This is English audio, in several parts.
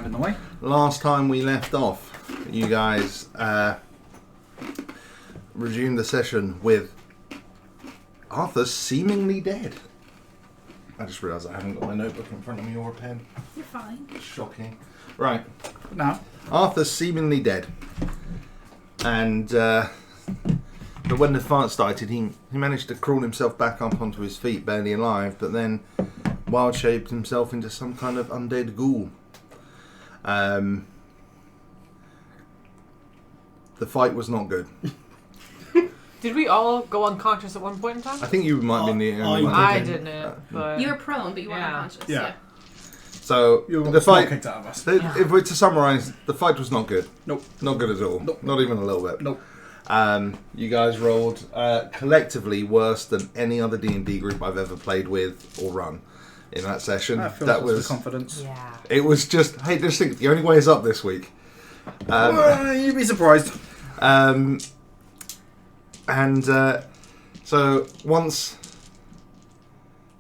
in the way. Last time we left off, you guys resumed the session with Arthur seemingly dead. I just realised I haven't got my notebook in front of me or a pen. You're fine. Shocking. Right. No. Arthur's seemingly dead. And but when the fight started, he managed to crawl himself back up onto his feet, barely alive, but then wild-shaped himself into some kind of undead ghoul. The fight was not good. Did we all go unconscious at one point in time? I think you might be the only one. I didn't, but... You were prone, but you weren't unconscious. Yeah. So, You the fight... kicked out of us. If we're to summarise, the fight was not good. Nope. Not good at all. Nope. Not even a little bit. Nope. You guys rolled collectively worse than any other D&D group I've ever played with or run in that session. That was confidence. Yeah. It was just, hey, just think, the only way is up this week. You'd be surprised. So once...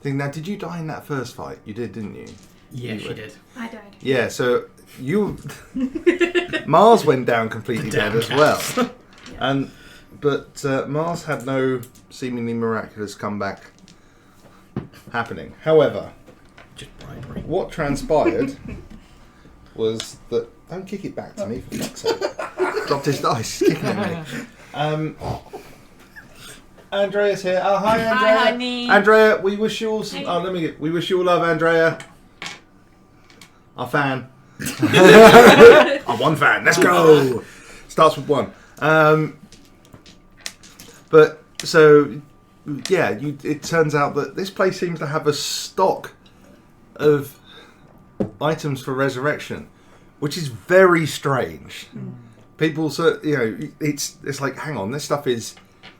Now, did you die in that first fight? You did, didn't you? Yeah, she did. I died. Yeah, so you... Mars went down completely dead as well. But Mars had no seemingly miraculous comeback happening. However, Just bribery. what transpired was that... Don't kick it back to me, for fuck's sake. Dropped his dice, he's kicking at me. Andrea's here. Oh, hi, Andrea. Hi, honey. Andrea, we wish you all... Hey. We wish you all love, Andrea. Our fan. Our one fan. Let's go. Starts with one. But so yeah, it turns out that this place seems to have a stock of items for resurrection, which is very strange. People, it's like, hang on, this stuff is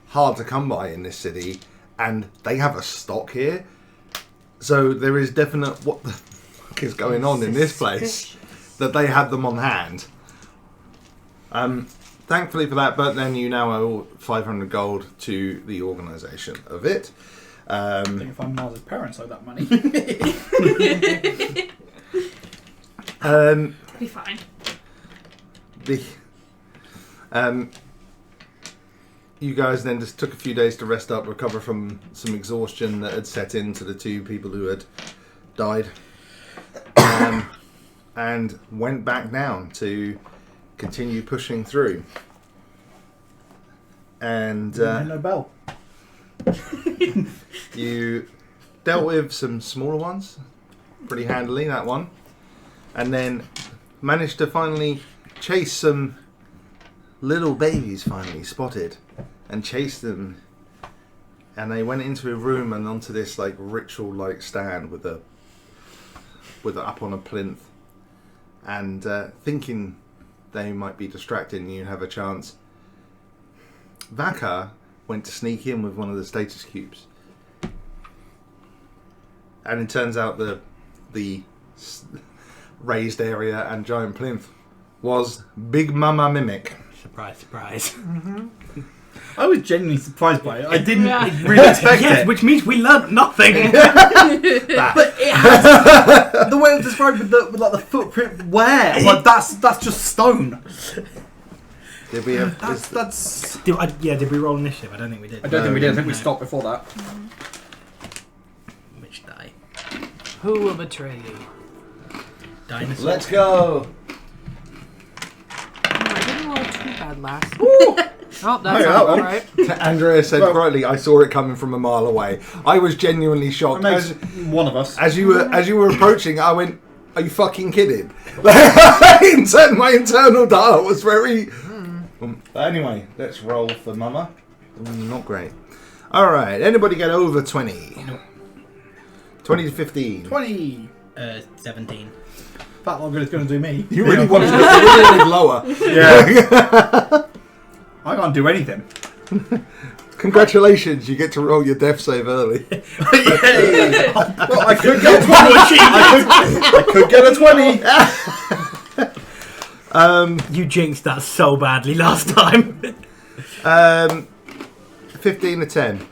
hard to come by in this city, and they have a stock here. So there is definite what the fuck is going on in this place that they have them on hand. Thankfully for that, but then you now owe 500 gold to the organisation of it. I think if I'm Mars' parents owe that money. Be fine. You guys then just took a few days to rest up, recover from some exhaustion that had set into the two people who had died, and went back down to continue pushing through. And no bell. you dealt with some smaller ones pretty handily, that one, and then managed to finally chase some little babies, finally spotted, and chased them, and they went into a room and onto this like ritual like stand with a up on a plinth, and thinking they might be distracting you and have a chance, Vaka went to sneak in with one of the status cubes, and it turns out the raised area and giant plinth was Big Mama Mimic. Surprise, surprise. I was genuinely surprised by it. I didn't really expect Yes, it. which means we learnt nothing. But it has, the way it was described with the footprint where, I'm like, that's just stone. Did we have? That's. Did we roll initiative? I don't think we did. I don't think we did. I think we No. stopped before that. Which die? Who will betray you? Dinosaur. Let's go. I didn't roll too bad last. Woo! Oh, that's Hey, all oh, right. Andrea said Well- rightly, I saw it coming from a mile away. I was genuinely shocked. That makes one of us. As you were approaching, I went, "Are you fucking kidding?" My internal dial was very. But anyway, let's roll for Mama. Not great. All right, anybody get over 20? Nope. 20 to 15. 20. 17. That longer is going to do me. You really wanted to lower. Yeah. I can't do anything. Congratulations, you get to roll your death save early. Well, I could get a 20. I could get a 20. You jinxed that so badly last time. 15 to 10.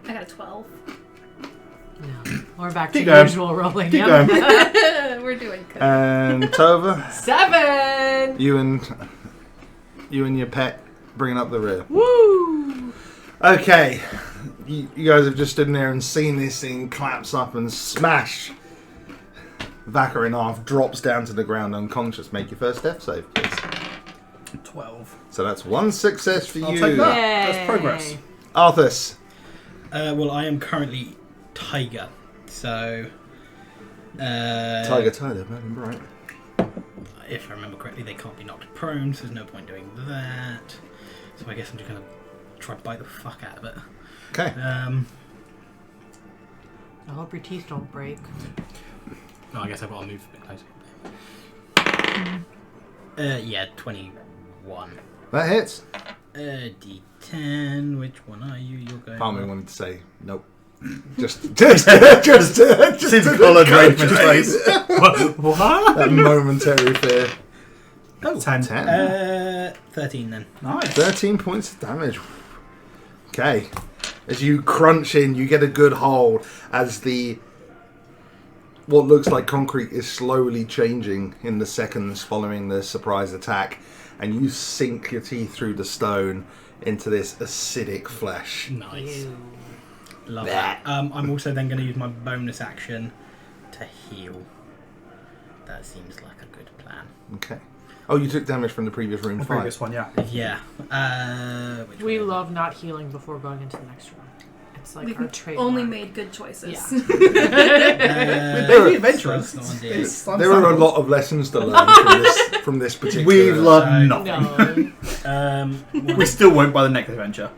I got a 12. No. We're back Keep to going. usual rolling. Keep Yep. going. We're doing good. And Tova, 7! you and your pet bringing up the rear. Woo! Okay, you guys have just stood in there and seen this thing collapse up and smash. Vaca in half, drops down to the ground unconscious. Make your first death save, please. 12. So that's one success for I'll you. take that. Yay. That's progress. Arthas. Well, I am currently Tiger, so... Tiger Tyler, right. If I remember correctly, they can't be knocked prone, so there's no point doing that. So I guess I'm just going to try to bite the fuck out of it. Okay. I hope your teeth don't break. No, I guess I've got to move a bit closer. Yeah, 21. That hits. D10. Which one are you? You're going. Palmer wanted to say nope. just Seems colour drained from his face. What? that momentary fear. Oh, 10. 13 then. Nice. 13 points of damage. Okay. As you crunch in, you get a good hold as what looks like concrete is slowly changing in the seconds following the surprise attack, and you sink your teeth through the stone into this acidic flesh. Nice. Ew. Love that. I'm also then going to use my bonus action to heal. That seems like a good plan. Okay. Oh, you took damage from the previous room. The 5. previous one, yeah. Yeah. Which We one? love not healing before going into the next room. It's like We've our trademark. only made good choices. Yeah. Maybe adventurous. So that's the one, There are a lot of lessons to learn from this particular. We've learned nothing. No. We still won't by the next adventure.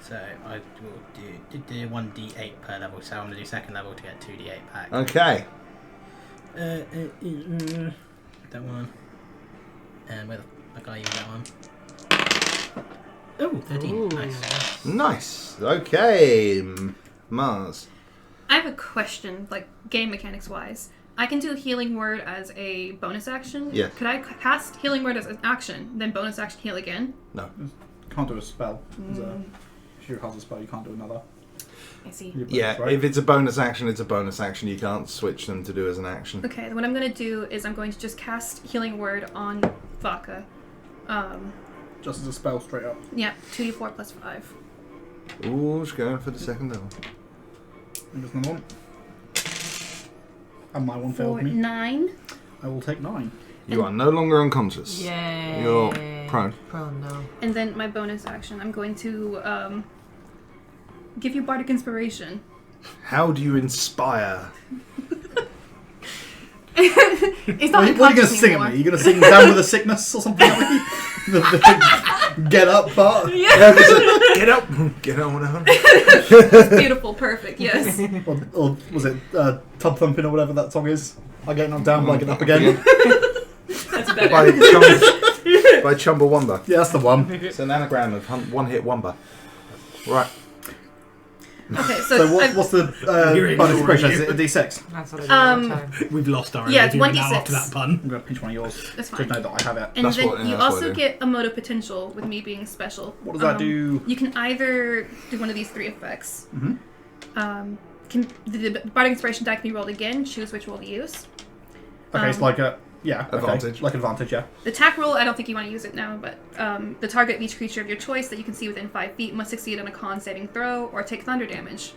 So I will do 1d8 per level. So I'm going to do second level to get 2d8 back. Okay. That one. And where the fuck are you? That one. Oh, 13. Ooh. Nice. Nice. Okay. Mars. I have a question, like game mechanics wise. I can do Healing Word as a bonus action. Yeah. Could I cast Healing Word as an action, then bonus action heal again? No. Can't do a spell. If you cast a spell, you can't do another. I see. Yeah, Right? if it's a bonus action, it's a bonus action. You can't switch them to do as an action. Okay, then what I'm going to do is I'm going to just cast Healing Word on Vaca. Just as a spell, straight up. Yeah, 2d4 plus 5. Ooh, she's going for the second level. And there's another one. And my one For failed me. 9. I will take 9. You are no longer unconscious. Yay. You're prone. Prone, no. And then my bonus action, I'm going to give you Bardic Inspiration. How do you inspire? It's not What are you going to sing anymore. at me? Are you going to sing Down with a Sickness or something at me? the get up part? Yeah. Get up! Get on up! Beautiful, perfect, yes. Or was it Tub Thumping or whatever that song is? I get knocked down, but I get up again. That's better. By Chumbawamba. Yeah, that's the one. It's an anagram of one-hit womba. Right. Okay, So so, what's the You're bonus ignoring inspiration? you. Is it a D6? That's what I do all the time. We've lost our Yeah, it's energy now 1d6. after that pun. I'm going to pinch one of yours. That's To fine. know that I have it. And That's then what- yeah, you that's what I also do. get a mode of potential with me being special. What does that do? You can either do one of these 3 effects. Mhm. The Bardic Inspiration die can be rolled again, choose which roll to use. Okay, it's like a... Yeah, okay. Advantage. Like advantage, yeah. The attack roll, I don't think you want to use it now, but the target of each creature of your choice that you can see within 5 feet must succeed on a con saving throw or take thunder damage.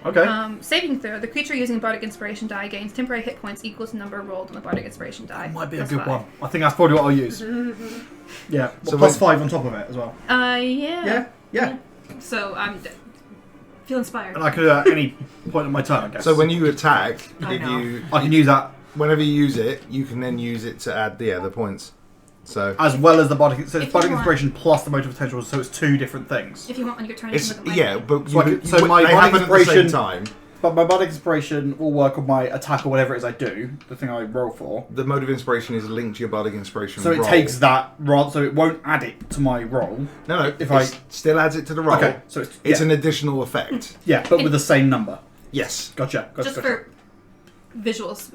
Okay. Saving throw, the creature using Bardic Inspiration die gains temporary hit points equal to the number rolled on the Bardic Inspiration die. That might be a Plus good 5. one. I think that's probably what I'll use. Yeah. So Plus when- 5 on top of it as well. Yeah. Yeah. So I'm feel inspired. And I could do that at any point of my turn, I guess. So when you attack, I know. I can use that whenever you use it, you can then use it to add the points. So as well as the Bardic... So If it's you Bardic want. Inspiration plus the motive potential, so it's 2 different things. If you want on your turn, you it's can look at my yeah, thing. but So I you, could- so you, my they Bardic happen at the same Inspiration- time. But my Bardic Inspiration will work on my attack or whatever it is I do, the thing I roll for. The mode of inspiration is linked to your bardic inspiration. So it roll. takes that roll, so it won't add it to my roll. No, if it still adds it to the roll. Okay, so it's It's yeah, an additional effect. yeah, but with the same number. Yes. Gotcha. Just for visuals'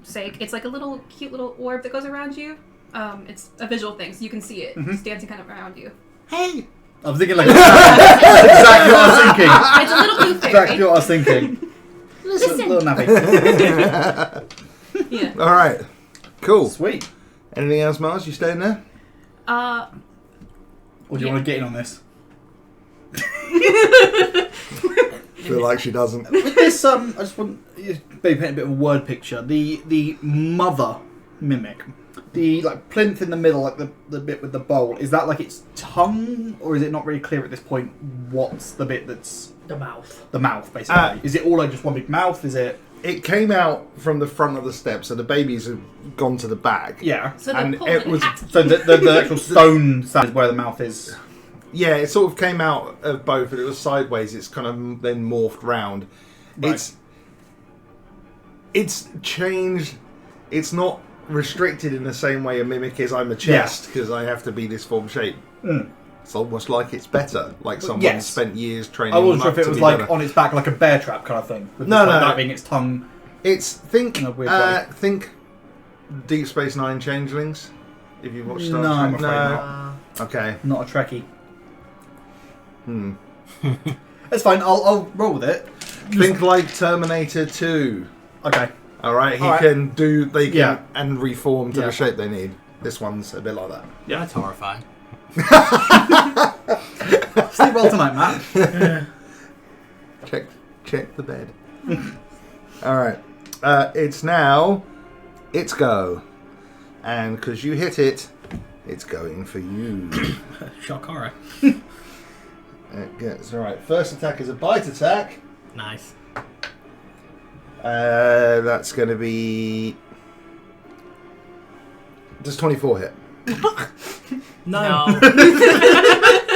sake, it's like a little cute little orb that goes around you. It's a visual thing, so you can see it. It's dancing kind of around you. Hey. I was thinking like that's exactly what I was thinking. It's a little blue Exactly fairy. what I was thinking. Listen. Little nappy. Yeah. All right. Cool. Sweet. Anything else, Mars? You staying there? Uh, Or do you want to get in on this? Feel like she doesn't. With this, I just want maybe paint a bit of a word picture. The mother mimic, the like plinth in the middle, like the bit with the bowl. Is that like its tongue, or is it not really clear at this point? What's the bit that's The mouth. the mouth, basically? Is it all like just one big mouth? Is it? It came out from the front of the steps, so the babies have gone to the back. Yeah. so they're And pulling it was- hat. So the actual stone side is where the mouth is. Yeah, it sort of came out of both, but it was sideways. It's kind of then morphed round. Right. It's changed. It's not restricted in the same way a mimic is. I'm a chest because I have to be this form shape. Mm. It's almost like it's better. Like someone yes. spent years training. I wasn't them sure if up it to was be like better. on its back, like a bear trap kind of thing. With No, this, like, no. that being its tongue. It's think In a weird way. think Deep Space Nine Changelings. If you've watched Star No, Trek. I'm afraid not. Okay. Not a Trekkie. Hmm. It's fine. I'll roll with it. Think like Terminator 2. Okay. All right, he All right. can do. They can Yeah. and reform to Yeah. the shape they need. This one's a bit like that. Yeah. That's horrifying. Sleep well tonight, Matt. Check the bed. All right. It's now. It's go, and because you hit it, it's going for you. Shock horror. It gets all right. First attack is a bite attack. Nice. That's going to be. Does 24 hit? No. No.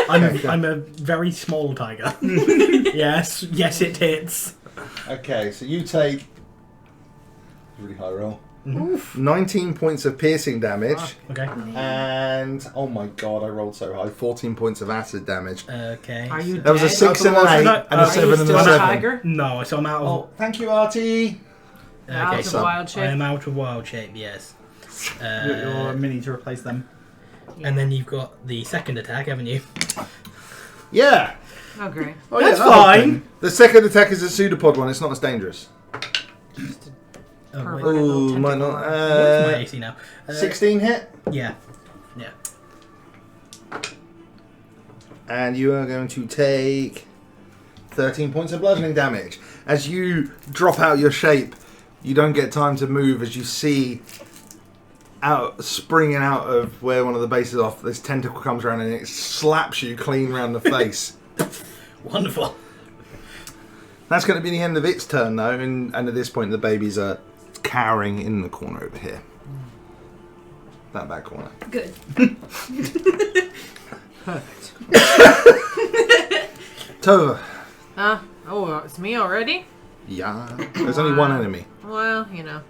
I'm a very small tiger. Yes, it hits. Okay, so you take really high roll. Oof. 19 points of piercing damage, Okay. and oh my god, I rolled so high. 14 points of acid damage. Okay. Are you That was a dead? 6 and an 8, No, and a are 7 you and still a a 7. tiger? No, so I'm out of. Oh, thank you, Artie. Out Okay, of so wild I shape. am out of wild shape. Yes. Your mini to replace them. And then you've got the second attack, haven't you? Yeah, Oh, great. Oh, That's that'll fine. happen. the second attack is a pseudopod one. It's not as dangerous. Oh, Perfect. wait. Ooh, might not. What's my AC now? 16 hit, Yeah. and you are going to take 13 points of bludgeoning damage. As you drop out your shape, you don't get time to move as you see springing out of where one of the bases off, this tentacle comes around and it slaps you clean around the face. Wonderful. That's going to be the end of its turn though, and at this point the babies are cowering in the corner over here. That back corner. Good. Perfect. Tova. Oh, it's me already? Yeah. There's only one enemy. Well, you know.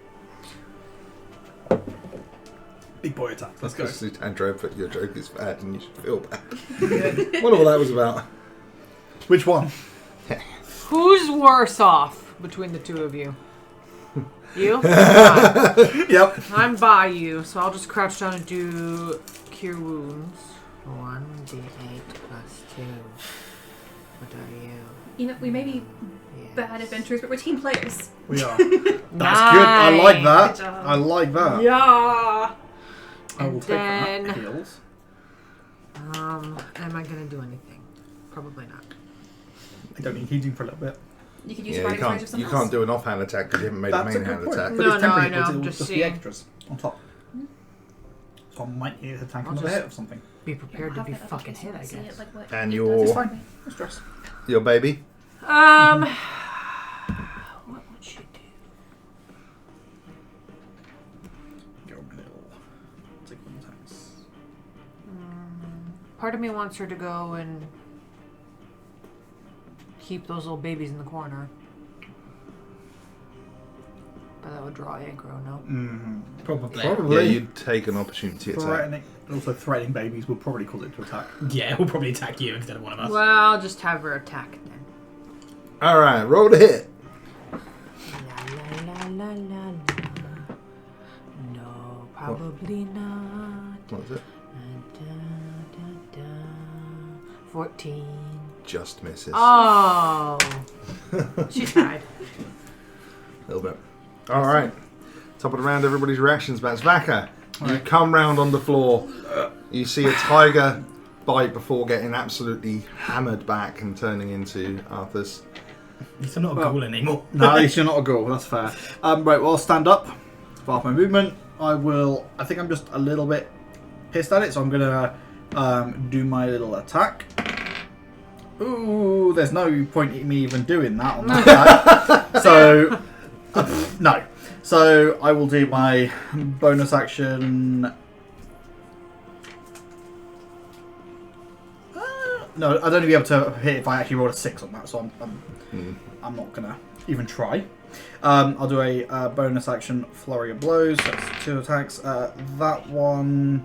Big boy attack. Let's go. Andrew, but your joke is bad and you should feel bad. Wonder what that was about. Which one? Who's worse off between the two of you? You? Ah, Yep. I'm by you, so I'll just crouch down and do Cure Wounds. 1d8 plus 2. What are you? You know, we may be Yes. bad adventurers, but we're team players. We are. That's good. I like that. Good job. I like that. Yeah. I will And take that. then- Heals. Am I gonna do anything? Probably not. I don't need healing for a little bit. You could use Yeah, your you body range of can't. something You can't else. do an offhand attack because you haven't made That's a a main good hand point. attack. But No, it's no, temporary, I know, but I'm it'll just be seeing. extras on top. So I might need to tank I'll another just- hit or something. Be You prepared to have be that fucking application, hit, I see it, guess. like what And it your- does. It's fine. No stress. Your baby. What would she do? Go middle. Take one attacks. Part of me wants her to go and keep those little babies in the corner. But that would draw aggro, no? Mm-hmm. Probably. Probably. Yeah, you'd take an opportunity attack. Threatening. Also, threatening babies will probably cause it to attack. Yeah, we'll probably attack you instead of one of us. Well, I'll just have her attack then. All right, roll to hit. La la la la la la. No, probably not. What is it? Da, da, da. 14. Just misses. Oh. She tried. A little bit. All right. Top of the round, everybody's reactions. That's Vaka. You come round on the floor. You see a tiger bite before getting absolutely hammered back and turning into Arthur's. He's not a ghoul anymore. No, at least you're not a ghoul. That's fair. Right, well, I'll stand up for half my movement. I think I'm just a little bit pissed at it, so I'm going to do my little attack. Ooh, there's no point in me even doing that on that attack. So, no. So, I will do my bonus action. No, I'd only be able to hit if I actually rolled a 6 on that, so I'm not going to even try. I'll do a bonus action flurry of blows. That's 2 attacks. That one,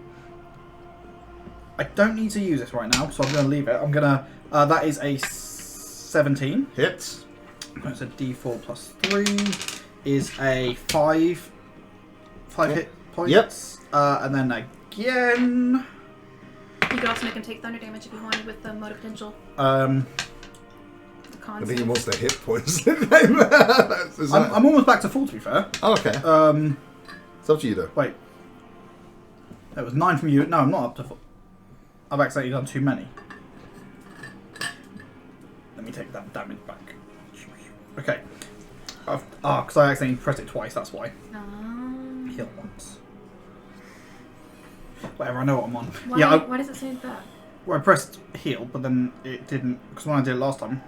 I don't need to use this right now, so I'm going to leave it. I'm going to. That is a 17. Hits. That's a D4 plus 3. Is a 5 hit points. Yep. And then again. You could also make him take thunder damage if you wanted with the mode of potential. I Con think he save. wants the hit points. I'm almost back to full, to be fair. Oh, okay. It's up to you, though. Wait. That was 9 from you. No, I'm not up to full. I've accidentally done too many. Let me take that damage back. Okay. Because I accidentally pressed it twice, that's why. Heal once. Whatever, I know what I'm on. Why does it say that? Well, I pressed heal, but then it didn't. Because when I did it last time,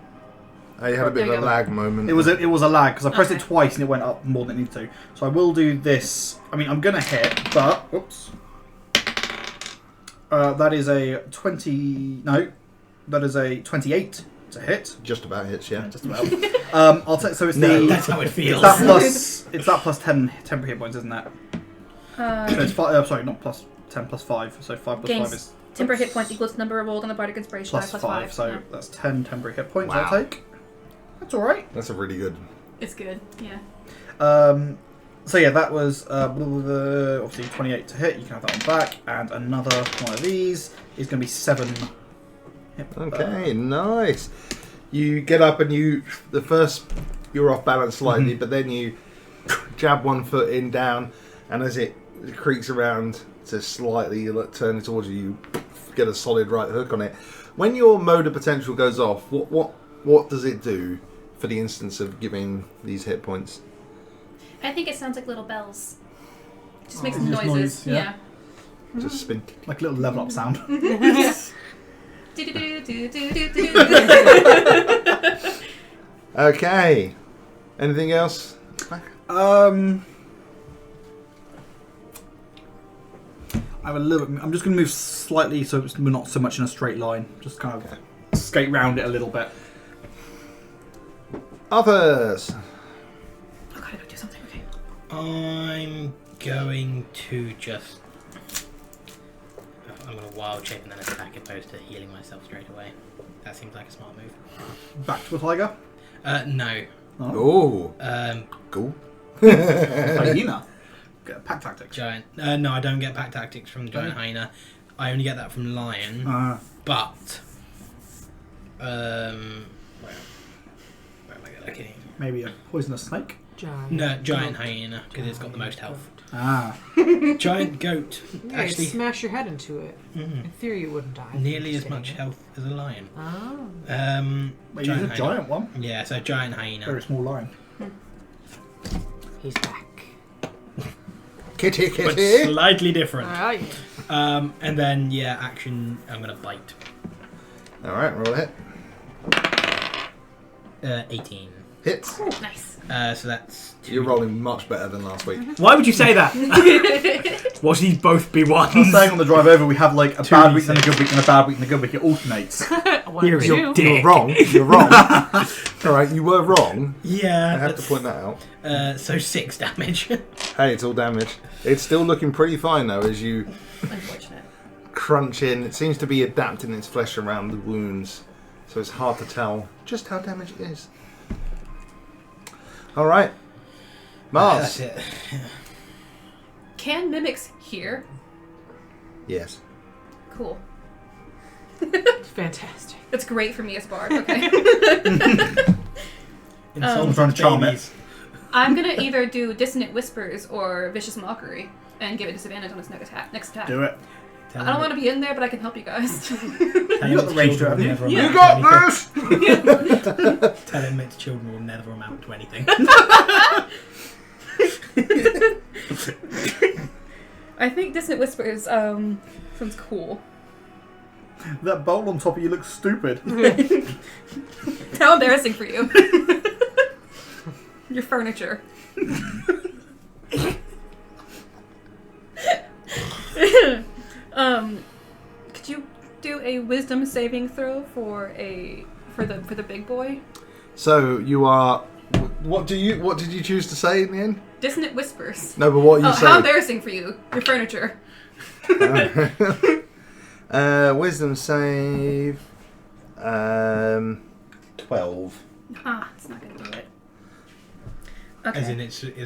You had a bit of a lag moment. it was a lag because I pressed it Okay. twice and it went up more than it needed to. So I will do this. I mean, I'm gonna hit, but whoops. That is a 20. No, that is a 28 to hit. Just about hits, yeah. Just about. I'll take. So it's No, the. that's how it feels. It's that plus 10 temporary hit points, isn't it? So it's 5. Sorry, not plus 10 plus 5. So 5 plus Gains 5 is temporary hit points equals the number rolled on the bardic inspiration plus die 5. So Yeah. that's 10 temporary hit points. Wow. I'll take. That's all right. That's a really good. It's good. Yeah. So yeah, that was obviously 28 to hit. You can have that one back, and another one of these is going to be 7. Okay, nice. You get up and you're off balance slightly, but then you jab one foot in down, and as it creaks around to slightly turn towards you, you get a solid right hook on it. When your mode of potential goes off, what does it do for the instance of giving these hit points? I think it sounds like little bells. Just makes Just noises. noise, yeah. Just spin. Like a little level up sound. Okay. Anything else? I have a little bit. I'm just going to move slightly so it's not so much in a straight line. Just kind of skate round it a little bit. Others. Oh god, I gotta do something. Okay. I'm going to just. I'm going to wild shape and then attack opposed to healing myself straight away. That seems like a smart move. Back to a tiger. No. Oh. Cool. Hyena. Get pack tactics. Giant. No, I don't get pack tactics from giant hyena. I only get that from lion. But. Where am I looking? Maybe a poisonous snake. Giant hyena because it's got the most health. Giant goat. Yeah, Actually, smash your head into it. In theory, you wouldn't die. nearly as Just much saying. health as a lion. Oh. Wait, use a hyena. giant one. Yeah, so giant hyena. Very small lion. He's back. Kitty, But kitty. slightly different. Alright. And then, yeah, action, I'm going to bite. Alright, roll a hit. 18. Hits. Nice. So that's 2. You're rolling much better than last week. Why would you say that? What should these both be I was saying ones? on the drive over, we have like a 2d6. bad week and a good week and a bad week and a good week. It alternates. One Here or he two. is. You're wrong. You're wrong. Alright, you were wrong. Yeah. I have to that's- point that out. So 6 damage. Hey, it's all damage. It's still looking pretty fine though as you Unfortunate. crunch in. It seems to be adapting its flesh around the wounds, so it's hard to tell just how damaged it is. Alright. Mars. That's it. Can mimics hear? Yes. Cool. Fantastic. That's great for me as bard. Okay. Insult I'm trying to charm it. babies. I'm gonna either do Dissonant Whispers or Vicious Mockery and give it disadvantage on its next attack. Do it. I don't want to be in there, but I can help you guys. Tell You him got the range to children have will you. never You amount got to anything. this! Tell him its children will never amount to anything. I think Dissonant Whispers sounds cool. That bowl on top of you looks stupid. How embarrassing for you. Your furniture. Could you do a wisdom saving throw for the big boy? So you are. What did you choose to say in the end? Dissonant Whispers. No, but what are you How saying? embarrassing for you. Your furniture. Wisdom save. 12. Ah, it's not gonna do it. Okay. As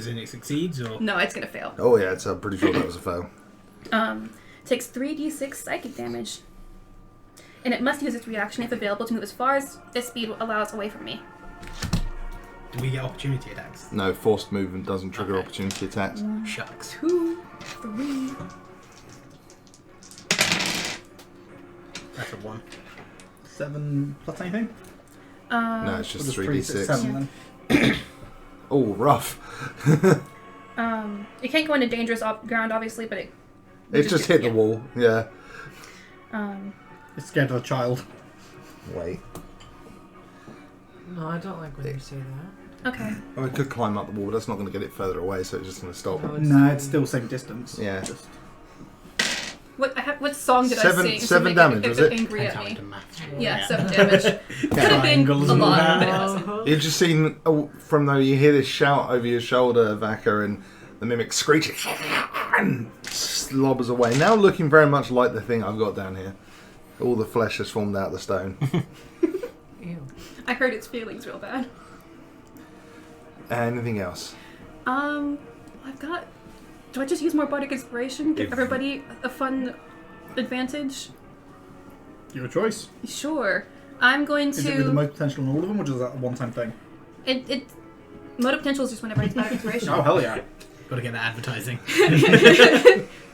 in it succeeds, or No, it's gonna fail. Oh yeah, I'm pretty sure that was a fail. Takes 3d6 psychic damage. And it must use its reaction if available to move as far as its speed allows away from me. do we get opportunity attacks? No, forced movement doesn't trigger Okay. opportunity attacks. Shucks. 2, 3. That's a 1. 7 plus anything? No, it's Or just just 3d6. 7 then? Oh, rough. It can't go into dangerous ground, obviously, but It just hit the wall. Yeah. It's scared of a child. Wait. No, I don't like when you say that. Okay. Oh, it could climb up the wall, but that's not going to get it further away, so it's just going to stop. No, No, it's still same distance. Yeah. Just What song did Seven- I sing? seven damage, was it? Angry Depends at how me. into maths. Yeah, 7 damage. Could have been a Triangles and all lot, that. but it wasn't. You've just seen from though you hear this shout over your shoulder, Vaka, and the mimic screeching and slobbers away. Now looking very much like the thing I've got down here. All the flesh has formed out of the stone. Ew. I hurt its feelings real bad. Anything else? I've got. Do I just use more bardic inspiration? Give If- everybody a fun advantage? your choice. Sure. I'm going Is it with the to. most potential in all of them, or is that a one-time thing? It mode of potential is just whenever it's bardic inspiration. Oh hell yeah! Got to get that advertising.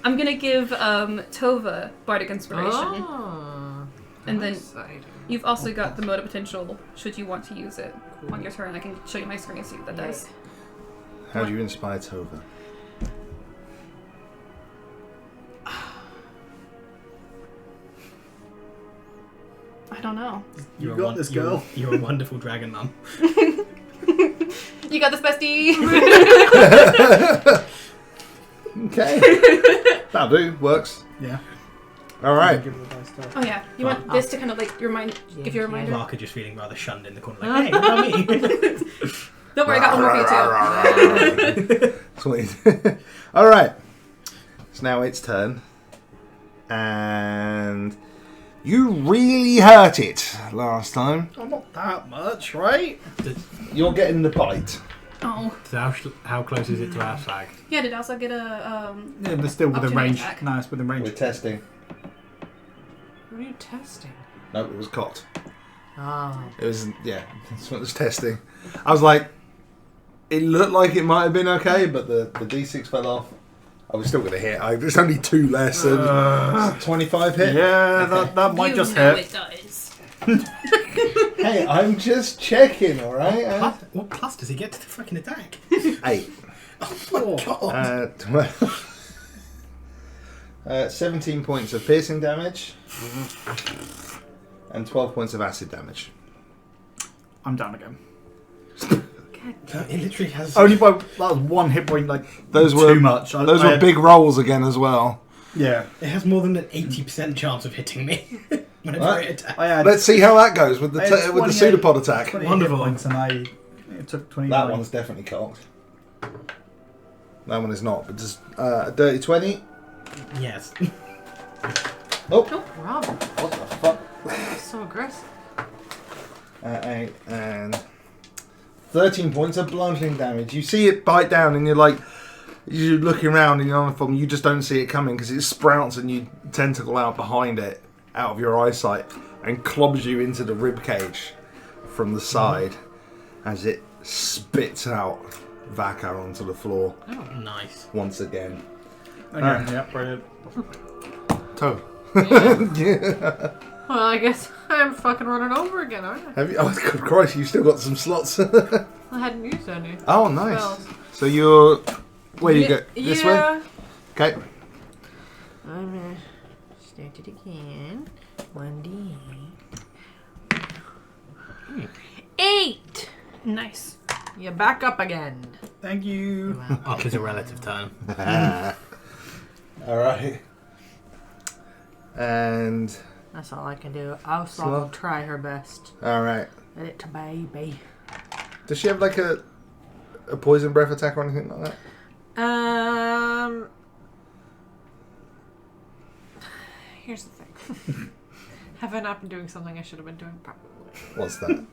I'm gonna give Tova bardic inspiration, Oh, and then exciting. you've also got the mode of potential. Should you want to use it on your turn, I can show you my screen and see what that does. How do you inspire Tova? I don't know. You got this, girl. You're a wonderful dragon mum. You got this, bestie. Okay. That'll do. Works. Yeah. All right. Give it a dice too. Oh yeah, you want this to kind of like remind, give you a reminder. Mark just feeling rather shunned in the corner, like, hey, what about me? Don't worry, I got one more for you too. Sweet. All right. It's now its turn, and you really hurt it last time. Oh, not that much, right? You're getting the bite. Oh, So how close is it to our flag? yeah. Did also get a Yeah, but still within Opportunity range. attack. No, it's within range. We're testing. What are you testing? No, it was cocked. Oh. It was, yeah, that's what it was testing. I was like, it looked like it might have been okay, but the D6 fell off. I was still going to hit. There's only 2 less than 25 hit. Yeah, Okay. that might you just know hit. it does. Hey, I'm just checking, alright? What plus does he get to the fucking attack? 8. Oh my god. 17 points of piercing damage. And 12 points of acid damage. I'm down again. It literally has. Only by that was one hit point, like Those too were much. Those I were had- big rolls again as well. Yeah, It has more than an 80% chance of hitting me whenever Right. it attacks. I had. Let's see how that goes with the I had with the 28 pseudopod attack. 20 Wonderful. hit points, and it took 29. That one's definitely cocked. That one is not, but just a dirty 20. Yes. Oh, Rob, what the fuck? that's so aggressive. 8 and 13 points of bludgeoning damage. You see it bite down, and you're like, you're looking around in your form. You just don't see it coming because it sprouts and you tentacle out behind it, out of your eyesight, and clobs you into the rib cage from the side as it spits out Vaka onto the floor Oh, nice. once again. Okay, yeah, brilliant. Toe. Yeah. Well, I guess I'm fucking running over again, aren't I? Have you? Oh, good Christ! You still got some slots. I hadn't used any. Oh, nice. Spells. So you're where you go this way? Yeah. Okay. I'm gonna start it again. 1d8. 8! Nice. You're back up again. Thank you. Up is a relative term. All right. And That's all I can do. I'll will try her best. all right. Let it to baby. Does she have like a poison breath attack or anything like that? Here's the thing. Have I not been doing something I should have been doing? Probably. What's that?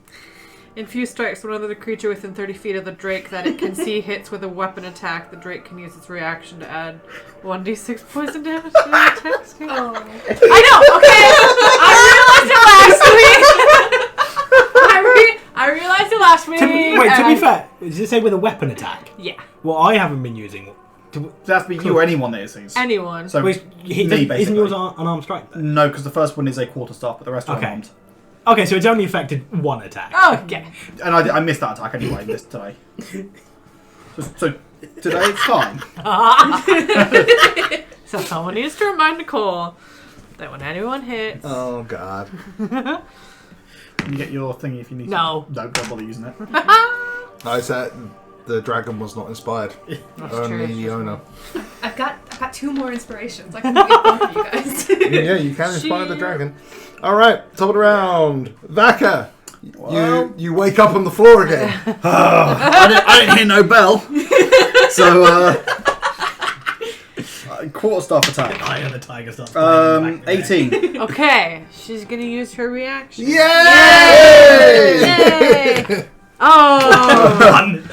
Infuse strikes one other creature within 30 feet of the Drake that it can see hits with a weapon attack. The Drake can use its reaction to add 1d6 poison damage to the attack skill. Oh. I know, okay! I realized it last week! To be fair, does it say with a weapon attack? Yeah. Well, I haven't been using. That's be you or anyone that it sees. Anyone. So Wait, basically. isn't yours unarmed strike then? No, because the first one is a quarterstaff, but the rest are Okay. unarmed. Okay, so it's only affected one attack. Oh, yeah. And I missed that attack anyway today. So today it's fine. So someone needs to remind Nicole that when anyone hits... Oh God. You get your thingy if you need No. to. No, don't bother using it. I said the dragon was not inspired. That's Only true. the owner. I've got 2 more inspirations. I can get one for you guys. Yeah, you can inspire the dragon. All right, top of the round, Vaka. Well- You wake up on the floor again. I didn't hear no bell. So quarterstaff attack. Eye of the tiger starts playing in the back of the neck. 18. Okay, she's gonna use her reaction. Yay! Yay! Oh! One.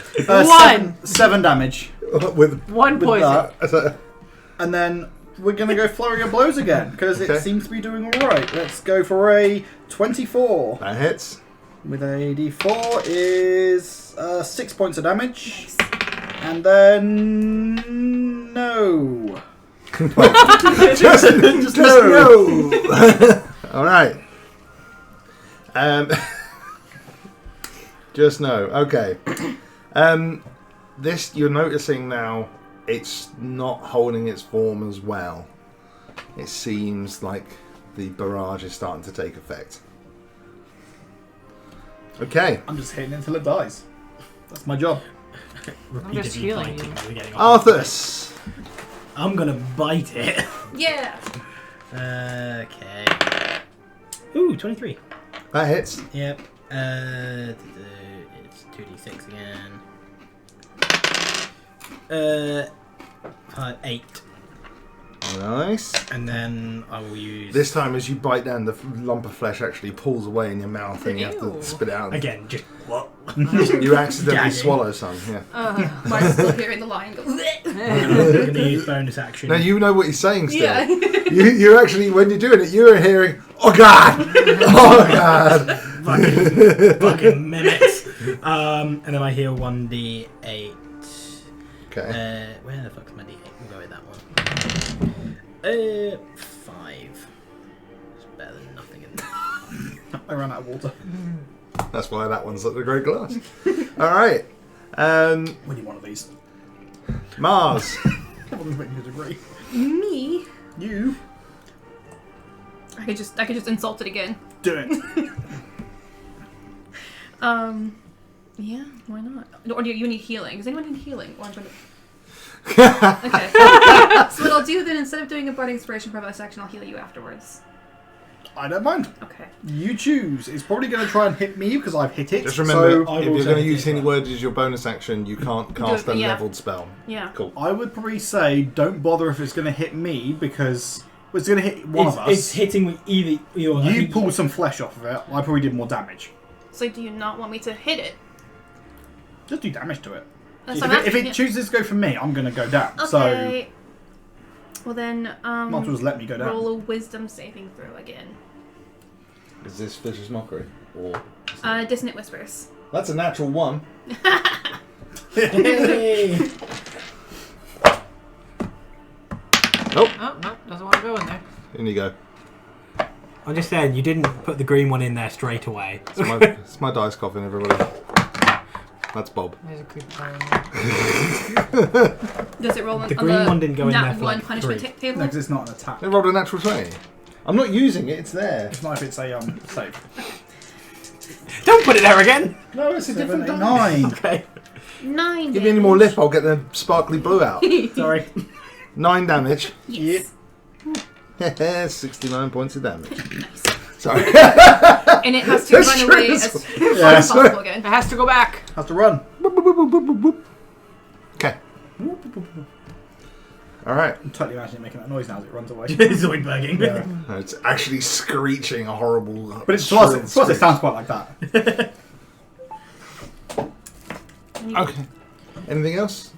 One. 7 damage. with 1 poison. that. And then we're going to go flurry of blows again, because Okay. it seems to be doing alright. Let's go for a 24. That hits. With a d4 is 6 points of damage. And then... No. just no. All right. Just no. Okay. This you're noticing now. It's not holding its form as well. It seems like the barrage is starting to take effect. Okay. I'm just hitting it until it dies. That's my job. Repeatedly just healing biting you. while we're getting off. Arthas. I'm gonna bite it. Yeah. Okay. Ooh, 23. That hits. Yep. It's 2d6 again. 8. Nice. And then I will use... This time, as you bite down, the lump of flesh actually pulls away in your mouth, and you have Ew. to spit it out. Again, just... What? You accidentally Gagging. swallow some. Yeah. Mine's still hearing the lion go. I'm going to use bonus action. Now you know what he's saying still. Yeah. You actually, when you're doing it, you're hearing, "Oh God, oh God." Fucking mimics. And then I heal 1d8. Okay. Where the fuck's my d8? We'll go with that one. 5. It's better than nothing in there. I ran out of water. That's why that one's at the great glass. All right. We need one of these. Mars. Everyone's making a degree. Me? You I could just insult it again. do it. Yeah, why not? Or do you need healing? Does anyone need healing? Or I'm gonna... Okay. So what I'll do then, instead of doing a Bardic Inspiration for bonus action, I'll heal you afterwards. I don't mind. Okay. You choose. It's probably going to try and hit me because I've hit it. Just remember, So I if will you're say going to it use any word as your bonus action, you can't cast a yeah. leveled spell. Yeah. Cool. I would probably say don't bother if it's going to hit me because it's going to hit one of us. It's hitting with either... You pulled some flesh off of it. I probably did more damage. So do you not want me to hit it? Just do damage to it. That's If what I'm it, if it asking, chooses to go for me, I'm going to go down. Okay. Well then, So might as well just let me go down. roll a wisdom saving throw again. Is this Vicious Mockery? Or Dissonant Whispers. that's a natural 1. Nope. Oh, no, doesn't want to go in there. In you go. I'm just saying, you didn't put the green one in there straight away. It's my dice coffin, everybody. That's Bob. There's a creeper in there. Does it roll The green one didn't go in there nat for one like punishment 3. table? No, because it's not an attack. I rolled a natural 20. I'm not using it, it's there. It's not if it's a save. Don't put it there again! No, it's a 7, different 8, dice. 9. Okay. 9 Give me any more lip, I'll get the sparkly blue out. Sorry. 9 damage. Yes. 69 points of damage. Sorry. And it has to That's run true away as as far as possible again. It has to go back. Has to run. Okay. Alright. I'm totally imagining making that noise now as it runs away. Zoidberging. Yeah. It's actually screeching a horrible. But to us, it sounds quite like that. Okay. Anything else?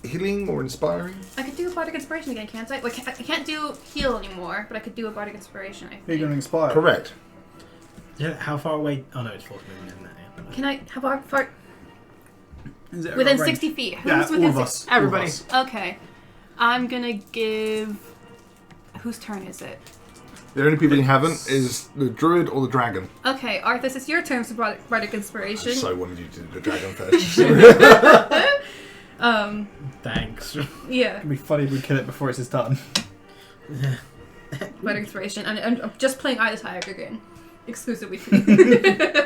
Healing or inspiring? I could do a bardic inspiration again, can't I? Like, I can't do heal anymore, but I could do a bardic inspiration, I Who are you going to think. inspire? Correct. Yeah, how far away? Oh no, it's force movement, isn't it? Yeah. Can I have our far Is it within range? 60 feet? Who's Yeah, all within of 60? us. Everybody. All of us. Okay. I'm gonna give. Whose turn is it? The only people you haven't is the druid or the dragon. Okay, Arthas, it's your turn for bardic inspiration. So wanted you to do the dragon first. Thanks. Yeah, It'd be funny if we kill it before it's his turn. bardic inspiration. And I'm just playing Eye of the Tiger again. Exclusively for you.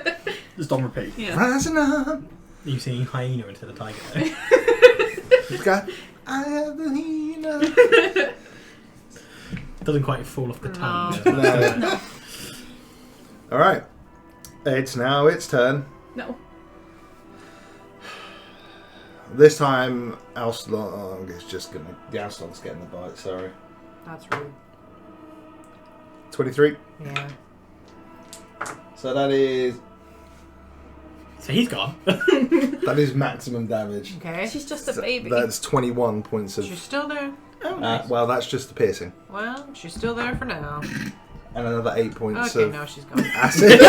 Just on repeat. Yeah. Rising up. You singing hyena into the tiger though? You've got. I have the healer. Doesn't quite fall off the tongue. No. does it? No. Alright. It's now its turn. No. This time, Alston is just gonna. The Alston's getting the bite, sorry. That's rude. 23. Yeah. So that is. So he's gone. That is maximum damage. Okay. She's just a So baby. That's 21 points of. She's still there. Well, that's just the piercing. Well, she's still there for now. And another 8 points Okay, of now she's gone. acid.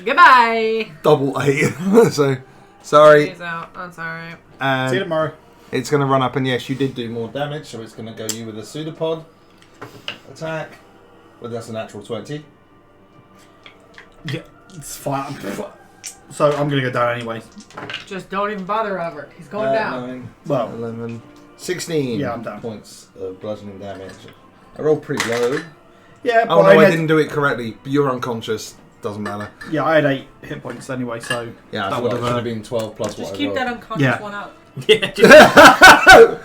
Goodbye. Double 8. So, sorry. She's out. That's alright. See you And tomorrow. it's going to run up, and yes, you did do more damage, so it's going to go you with a pseudopod attack. Well, that's a natural 20. Yeah, it's fine. So I'm going to go down anyway. Just don't even bother, Robert. He's going down. 9, Well, 11, 16 Yeah, I'm down. points of bludgeoning damage. I rolled pretty low. yeah, Oh but no, I had, didn't do it correctly. You're unconscious. Doesn't matter. Yeah, I had 8 hit points anyway, so Yeah, that I would thought it have. should have been 12 plus Just what keep I that rolled. unconscious Yeah. one out. Yeah. Just,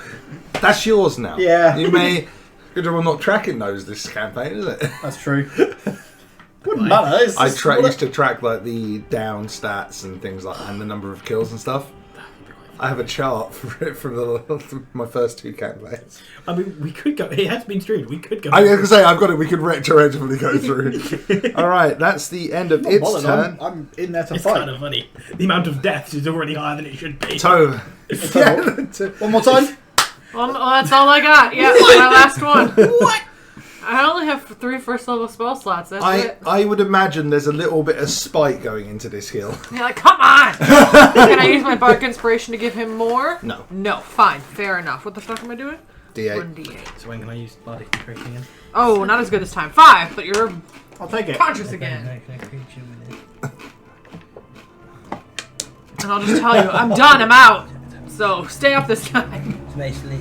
That's yours now. Yeah. You may. Good job I'm not tracking those this campaign, is it? That's true. Wouldn't matter. It's I just used to track like the down stats and things like, and the number of kills and stuff. I have a chart for it from my first 2 campaigns. I mean, we could go. It has been streamed. We could go. I was gonna say I've got it. We could retroactively go through. All right, that's the end of Not its bothered, turn. I'm in there to It's fight. kind of funny. The amount of deaths is already higher than it should be. Toe. One more time. Well, that's all I got. Yeah, my last one. What? I only have 3 first level spell slots. That's it. I would imagine there's a little bit of spite going into this heal. You're like, come on! Can I use my bardic inspiration to give him more? No. No, fine, fair enough. What the fuck am I doing? D8. 1d8. So when can I use Bardic Inspiration again? Oh, not as good this time. 5, but you're I'll take it. conscious again. Can I creature with it? And I'll just tell you, I'm done, I'm out. So stay up this time. It's basically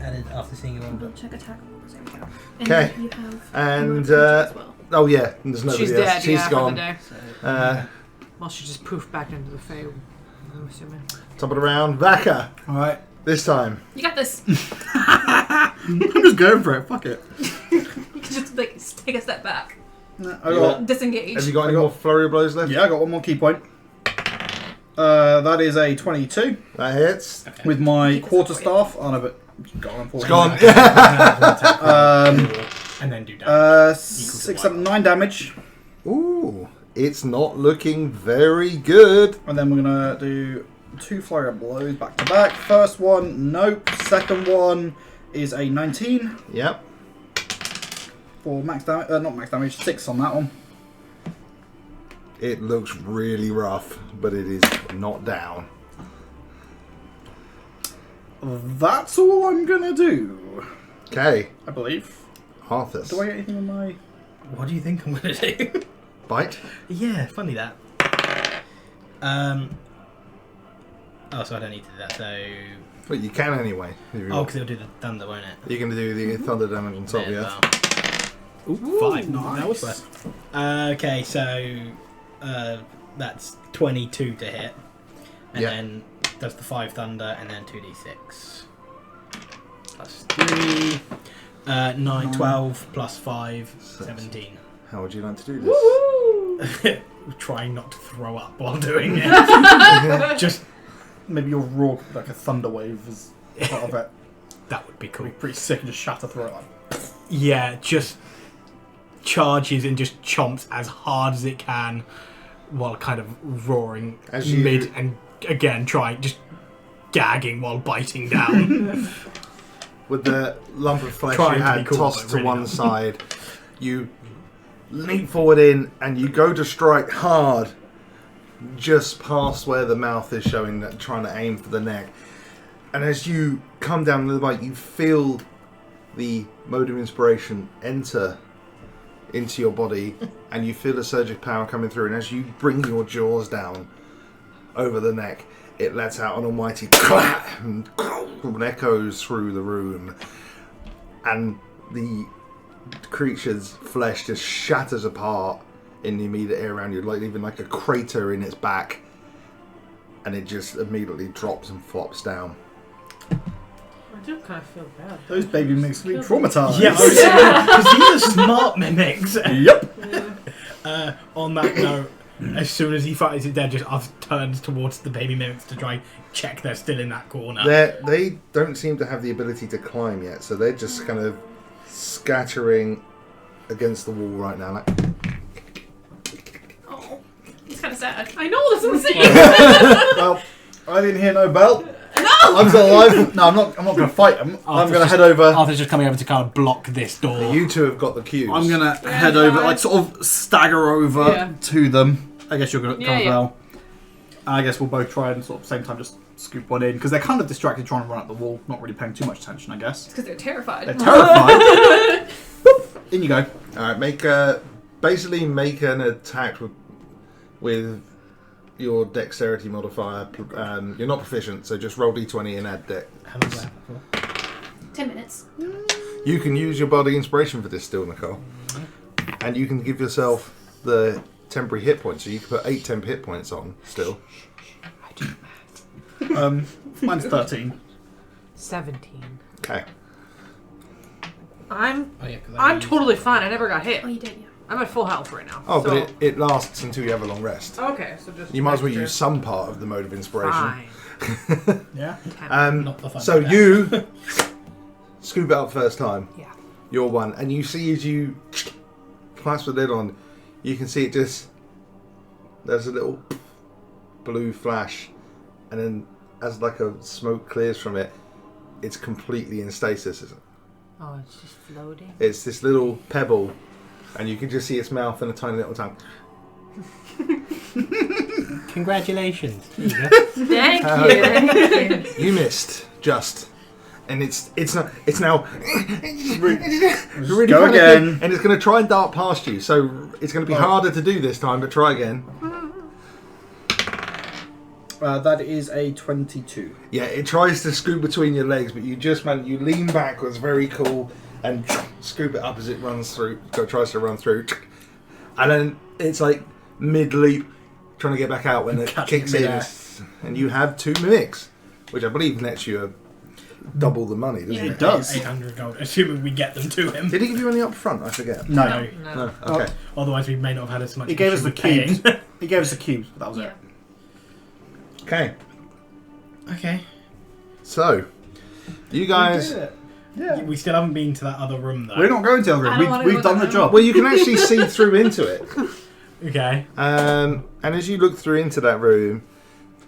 added after seeing your Double one. check attack. There we go. And Okay. then you have And, your creature as well. Oh yeah, there's nobody She's else. dead, She's yeah, gone. for the day. Well, she just poofed back into the Fae, I'm assuming. Top of the round, Vaka. All right. This time. You got this. I'm just going for it. Fuck it. You can just like take a step back, I got, disengage. Have you got any more flurry of blows left? yeah, I got one more key point. That is a 22 That hits. with my quarterstaff. Oh no, but it's gone. It's gone. And then do damage. 6, 7, 9 damage, Ooh, it's not looking very good. and then we're gonna do 2 flurry of blows back to back. First one, nope. Second one is a 19 Yep. for max damage. Not max damage. 6 on that one. It looks really rough, but it is not down. That's all I'm gonna do. Okay, I believe. Arthur. Do I get anything on my... What do you think I'm going to do? Bite? Yeah, funny that. Oh, so I don't need to do that, so... Well, you can anyway. Oh, because it'll do the thunder, won't it? You're going to do the thunder damage on top, yeah? Ooh, 5. nice. That was worse. Okay, so... that's 22 to hit. And Yeah. then does the 5 thunder, and then 2d6. Plus 3... 9, 12, plus 5, 17. How would you like to do this? Trying not to throw up while doing it. Just maybe your roar, like a thunder wave, is part of it. That would be cool. It'd be pretty sick and just shatter through it. Like, Yeah, just charges and just chomps as hard as it can while kind of roaring As you- mid and again trying, just gagging while biting down. With the lump of flesh Trying you to had be cool, tossed but to really one not. side, you leap forward in and you go to strike hard just past where the mouth is showing, that trying to aim for the neck. And as you come down the bite, you feel the mode of inspiration enter into your body and you feel a surge of power coming through. And as you bring your jaws down over the neck, it lets out an almighty clap and echoes through the room. And the creature's flesh just shatters apart in the immediate air around you, like even like a crater in its back. And it just immediately drops and flops down. I do kind of feel bad. those baby mimics will be traumatized. Yeah, because these are smart mimics. Yep. On that note, as soon as he finds it dead, just turns towards the baby mimics to try check they're still in that corner. They don't seem to have the ability to climb yet, so they're just kind of scattering against the wall right now. Like, Oh, it's kind of sad. I know this is insane. Well, I didn't hear no bell. No! I'm still alive. No, I'm not going to fight them. I'm going to head over. Arthur's just coming over to kind of block this door. you two have got the cues. I'm going to head over, like sort of stagger over Yeah. to them. I guess you're going to Yeah, come as yeah. well. And I guess we'll both try and sort of same time just scoop one in, because they're kind of distracted trying to run up the wall, not really paying too much attention, I guess. Because they're terrified. They're terrified. Boop, in you go. Alright, basically make an attack with your dexterity modifier. You're not proficient, so just roll d20 and add dex. How long does that happen for? 10 minutes. You can use your body inspiration for this still, Nicole. And you can give yourself the temporary hit points, so you can put 8 temp hit points on still. Mine's 13. 17. Okay. I'm Oh, yeah, 'cause I I'm used- totally fine. I never got hit. Oh, you did, yeah. I'm at full health right now. Oh, so, but it lasts until you have a long rest. okay, so just You might as well extra. use some part of the mode of inspiration. Fine. Yeah. Not the fun So bit. you scoop it up first time. Yeah. You're one, and you see as you clasp the lid on, you can see it just. There's a little blue flash, and then as like a smoke clears from it, it's completely in stasis. Oh, it's just floating. It's this little pebble, and you can just see its mouth and a tiny little tongue. Congratulations. There you go. Thank you. You missed just, and it's now really Go panicky, again. and it's going to try and dart past you. So it's going to be harder to do this time, but try again. That is a 22. Yeah, it tries to scoop between your legs, but you lean backwards, very cool, and scoop it up as it runs through. Tries to run through, and then it's like mid leap, trying to get back out when it Catching kicks in, midair. and you have 2 mimics, which I believe nets you double the money, doesn't Yeah. it? It does. 800 gold, assuming we get them to him. Did he give you any up front? I forget. No. No. No. No. Okay. Otherwise, we may not have had as much. He gave us issue the with paying. cubes. He gave us the cubes, but that was Yeah. it. Okay. Okay. So, you guys. Yeah. We still haven't been to that other room though. We're not going to the other I room. don't wanna We've go done to the that job. Well, you can actually see through into it. Okay. And as you look through into that room,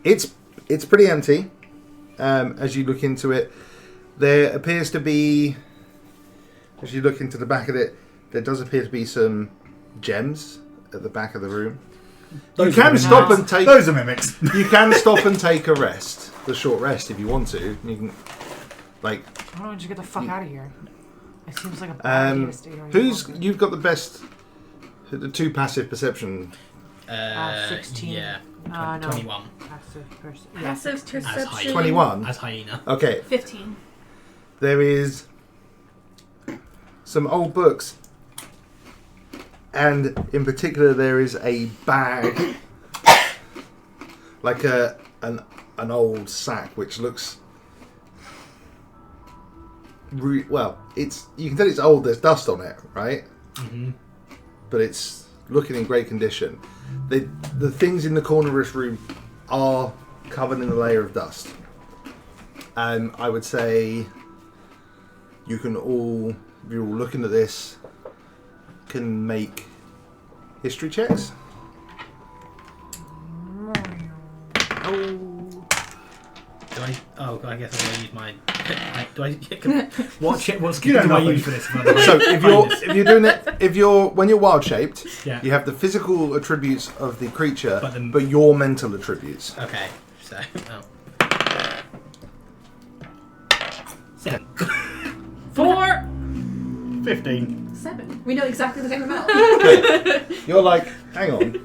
it's pretty empty. As you look into it, there appears to be, as you look into the back of it, there does appear to be some gems at the back of the room. You can stop and take. Those are mimics. You can stop and take a rest, the short rest, if you want to. You can, like. Why don't you get the fuck out of here? It seems like a bad idea to stay here. You've got the best, the 2 passive perception. 16. Yeah. No. 21. Passive perception. 21. As hyena. Okay. 15. There is some old books, and in particular, there is a bag, like an old sack, which looks. Well, you can tell it's old. There's dust on it, right? Mm-hmm. But it's looking in great condition. The things in the corner of this room are covered in a layer of dust. I would say you can all, if you're all looking at this, can make history checks. I guess I'm going to use my. What's You do know I nothing. use for this? By the way? So if you're doing it, when you're wild shaped, Yeah. you have the physical attributes of the creature, But but your mental attributes. Okay, so. 7. 4. 15. 7. We know exactly the same amount. You're like, hang on, You're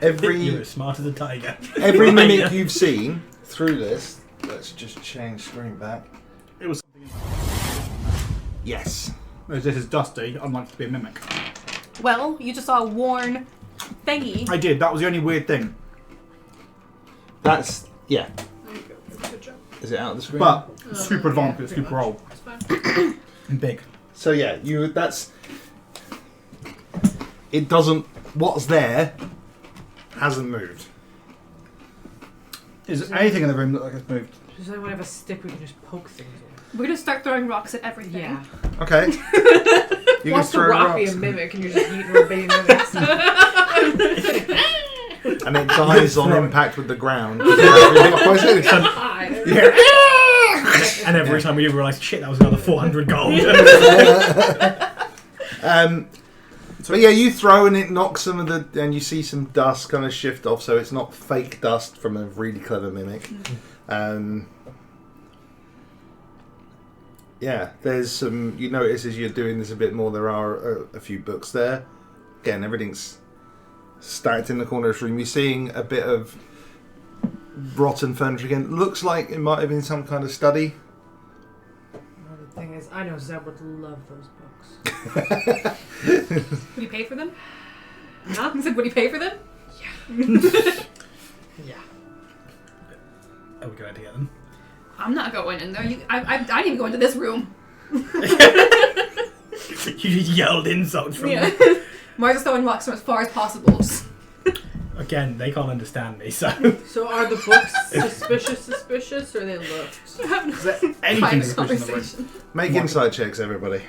every as smart as a tiger. mimic you've seen through this. Let's just change screen back. It was something. Yes. Whereas this is dusty, unlikely to be a mimic. Well, you just saw a worn thingy. I did. That was the only weird thing. That's yeah. There you go. Good job. Is it out of the screen? But super advanced, yeah, it's pretty super much. old It's fine. and big. So yeah, that's. It doesn't. What's there hasn't moved. Is there anything in the room that like it's moved? Does anyone have a stick we can just poke things with? We're gonna start throwing rocks at everything. Yeah. Okay. You Wants to throw rock be rocks. a mimic and you're just eating her baby mimics. And it dies on impact with the ground. And every time we realise, shit, that was another 400 gold. But yeah, you throw and it knocks some of the, and you see some dust kind of shift off, so it's not fake dust from a really clever mimic. Yeah, there's some. You notice as you're doing this a bit more, there are a few books there. Again, everything's stacked in the corner of the room. You're seeing a bit of rotten furniture again. Looks like it might have been some kind of study. Well, the thing is, I know Zeb would love those books. Would you pay for them? Huh? I said, would you pay for them? Yeah. Are we going to get them? I'm not going in there. I didn't even go into this room. You just yelled insults from Yeah. them. Mars is throwing rocks from as far as possible. Again, they can't understand me, so. So are the books suspicious, or they look? Is there Kind anything of suspicious in the room? conversation. Make insight checks, everybody.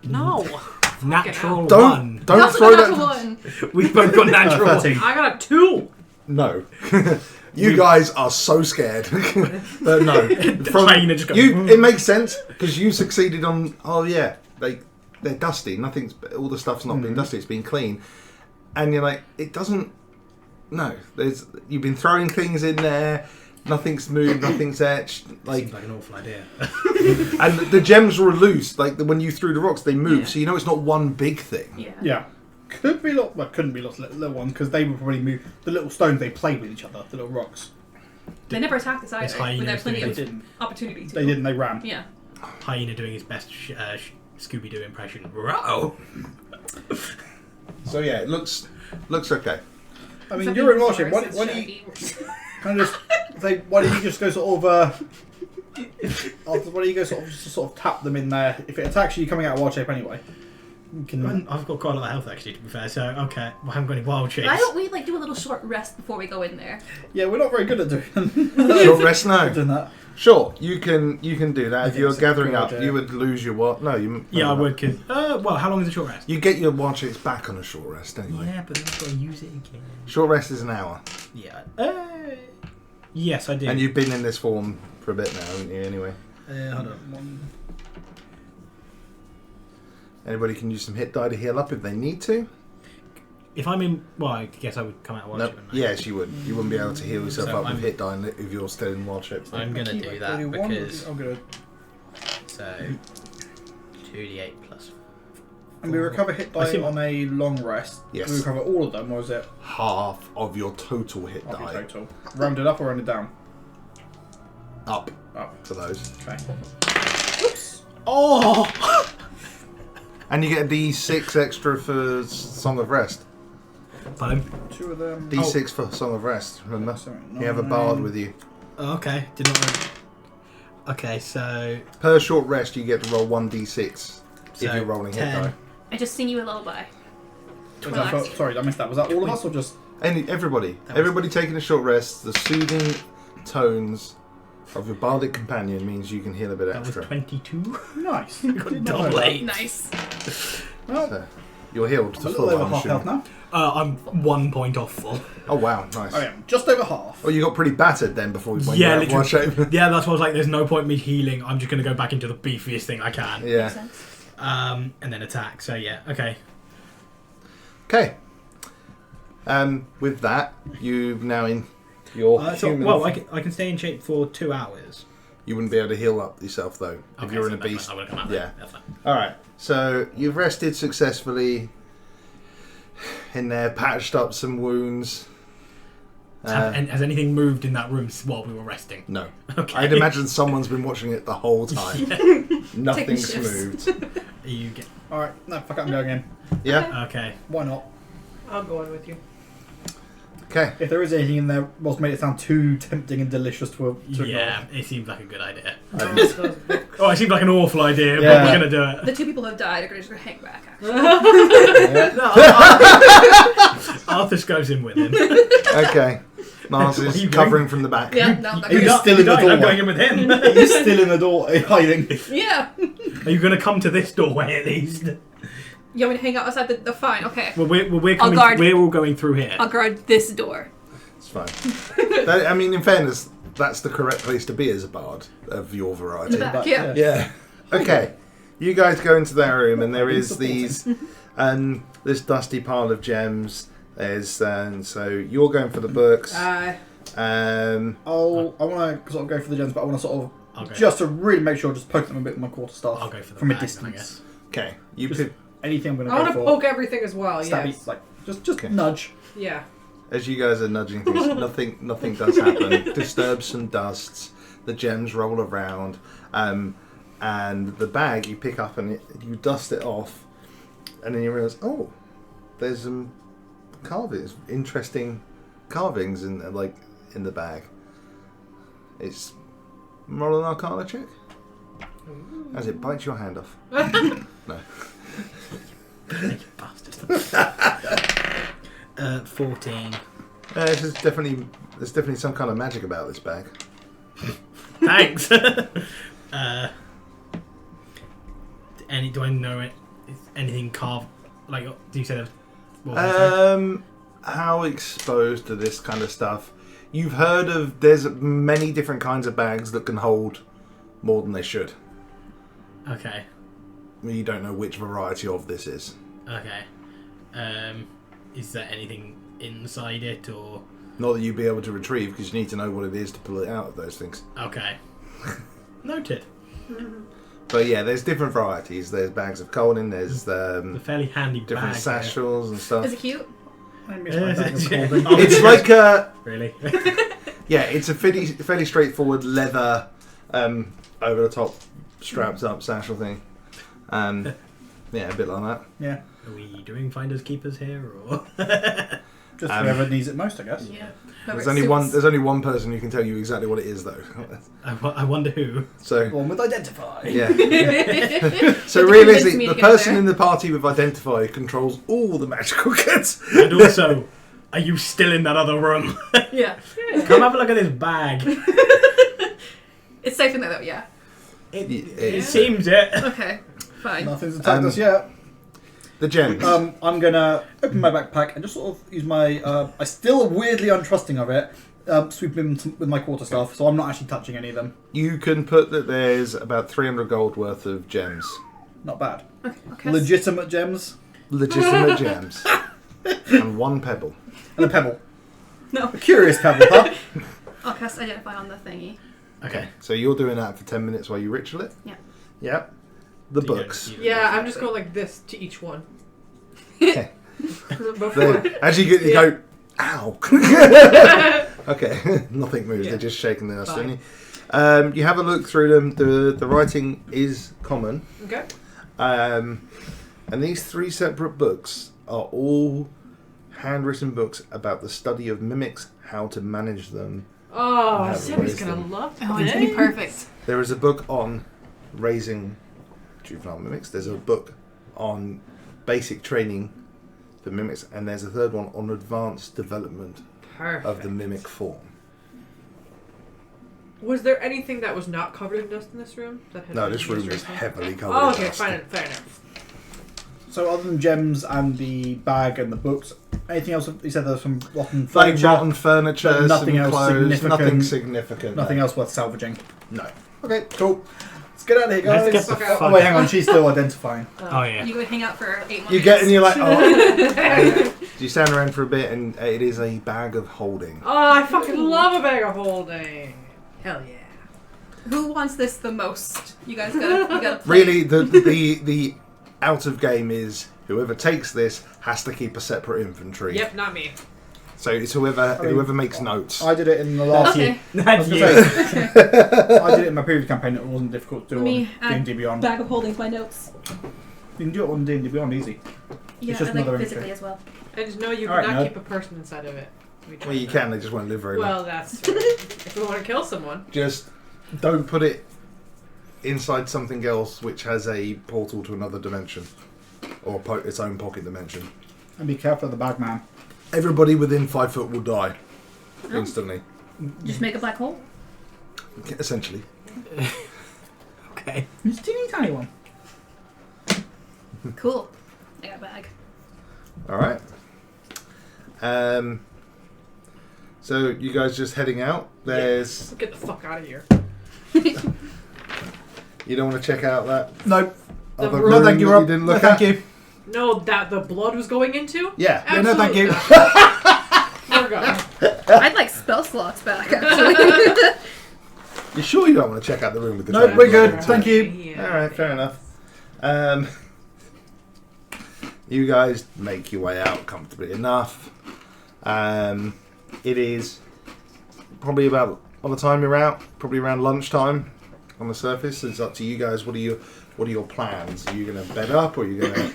No. Natural Don't one. don't That's throw a natural that. one. We both got natural one. 13. I got a 2. No. You guys are so scared. But no. Hyena just goes, It makes sense because you succeeded on. Oh yeah, they're dusty. Nothing's. All the stuff's not been dusty. It's been clean. And you're like, it doesn't. No, you've been throwing things in there. Nothing's moved. Nothing's etched. Seems like an awful idea. And the gems were loose. Like when you threw the rocks, they moved. Yeah. So you know it's not one big thing. Yeah. Yeah. Could be lost. Well, couldn't be lost. Little ones because they would probably move. The little stones they played with each other. The little rocks. They never attacked us It's either. But they had hyenas plenty doing of They didn't. opportunity to. They didn't. They ran. Yeah. Hyena doing his best Scooby-Doo impression. Row. So yeah, it looks okay. I mean, Except you're in in Washington. Mars, Why it's do you shaggy. kind of just say? Why don't you just go sort of? Why don't you go sort of tap them in there? If it attacks you, you're coming out of wild shape anyway. You can. I've got quite a lot of health actually, to be fair. So okay, well, I haven't got any wild shapes. Why don't we do a little short rest before we go in there? Yeah, we're not very good at doing Short rest now. doing that. Sure, you can do that. If think you're it's a gathering good up, idea. you would lose your what? No, you. Yeah, I would. Cause well, how long is a short rest? You get your wild shapes back on a short rest anyway. Yeah, but then I've got to use it again. Short rest is an hour, Yeah. Yes, I do. and you've been in this form for a bit now, haven't you? Anyway, hold on. anybody can use some hit die to heal up if they need to. If I'm in, well, I guess I would come out of wild No, shape. Wouldn't I? yes, you would. You wouldn't be able to heal yourself So up with I'm- hit die if you're still in wild shape. I'm gonna do that because I'm gonna. so 2d8 plus. And we recover hit I die see- on a long rest. Yes. Do we recover all of them, or is it Half of your total hit half your die total? Rounded up or rounded down? up Up. for those. Okay. Oh! And you get a D6 extra for Song of Rest. Pardon? 2 of them. D6 for Song of Rest, remember? Sorry, You have a bard with you. Oh, okay. Did not. Okay, so Per short rest, you get to roll 1d6 if So, you're rolling hit 10. die. I just sing you a lullaby. Was that for- sorry, I missed that. Was that all of us or just? Everybody. That was- Everybody taking a short rest. The soothing tones of your bardic companion means you can heal a bit that was extra. 22. Nice. Got Did not know double that. eight. Nice. Well, So, you're healed to a full, little over I'm half health assuming. now. I'm 1 point off full. Oh wow, nice. I am just over half. Well, you got pretty battered then before we went Yeah, out of wild shape. Yeah, that's why I was like, there's no point me healing. I'm just gonna go back into the beefiest thing I can. Yeah. Makes sense. And then attack. So yeah, okay. Okay. With that, you've now in your So, human. well, I can stay in shape for 2 hours. You wouldn't be able to heal up yourself though if Okay, you're so in a that's beast. fine. I would come out Yeah. there. That's fine. All right. So you've rested successfully. In there, patched up some wounds. And has anything moved in that room while we were resting? No. Okay. I'd imagine someone's been watching it the whole time. Nothing's Taking shifts. moved. You get Alright, no, fuck it, I'm going in. Yeah. okay. Why not? I'll go in with you. Okay. If there is anything in there, what's made it sound too tempting and delicious to Yeah, it seems like a good idea. Oh, Oh, it seems like an awful idea, Yeah. but we're gonna do it. The 2 people who have died are just going to hang back, actually. Arthur goes in with him. Okay. Mars What are is you covering from the back. Yeah, no, I'm He's not still in the I'm doorway. going in with him. He's still in the door, hiding. Yeah. Are you gonna come to this doorway at least? You want me to hang out outside the fine, okay. Well, we're I'll coming. guard. We're all going through here. I'll guard this door. It's fine. I mean, in fairness, that's the correct place to be as a bard of your variety. In the back, But, yeah. Yeah. Okay. You guys go into that room, and there is Supporting. these, this dusty pile of gems. There's, so you're going for the books. Aye. I want to sort of go for the gems, but I want to sort I'll of go. just to really make sure, just poke them a bit with my quarterstaff. I'll go for the from a bag, then, I distance. guess. Okay. You Just pick, anything I'm going I to want go to for. poke everything as well, Stabby, yes. like just Okay. nudge. Yeah. as you guys are nudging things, nothing does happen. Disturbs some dusts. The gems roll around, and the bag you pick up and you dust it off, and then you realise, oh, there's some carvings, interesting carvings in the bag. It's roll an Arcana check as it bites your hand off. No. Bastard. 14. There's definitely some kind of magic about this bag. Thanks. Do I know it? Is anything carved? Like, do you say that? What was I How exposed to this kind of stuff? You've heard of? There's many different kinds of bags that can hold more than they should. saying? Okay. You don't know which variety of this is. Okay. Is there anything inside it or? Not that you'd be able to retrieve, because you need to know what it is to pull it out of those things. Okay. Noted. But yeah, there's different varieties. There's bags of Colding, there's A fairly handy different bag. satchels and stuff. Is it cute? I miss my bag of Yeah. Colding. It's like a... Really? Yeah, it's a fairly straightforward leather, over the top, strapped up satchel thing. Yeah, a bit like that. Yeah, Are we doing finders keepers here or? just whoever needs it most, I guess. Yeah. There's only one person who can tell you exactly what it is, though. I wonder who. So One with identify. yeah. So So realistically, the person in the party with identify controls all the magical goods. And also, are you still in that other room? Yeah. Come have a look at this bag. It's safe in there though, yeah. It seems it. Okay. Fine. Nothing's attacked us yet. The gems. I'm gonna open my backpack and just sort of use my. I still weirdly untrusting of it. Sweep them with my quarterstaff, so I'm not actually touching any of them. You can put that there's about 300 gold worth of gems. Not bad. Okay. Legitimate gems. Legitimate gems. and 1 pebble. And a pebble. No. A curious pebble, huh? I'll cast identify on the thingy. Okay. So you're doing that for 10 minutes while you ritual it? Yeah. Yep. The So you books. don't- Yeah, I'm just going like this to each one. Okay. Before. Then, as you Yeah. go, ow. Okay, nothing moves. Yeah. They're just shaking their Fine. destiny. You have a look through them. The writing is common. Okay. And these 3 separate books are all handwritten books about the study of mimics, how to manage them. Oh, I have Sammy's raised gonna them. love Oh, it's gonna be perfect. There is a book on raising juvenile mimics. There's a book on basic training for mimics, and there's a third one on advanced development Perfect. of the mimic form. Was there anything that was not covered in dust in this room? That had No, been this room used or is something? heavily covered Oh, in okay, dust. fine, fair enough. So other than gems and the bag and the books, anything else? You said there's some rotten Like furniture. rotten furniture, but nothing some else clothes, significant. nothing significant. Nothing else worth salvaging. No. Okay, cool. Let's get out of here, Let's guys. get the Fuck out. Oh wait, hang on. She's still identifying. Oh yeah. You go hang out for 8 months. You get and you're like, oh. You stand around for a bit, and it is a bag of holding. Oh, I fucking love a bag of holding. Hell yeah. Who wants this the most? You guys gotta play. Really, the out of game is whoever takes this has to keep a separate inventory. Yep, not me. So it's whoever makes notes. I did it in the last. Okay. I was That's gonna you. say, I did it in my previous campaign. It wasn't difficult to do Let me on add D&D Beyond. Bag of holdings, my notes. You can do it on D&D Beyond easy. Yeah, just I like another physically entry. as well. And just know you Alright, cannot nerd. keep a person inside of it. We Well, you tried can. that. They just won't live very long. Well, that's true. If we want to kill someone. Just don't put it inside something else which has a portal to another dimension or its own pocket dimension. And be careful of the bag man. Everybody within 5 foot will die Oh. instantly. Just make a black hole. Essentially. Okay. It's a teeny tiny one. Cool. I got a bag. All right. So you guys just heading out. There's Get the fuck out of here. you don't want to check out that No, The other room- room no, thank you, that Rob. you didn't No, look thank at. you. No, that the blood was going into? Yeah. Yeah, no, thank you. We're gone. I'd like spell slots back, actually. You sure you don't want to check out the room with the No, train? we're good. Yeah. Thank you. Yeah. All right, fair enough. You guys make your way out comfortably enough. It is probably about, by the time you're out, probably around lunchtime on the surface. It's up to you guys. What are your plans? Are you going to bed up or are you going to...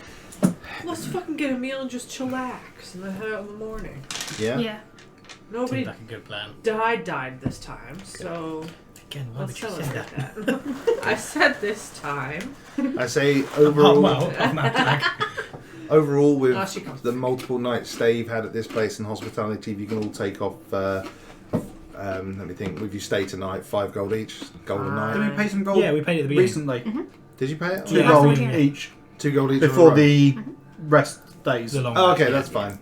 Let's fucking get a meal and just chillax and then head out in the morning. Yeah? Yeah. Nobody Seems like a good plan. died this time, so Again, why let's would you say celebrate that? that. I said this time. I say overall, well, I'm not like, overall with Oh, she comes. the multiple night stay you've had at this place and hospitality, you can all take off, let me think, with your stay tonight, 5 gold each, gold a Did night. we pay some gold yeah, we paid it at the beginning. recently? Did you pay it? 2 Yeah. gold Yeah. each 2 gold each. before on the rest days. The Is long Oh, run, okay, yeah. that's fine.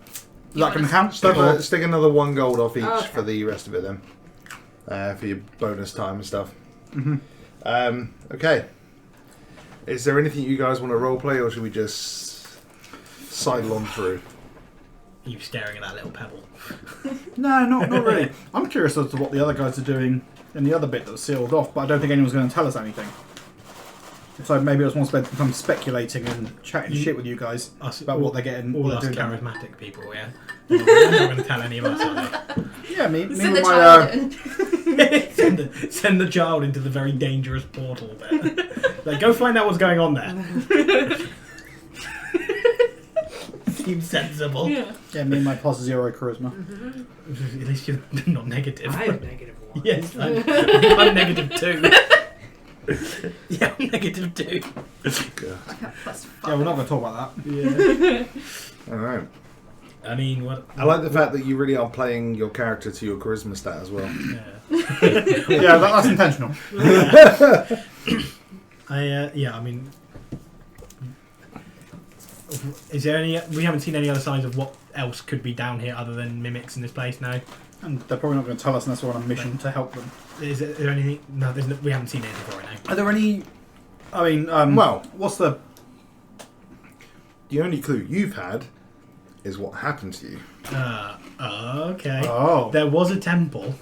that going to count? Stick another 1 gold off each Okay. for the rest of it then, for your bonus time and stuff. Mm-hmm. Okay. Is there anything you guys want to roleplay, or should we just sidle on through? You staring at that little pebble. No, not really. I'm curious as to what the other guys are doing in the other bit that's sealed off, but I don't think anyone's going to tell us anything. So maybe I just want to spend some time speculating and chatting shit with you guys Us, about what they're getting. All What us they're doing. charismatic people, yeah. They're not going to tell any of us, are Yeah, me Send with the my. child in. they? send the child into the very dangerous portal there. Like, go find out what's going on there. Seems sensible. Yeah. Yeah, me and my +0 charisma. At least you're not negative. I have -1. Yes, I'm -2. Yeah, I'm -2. I got +5. Yeah, we're not going to talk about that. Yeah. All right. I mean, what? I like the fact that you really are playing your character to your charisma stat as well. Yeah. Yeah, that's intentional. I mean, is there any? We haven't seen any other signs of what else could be down here other than mimics in this place now. And they're probably not going to tell us unless we're on a mission to help them. Is there anything? No, we haven't seen anything for it now. Are there any? I mean, Well, what's the? the only clue you've had is what happened to you. Okay. Oh. There was a temple.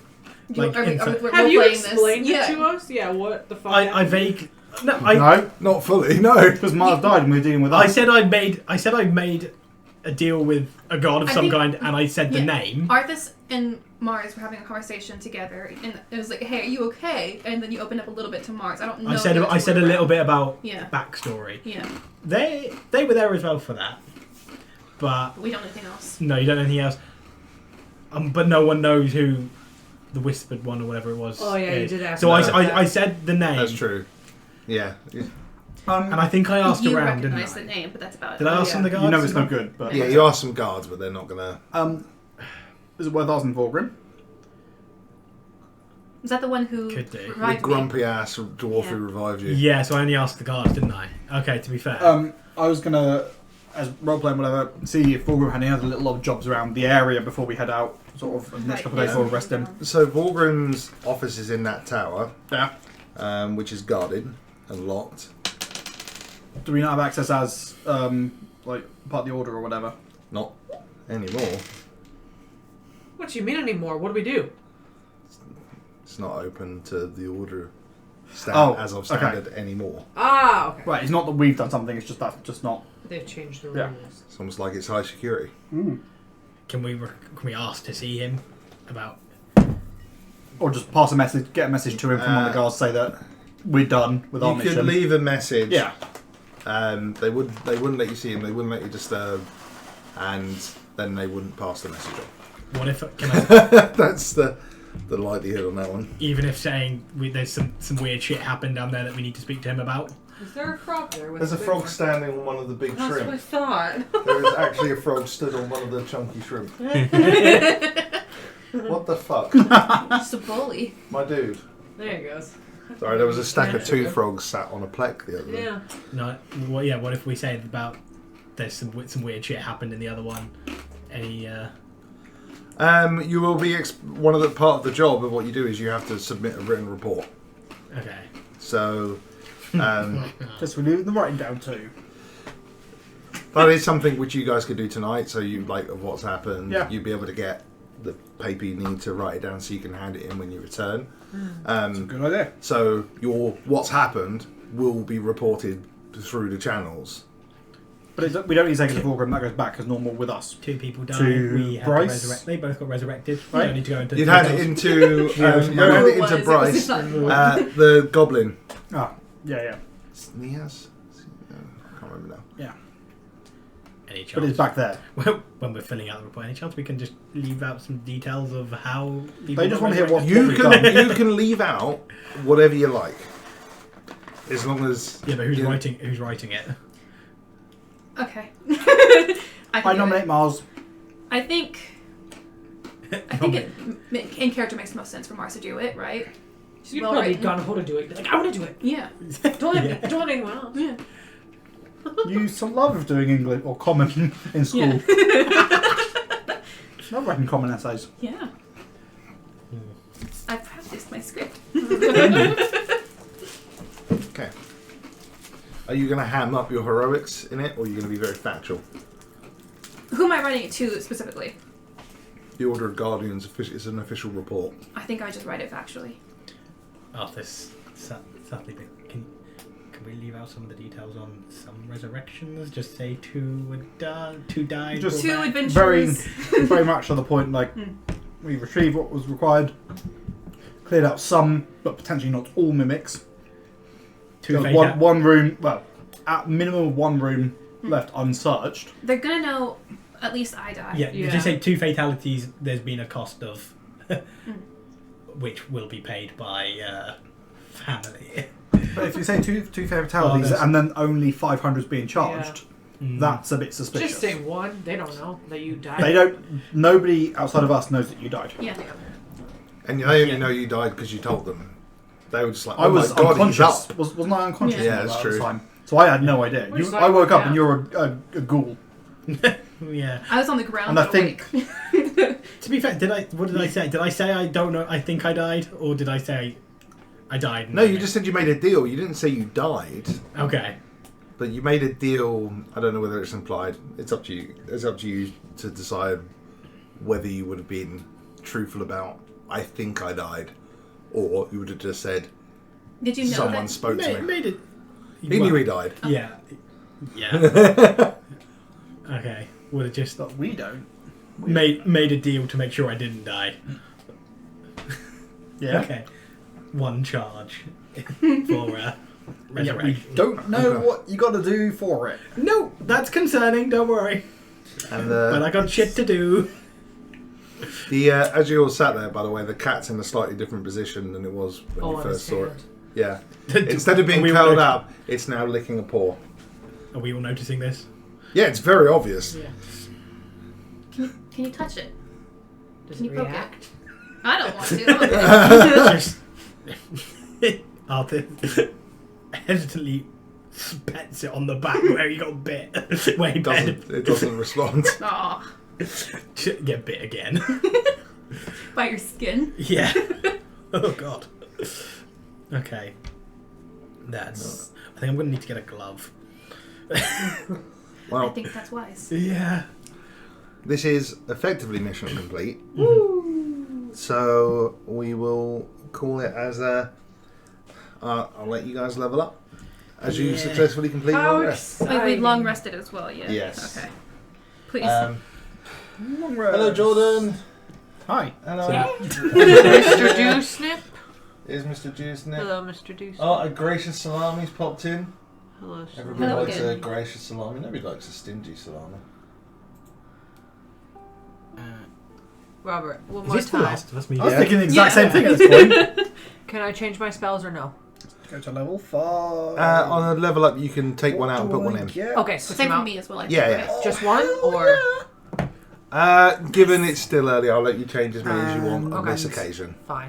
Like, Are we inside- Have you role-playing explained this? it to us? Yeah, what the fuck? I happened? vaguely. No, I No, Not fully, no. because Mars died and we were dealing with us. I said I made a deal with a god of I some think- kind, and I said the Yeah. name. Arthas and Mars were having a conversation together, and it was like, "Hey, are you okay?" And then you opened up a little bit to Mars. I don't know. I if said you a were little around. bit about Yeah. backstory. Yeah, They were there as well for that, but but we don't know anything else. no, you don't know anything else. But no one knows who the whispered one or whatever it was. Oh, yeah, you is. did ask So me I, about I, that. I said the name. That's true. Yeah. And I think I asked you around, didn't recognize I? the name, but that's about it. Did I ask some of the guards? You know it's no good, but Yeah, you asked some guards, but they're not gonna. Is it worth asking Vorgrim? Is that the one who Could do. The revived me? grumpy ass dwarf who Yeah. revived you. Yeah, so I only asked the guards, didn't I? Okay, to be fair. I was gonna, as role playing whatever, see if Vorgrim had any other little odd jobs around the area before we head out. Sort of the next Right, couple of days yeah. before we rest him. So Vorgrim's office is in that tower, Yeah. which is guarded and locked. Do we not have access as like part of the order or whatever? Not anymore. What do you mean anymore? What do we do? It's not open to the order Oh, as of okay. standard anymore. Ah, okay. Right. It's not that we've done something. It's just that's just not. They've changed the rules. Yeah. It's almost like it's high security. Can we ask to see him about? Or just pass a message, get a message to him from one of the guards, say that we're done with our You mission. could leave a message. Yeah. They wouldn't let you see him. They wouldn't let you disturb, and then they wouldn't pass the message on. What if can I? That's the likelihood on that one. Even if saying there's some weird shit happened down there that we need to speak to him about. Is there a frog there? With There's a big frog one? standing on one of the big That's what I shrimp. thought. There is actually a frog stood on one of the chunky shrimp. What the fuck? Just a bully. My dude. There he goes. Sorry, there was a stack of two frogs sat on a plaque the other day. Yeah. No, well, yeah. What if we say about there's some weird shit happened in the other one? Any? You will be one of the part of the job of what you do is you have to submit a written report. Okay. So Just relieving the writing down too. that is something which you guys could do tonight. So you like of what's happened. Yeah. You'd be able to get the paper you need to write it down so you can hand it in when you return. Good idea. So your what's happened will be reported through the channels. But we don't need to take it to Vorgrim. That goes back as normal with us. 2 people died. To We had to Bryce. resurrect. They both got resurrected. Right. You don't need to go into. You'd hand it details. into you don't hand it into Bryce, the goblin. Ah, yeah. Sneas? I can't remember now. Yeah. Any chance? But it's back there. Well, when we're filling out the report, any chance we can just leave out some details of how people They just got want to hear what resurrected? You we've can done. you can leave out whatever you like, as long as Yeah, but who's you- writing? Who's writing it? Okay. I I can do nominate it. Mars. I think it in character makes the most sense for Mars to do it, right? She's Well, probably right. gone hold to do it. Like, I want to do it. Yeah. Don't let, Yeah. don't let anyone else. Yeah. You some love of doing English or common in school. Love writing common essays. Yeah. I practiced my script. Okay. Are you going to ham up your heroics in it, or are you going to be very factual? Who am I writing it to specifically? The Order of Guardians is an official report. I think I just write it factually. Arthas, sadly, but can we leave out some of the details on some resurrections? Just say 2 died. Just Two or that? adventurers. Very much to the point. Like we retrieved what was required, cleared out some, but potentially not all mimics. Two There was fate out- one room. Well, at minimum one room left unsearched. They're gonna know at least I died. Yeah, Yeah. just say 2 fatalities. There's been a cost of, which will be paid by family. But if you say two fatalities there's- and then only 500 is being charged, that's a bit suspicious. Just say one. They don't know that you died. They don't. Nobody outside of us knows that you died. Yeah, they don't. And they only know you died because you told them. They were just like, oh I was my god, he's unconscious. up. Wasn't I unconscious? Yeah. at that's the true. time? So I had no idea. We're just I woke up like, and you're a ghoul. Yeah. I was on the ground. And I but think awake. To be fair, what did I say? Did I say I don't know? I think I died, or did I say I died? No, you just said you made a deal. You didn't say you died. Okay. But you made a deal. I don't know whether it's implied. It's up to you. It's up to you to decide whether you would have been truthful about, I think I died, or you would have just said, Did you know someone that? spoke to me. Made it. He knew he died. Yeah. Yeah. Okay. Would have just But we don't. made a deal to make sure I didn't die. Yeah. Okay. One charge for Yeah, we resurrection. don't know what you got to do for it. No, that's concerning. Don't worry. And But I got shit to do. the as you all sat there, by the way, the cat's in a slightly different position than it was when you I first saw it. understand. Yeah. Instead of being Are we all curled noti- up, it's now licking a paw. Are we all noticing this? Yeah, it's very obvious. Yeah. Can you touch it? Does Can it you poke react? it? I don't want to. Just Arthur hesitantly pets it on the back where he got bit. Where he It doesn't respond. Aw. Get bit again. By your skin. Yeah. Oh god. Okay. That's. I think I'm gonna need to get a glove. I Well, think that's wise. Yeah. this is effectively mission complete. So we will call it as a. I'll let you guys level up as you Yeah. successfully complete your rest. Wait, we long rested as well, yeah? Yes. Okay. Please. Long rest. Hello, Jordan. Hi. Hello. Mr. Dewsnip. Is Mr. Juice Nick? Hello, Mr. Dewsnip. Oh, a gracious salami's popped in. Hello, sir. Everybody Hello likes again. a gracious salami. Nobody likes a stingy salami. Robert, one Is more this the time. last of us? I was Yeah. thinking the exact Yeah. same thing at this point. Can I change my spells or no? Go to level 5. On a level up, you can take one out and put one in. Okay, switch Same them for out. me as well, I think, Yeah, yeah. right? Just one, or Given it's still early, I'll let you change as many as you want on Okay. this occasion. fine.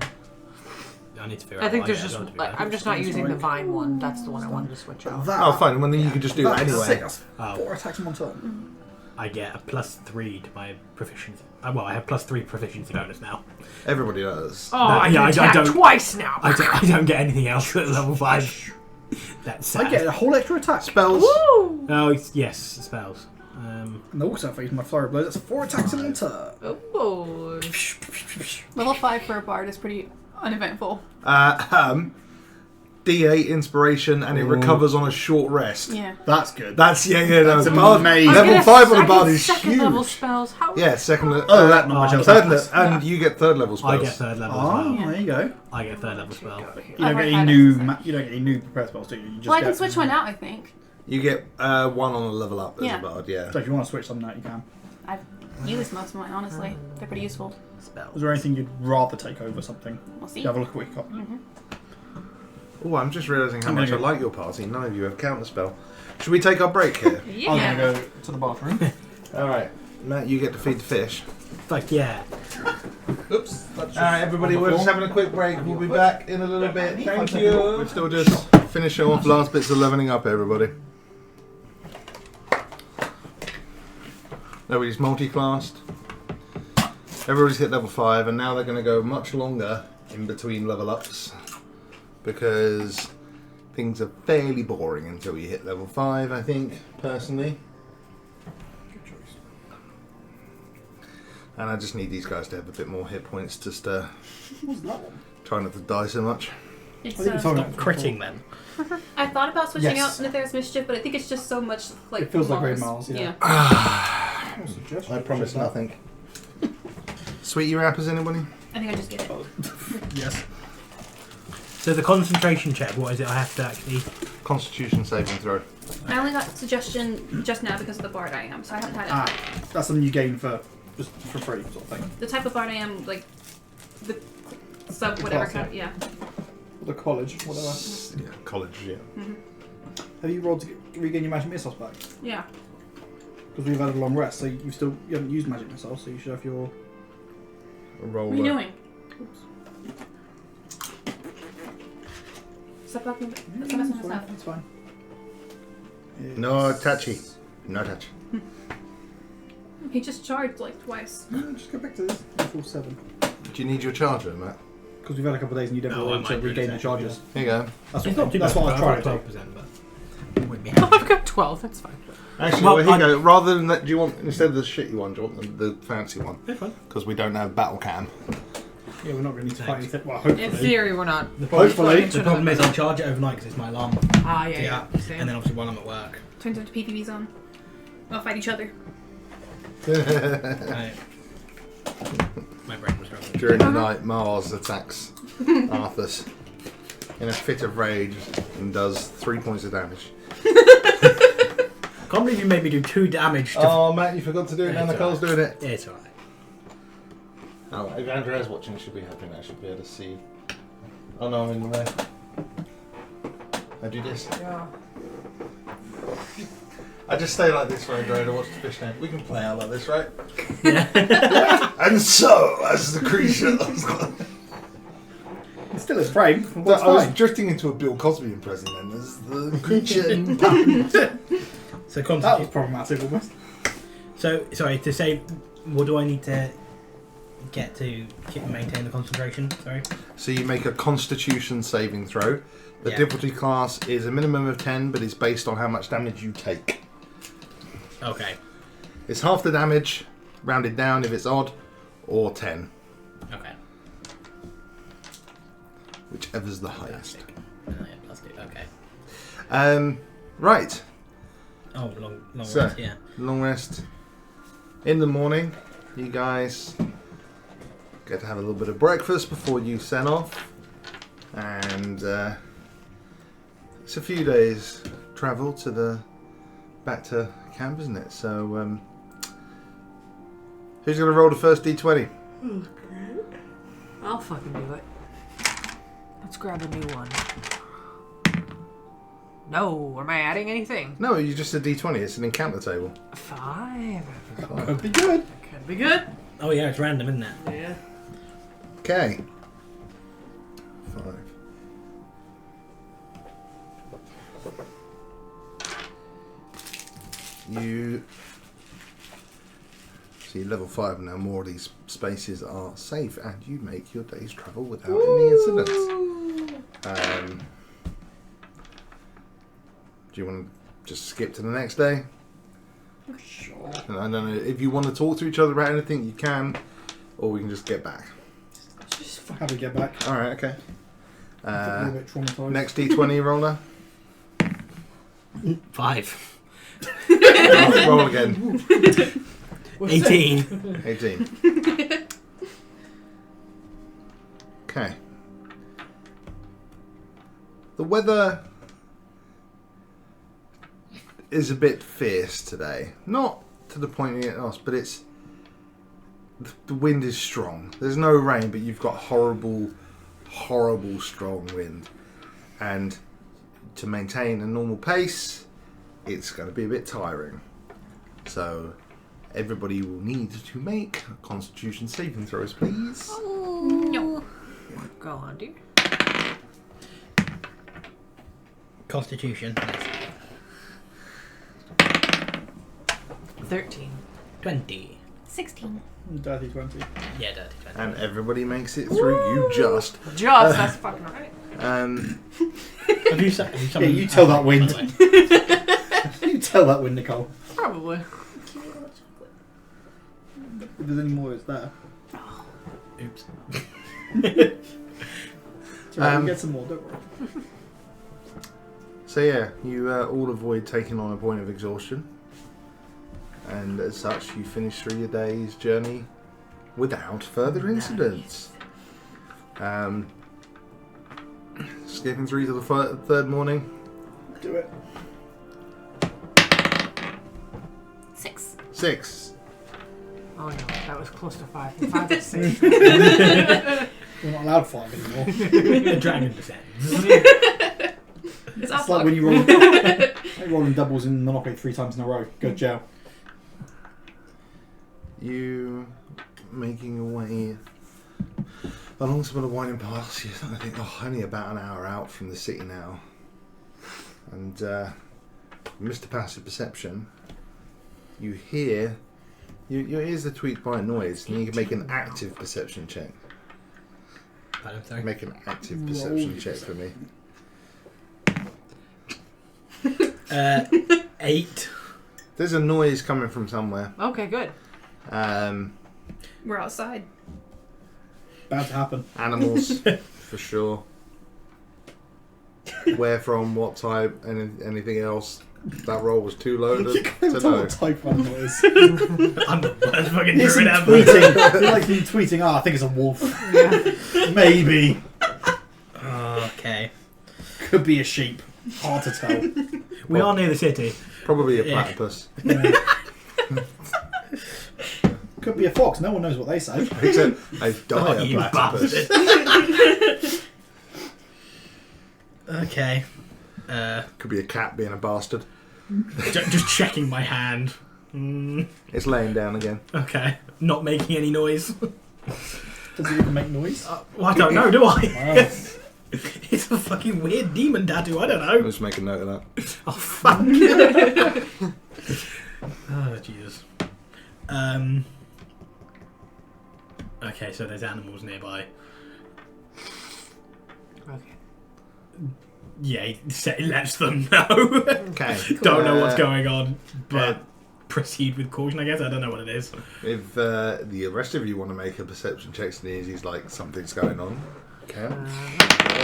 I need to figure I out think what there's get just as well, to be like fair. I'm just not using the vine one. That's the one I wanted to switch out. That, Oh, fine. Well, then you can just do that that's anyway. sick. That's Oh. 4 attacks in one turn. I get a +3 to my proficiency. Well, I have +3 proficiency bonus now. Everybody does. Oh, No, I yeah, can I attack don't- twice now. I don't get anything else at level 5. That's sad. I get a whole extra attack. Spells. Woo! Oh, yes, spells. And also, if I use my flurry blow, that's 4 attacks in one turn. Oh, Level 5 for a bard is pretty uneventful. D8 inspiration, and it recovers on a short rest. Yeah. That's good. That's no, That's the bard- amazing. Level 5 on a bard is second huge. level spells. How? Yeah, second level. Oh, that not much else third happens. level, and you get third level spells. I get third level Oh, spell. there you go. I get third level spell. You don't I've get any already new. had it. You don't get any new prepare spells, do you? You just Well, I get, can switch one out, I think. You get one on a level up as Yeah. a bard. Yeah. So if you want to switch something out, you can. I've used most of mine, honestly. They're pretty useful. Is there anything you'd rather take over something? We'll see. You have a look at what you got. Oh, I'm just realising how I'm much I gonna go- like your party. None of you have counter spell. Should we take our break here? Yeah. I'm gonna go to the bathroom. All right, Matt, you get to feed the fish. Fuck yeah. Oops. All right, everybody, we're just having a quick break. We'll be back in a little bit. Thank you. We're still just finishing off last bits of leveling up, everybody. Nobody's multi-classed. Everybody's hit level 5, and now they're going to go much longer in between level ups because things are fairly boring until you hit level 5, I think, personally. And I just need these guys to have a bit more hit points just to What's that one? try not to die so much. It's, I think you told me that before. Critting then. I thought about switching Yes. out if there's mischief, but I think it's just so much like It feels like Great Mars. Mars, yeah. I promise nothing. Sweetie wrappers, anybody? I think I just get it. Yes. So the concentration check, what is it I have to actually... Constitution saving throw. I only got suggestion just now because of the bard I am, so I haven't had it. Ah, that's something you gain for just for free, sort of thing. The type of bard I am, like the sub whatever class, kind. Yeah. The college, whatever. Yeah, college, yeah. Have you rolled to regain your magic missiles back? Yeah. Because we've had a long rest, so you haven't used magic missiles, so you should have your. Roll. What are you doing? Oops. Stop talking. Stop messing with stuff. That's fine. No touchy. No touch. He just charged like twice. No, just go back to this. Full 7. Do you need your charger, Matt? Because we've had a couple of days and you don't No, know to I might do regain it the actually, charges. Here you go. That's what I tried to do. 12%, but... With me. I've got 12. That's fine. Actually, Well, well, here you go. Rather than that, do you want, instead of the shitty one, do you want the fancy one? That's fine. Because we don't have battle cam. Yeah, we're not going to need to fight Thanks. anything. Well, hopefully. In theory, we're not. Hopefully. The problem is I'll charge it overnight because it's my alarm. Ah, yeah. Yeah. Same. And then obviously while I'm at work. Turns into PPVs on. I'll fight each other. I, my brain was struggling. During the night, Mars attacks Arthas in a fit of rage and does 3 points of damage. Can't believe you made me do 2 damage to... Oh, Matt, you forgot to do it. Now It's Nicole's alright. doing it. Yeah, it's alright. Oh, if Andrea's watching, she'll be happy now. She'll be able to see. Oh no, I'm in the way. I do this. Yeah. I just stay like this for Andrea to watch the fish tank. We can play out like this, right? Yeah. And so, as the creature... It's still his frame. I That's was fine. drifting into a Bill Cosby impression then, as the creature... So That was constitution. problematic almost. So, sorry, to say, what do I need to get to maintain the concentration? Sorry. So you make a Constitution saving throw. The Yeah. difficulty class is a minimum of 10, but it's based on how much damage you take. Okay. It's half the damage, rounded down if it's odd, or 10, Okay. whichever's the highest. Plastic. Oh, yeah, plastic. Okay. Right, Oh, long So- rest, yeah. long rest. In the morning, you guys get to have a little bit of breakfast before you set off. And it's a few days travel to the back to camp, isn't it? So who's going to roll the first d20? I'll fucking do it. Let's grab a new one. No, am I adding anything? No, you just a d20. It's an encounter table. 5. Could be good. Could be good. Oh, yeah, it's random, isn't it? Yeah. Okay. 5. You see level 5 now. More of these spaces are safe, and you make your day's travel without any incidents. Do you want to just skip to the next day? Sure. And I don't know if you want to talk to each other about anything. You can, or we can just get back. Just how do we get back? All right. Okay. A little bit traumatized. Next d20 roller. 5. Roll again. 18. 18. Okay. The weather is a bit fierce today. Not to the point of getting lost, but it's... The wind is strong. There's no rain, but you've got horrible, horrible strong wind. And to maintain a normal pace, it's going to be a bit tiring. So, everybody will need to make Constitution saving throws, please. No. Go on, dude. Constitution. 13. 20. 16. Dirty 20. Yeah, dirty 20. And everybody makes it through. You just. Just, that's fucking right. Have you Yeah, you tell that wind. You tell that wind, Nicole. Probably. If there's any more, it's there. Oops. It's alright, we'll get some more, don't worry. So yeah, you all avoid taking on a point of exhaustion. And as such, you finish through your day's journey without further incidents. Skipping through to the third morning. Do it. 6. 6. Oh no, that was close to 5. 5 is 6. We're not allowed 5 anymore. The dragon descends. It's It's like when you roll, like rolling doubles in Monopoly 3 times in a row. Go to jail. You making your way along some of the winding paths. You I think, only about an hour out from the city now. And Mr. Passive Perception, you hear your ears are tweaked by a noise, and you can make an active perception check. Pardon, sorry. Make an active perception check for me. 8. There's a noise coming from somewhere. Okay, good. We're outside. About to happen. Animals, for sure. Where from, what type, anything else. That roll was too low to know. What type of animal is? I'm the worst fucking He's druid ever. tweeting. You're like him tweeting. I think it's a wolf. Maybe. Okay. Could be a sheep. Hard to tell. We are near the city. Probably a Yeah. platypus. Could be a fox. No one knows what they say. Except a dire You platypus. bastard. Okay. Could be a cat being a bastard. Just checking my hand. It's laying down again. Okay. Not making any noise. Does it even make noise? Well, I don't know, do I? Wow. It's a fucking weird demon tattoo. I don't know. Let's make a note of that. Oh fuck. Oh Jesus. Okay, so there's animals nearby. Okay. Yeah, he lets them know. Okay. Don't know what's going on, but proceed with caution, I guess. I don't know what it is. If the rest of you want to make a perception check, sneeze, he's like, something's going on. Okay.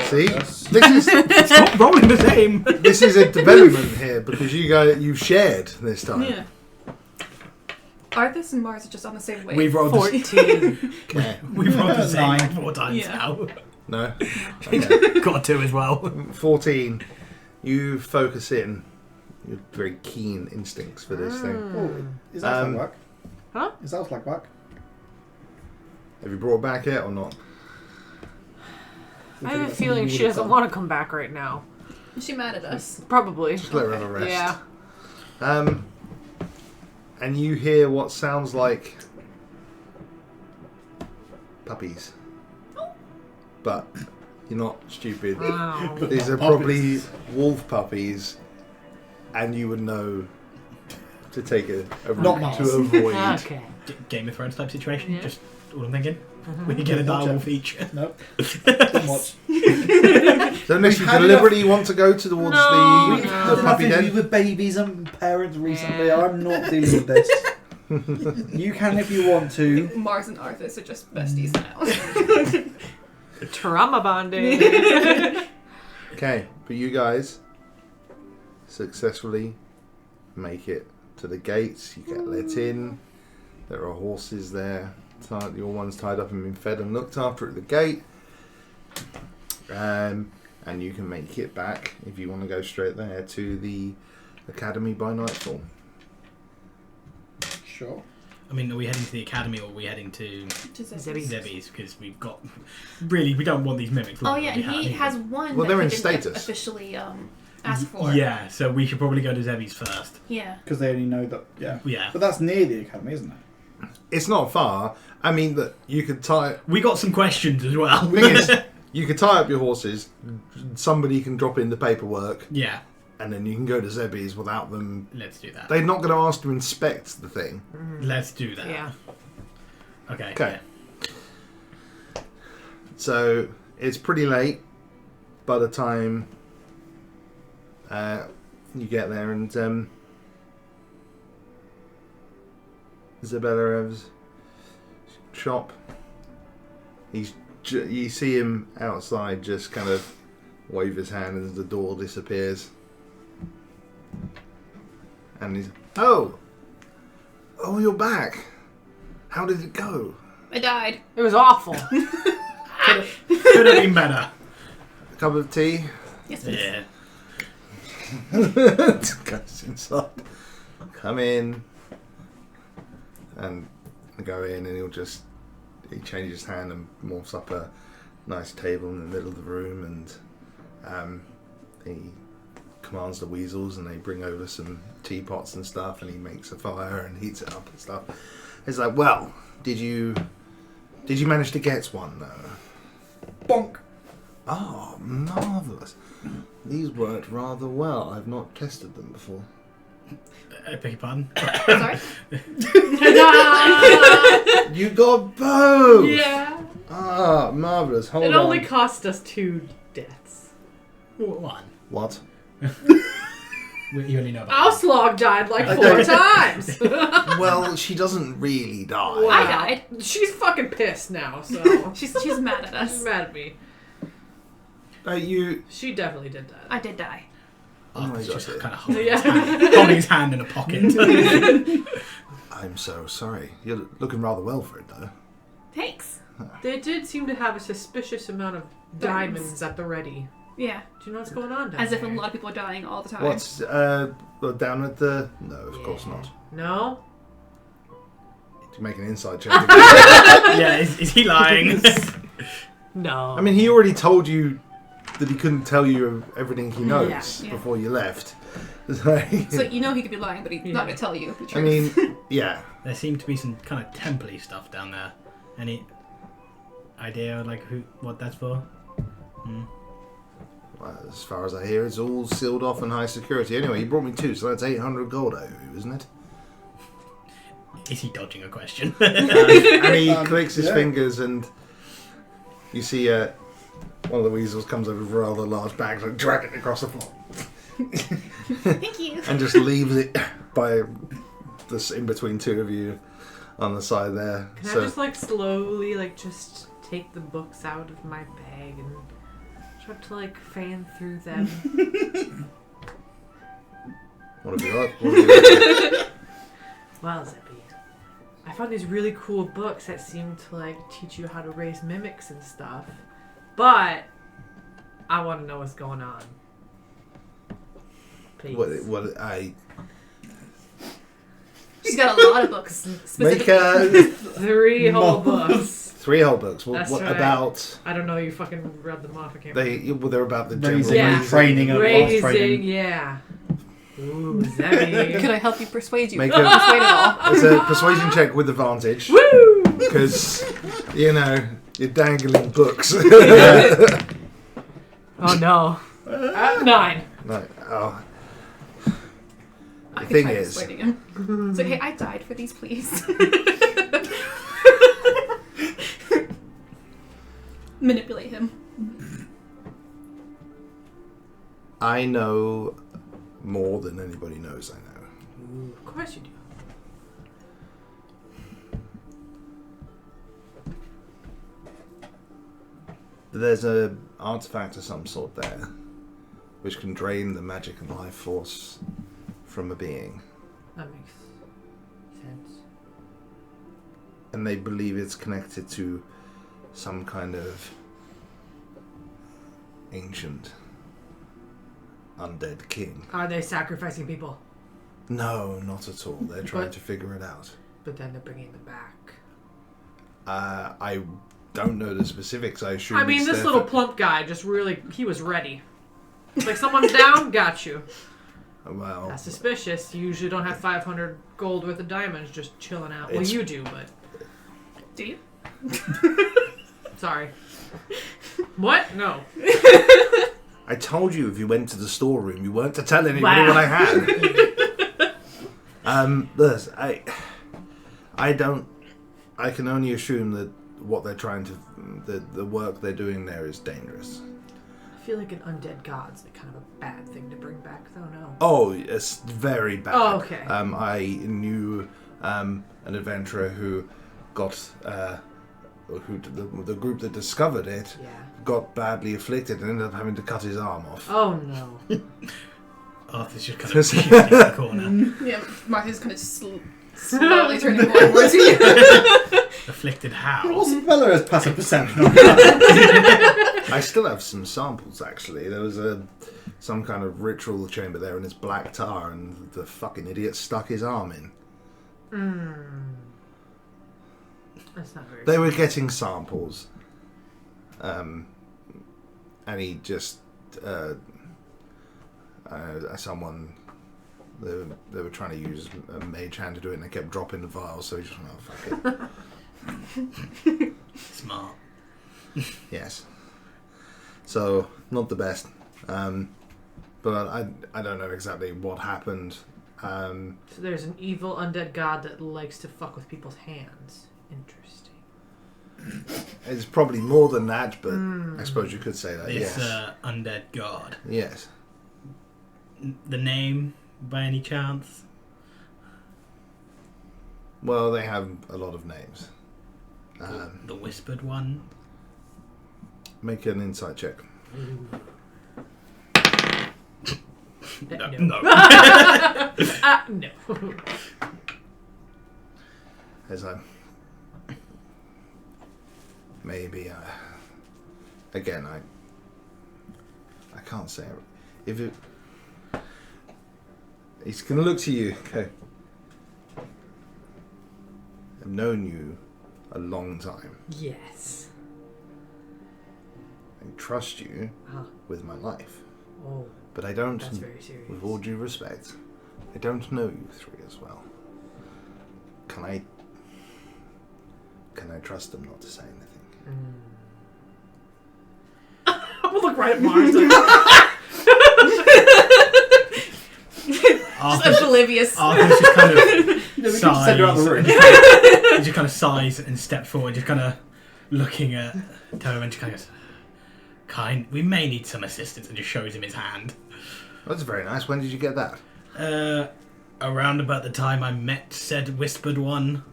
See? This is Stop rolling the same. this is a development here because you've shared this time. Yeah. Arthas and Mars are just on the same wave. We've rolled the 14. Okay. We've rolled the same 9. 4 times Yeah. now. No? Okay. Got a 2 as well. 14. You focus in. Your very keen instincts for this thing. Oh, is that like work? Huh? Is that like work? Have you brought it back yet or not? I have a feeling she doesn't want to come back right now. Is she mad at us? Probably. Just let her have a rest. Yeah. And you hear what sounds like puppies. But you're not stupid. Wow. These are probably wolf puppies, and you would know to take a Not route to Mars. avoid. Okay. Game of Thrones type situation. Yeah. Just all I'm thinking. We can get a direwolf each. Nope. Didn't watch. So unless you We've had deliberately want to go towards No, the no. puppy Nothing to do den, with babies and parents recently. Yeah. I'm not dealing with this. You can if you want to. Mars and Arthas are just besties now. Trauma bonding. okay, but you guys successfully make it to the gates. You get let in. There are horses there. Your one's tied up and been fed and looked after at the gate. And you can make it back, if you want to go straight there, to the academy by nightfall. Sure. I mean, are we heading to the academy or are we heading to Zebby's. Zebby's? Because we've got... Really, we don't want these mimics. Oh yeah, and he has one Well, that they're he in didn't status. officially ask for. Yeah, so we should probably go to Zebby's first. Yeah. Because they only know that. Yeah. Yeah. But that's near the academy, isn't it? It's not far. I mean, that you could tie... We got some questions as well. The thing is, you could tie up your horses, somebody can drop in the paperwork, Yeah, and then you can go to Zebby's without them... let's do that. They're not going to ask to inspect the thing. Let's do that. Yeah. Okay. Okay. So, it's pretty late by the time you get there, and Zabellaev's shop. You see him outside just kind of wave his hand as the door disappears. And he's... Oh, you're back. How did it go? I died. It was awful. Could have been better. A cup of tea? Yes, please. Yeah. Goes inside. Come in. And go in, and he changes his hand and morphs up a nice table in the middle of the room, and he commands the weasels, and they bring over some teapots and stuff, and he makes a fire and heats it up and stuff. It's like, well, did you manage to get one though? Bonk. Oh, marvellous. These worked rather well. I've not tested them before. I beg your pardon? Sorry. You got both! Yeah. Ah, marvellous. Hold It on. only cost us 2 deaths. One. What? You only know about Auslog died like I 4 don't- times. Well, she doesn't really die. Wow. I died. She's fucking pissed now, so. She's mad at us. She's mad at me. You. She definitely did that. I did die. Arthur's Oh, just okay. kind of holding, Yeah. holding his hand in a pocket. I'm so sorry. You're looking rather well for it, though. Thanks. They did seem to have a suspicious amount of diamonds at the ready. Yeah. Do you know what's going on down As if a there? lot of people are dying all the time. What's down at the? No, of course not. No? To make an inside check. Yeah, is he lying? No. I mean, he already told you that he couldn't tell you everything he knows Yeah. before you left. So you know he could be lying, but he's not going to tell you the truth. I mean, yeah. There seemed to be some kind of temple-y stuff down there. Any idea, like, what that's for? Well, as far as I hear, it's all sealed off and high security. Anyway, he brought me 2, so that's 800 gold I owe you, isn't it? Is he dodging a question? And he clicks his yeah. fingers, and you see one of the weasels comes over with a rather large bag, like drag it across the floor, Thank you. and just leaves it by this in between 2 of you on the side there. Can I just like slowly like just take the books out of my bag and try to like fan through them? What have you got? Well, Zippy, I found these really cool books that seem to like teach you how to raise mimics and stuff, but I want to know what's going on. Please. What I She's got a lot of books. make Specifically. 3 whole books. 3 whole books. What, That's what right. about? I don't know. You fucking read them off. I can't. They're about the Raising, general Yeah. training of Raising, training. yeah. Ooh, Zebby. Could I help you persuade you? Make a- Persuade it all. It's a persuasion check with advantage. Woo! Because, you know, you're dangling books. Oh no. 9. Like, oh. I The could thing try is, persuading him. It's like, hey, I died for these, please. Manipulate him. I know more than anybody knows I know. Of course you do. There's a artifact of some sort there, which can drain the magic and life force from a being. That makes sense. And they believe it's connected to some kind of ancient undead king. Are they sacrificing people? No, not at all. They're trying But- to figure it out. But then they're bringing them back. I don't know the specifics. I assume. I mean, it's this there little for- plump guy just really, he was ready. Like, someone's down, got you. Well, That's suspicious. You usually don't have 500 gold worth of diamonds just chilling out. Well, It's- you do, but... Do you? Sorry. What? No. I told you if you went to the storeroom, you weren't to tell anybody Wow. what I had. Listen, I don't. I can only assume that what they're trying to, the work they're doing there is dangerous. I feel like an undead god's like kind of a bad thing to bring back, though, no. Oh, it's very bad. Oh, okay. I knew an adventurer who got, the group that discovered it Yeah. got badly afflicted and ended up having to cut his arm off. Oh, no. Arthur's just kind of shifting in the corner. Yeah, Martha's kind of slowly turning more towards you. Afflicted how? What's Bella's passive perception on I still have some samples, actually. There was some kind of ritual chamber there, and it's black tar, and the fucking idiot stuck his arm in. That's not very They were getting samples, and he just someone they were trying to use a mage hand to do it, and they kept dropping the vials, so he just went, "Oh fuck it." Smart. Yes. So not the best, but I don't know exactly what happened. So there's an evil undead god that likes to fuck with people's hands. Interesting. It's probably more than that, but I suppose you could say that. This Yes. undead god. Yes. The name by any chance? Well, they have a lot of names. The whispered one? Make an insight check. No. No. No. As I maybe again I can't say it. If it he's gonna look to you. Okay, I've known you a long time. Yes. I trust you with my life. Oh, But I don't, that's very serious. with all due respect, I don't know you three as well. Can I trust them not to say anything? I'm gonna look right at Mars. Just oblivious. Arthur's just kind of We can send her out the room. he just kind of sighs and steps forward, just kind of looking at Tome and just kind of goes, we may need some assistance, and just shows him his hand. That's very nice. When did you get that? Around about the time I met said whispered one.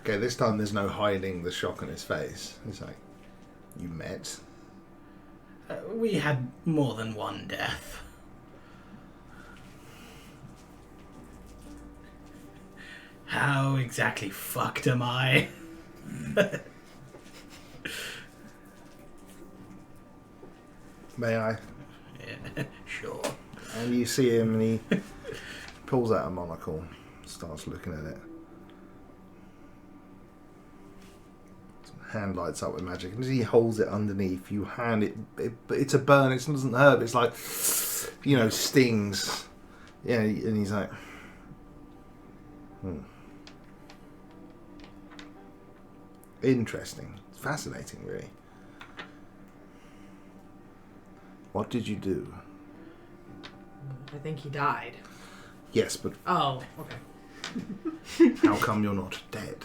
Okay, this time there's no hiding the shock on his face. It's like, you met? We had more than one death. How exactly fucked am I? May I? Yeah, sure. And you see him and he pulls out a monocle, starts looking at it. Hand lights up with magic, and as he holds it underneath, you hand it, it's a burn, it doesn't hurt, but it's like, stings. Yeah, and he's like, Interesting. It's fascinating, really. What did you do? I think he died. Yes, but Oh, okay. how come you're not dead?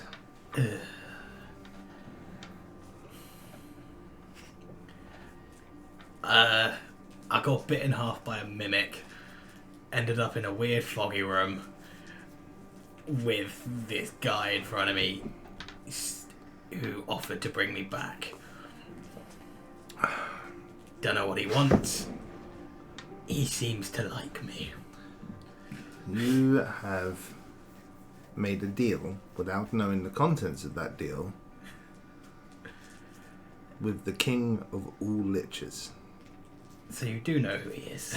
I got bit in half by a mimic. Ended up in a weird foggy room with this guy in front of me who offered to bring me back. Don't know what he wants. He seems to like me. You have made a deal without knowing the contents of that deal with the king of all liches. So you do know who he is.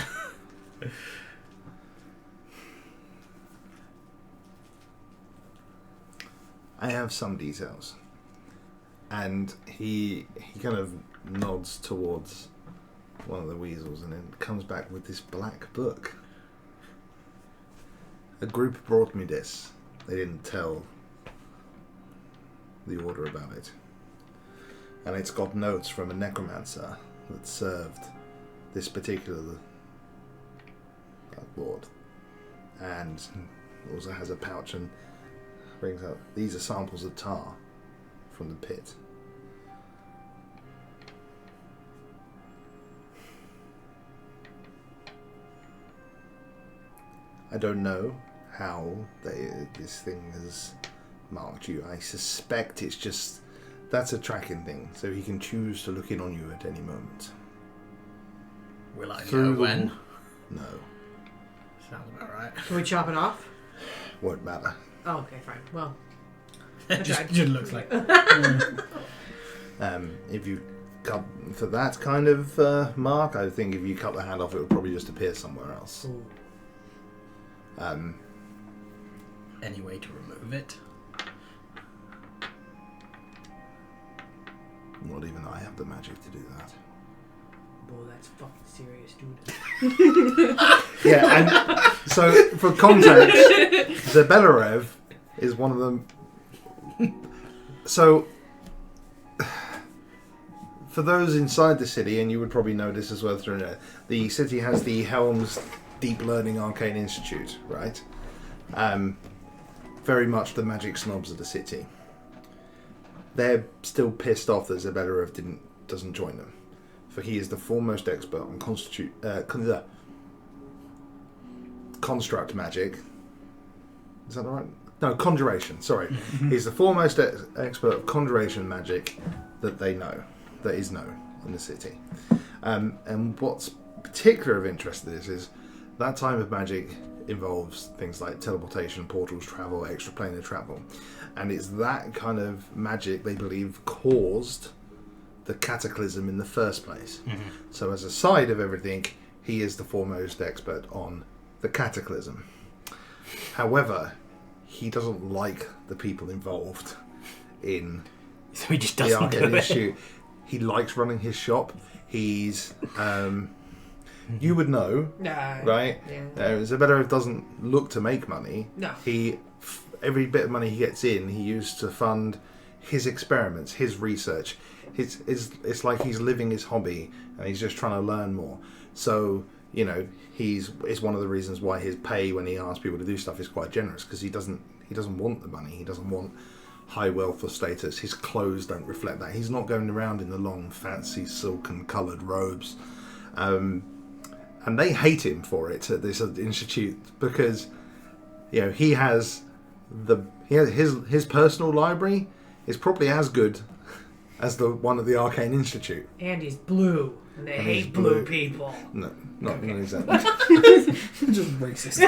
I have some details. And he kind of nods towards one of the weasels and then comes back with this black book. A group brought me this. They didn't tell the order about it. And it's got notes from a necromancer that served this particular lord. And also has a pouch and brings up, these are samples of tar from the pit. I don't know how this thing has marked you. I suspect it's just, that's a tracking thing, so he can choose to look in on you at any moment. Will I Through know when? No. Sounds about right. Can we chop it off? Won't matter. Oh, okay, fine. Well, just looks like. If you cut for that kind of mark, I think if you cut the hand off, it would probably just appear somewhere else. ooh. Any way to remove it? Not even I have the magic to do that. Boy, that's fucking serious, dude. Yeah, and so for context, the Belarev is one of them. So, for those inside the city, and you would probably know this as well through it, the city has the Helm's Deep Learning Arcane Institute, right? Very much the magic snobs of the city. They're still pissed off that Zabelarev doesn't join them, for he is the foremost expert on construct magic. Is that right? No, conjuration. Sorry, he's the foremost expert of conjuration magic that they know, that is known in the city. And what's particular of interest to this is that type of magic involves things like teleportation, portals, travel, extraplanar travel, and it's that kind of magic they believe caused the cataclysm in the first place. So as a side of everything, he is the foremost expert on the cataclysm. However, he doesn't like the people involved in So he just the doesn't Arcane do it. Institute. He likes running his shop. He's you would know, right? Yeah. Zabedorov doesn't look to make money. No. Every bit of money he gets in, he used to fund his experiments, his research. It's like he's living his hobby and he's just trying to learn more. So, you know, it's one of the reasons why his pay when he asks people to do stuff is quite generous, because he doesn't want the money. He doesn't want high wealth or status. His clothes don't reflect that. He's not going around in the long, fancy, silken coloured robes. And they hate him for it at this institute because, you know, he has his personal library is probably as good as the one at the Arcane Institute. And he's blue. And they hate he's blue blue. people. No, not exactly. Just racist.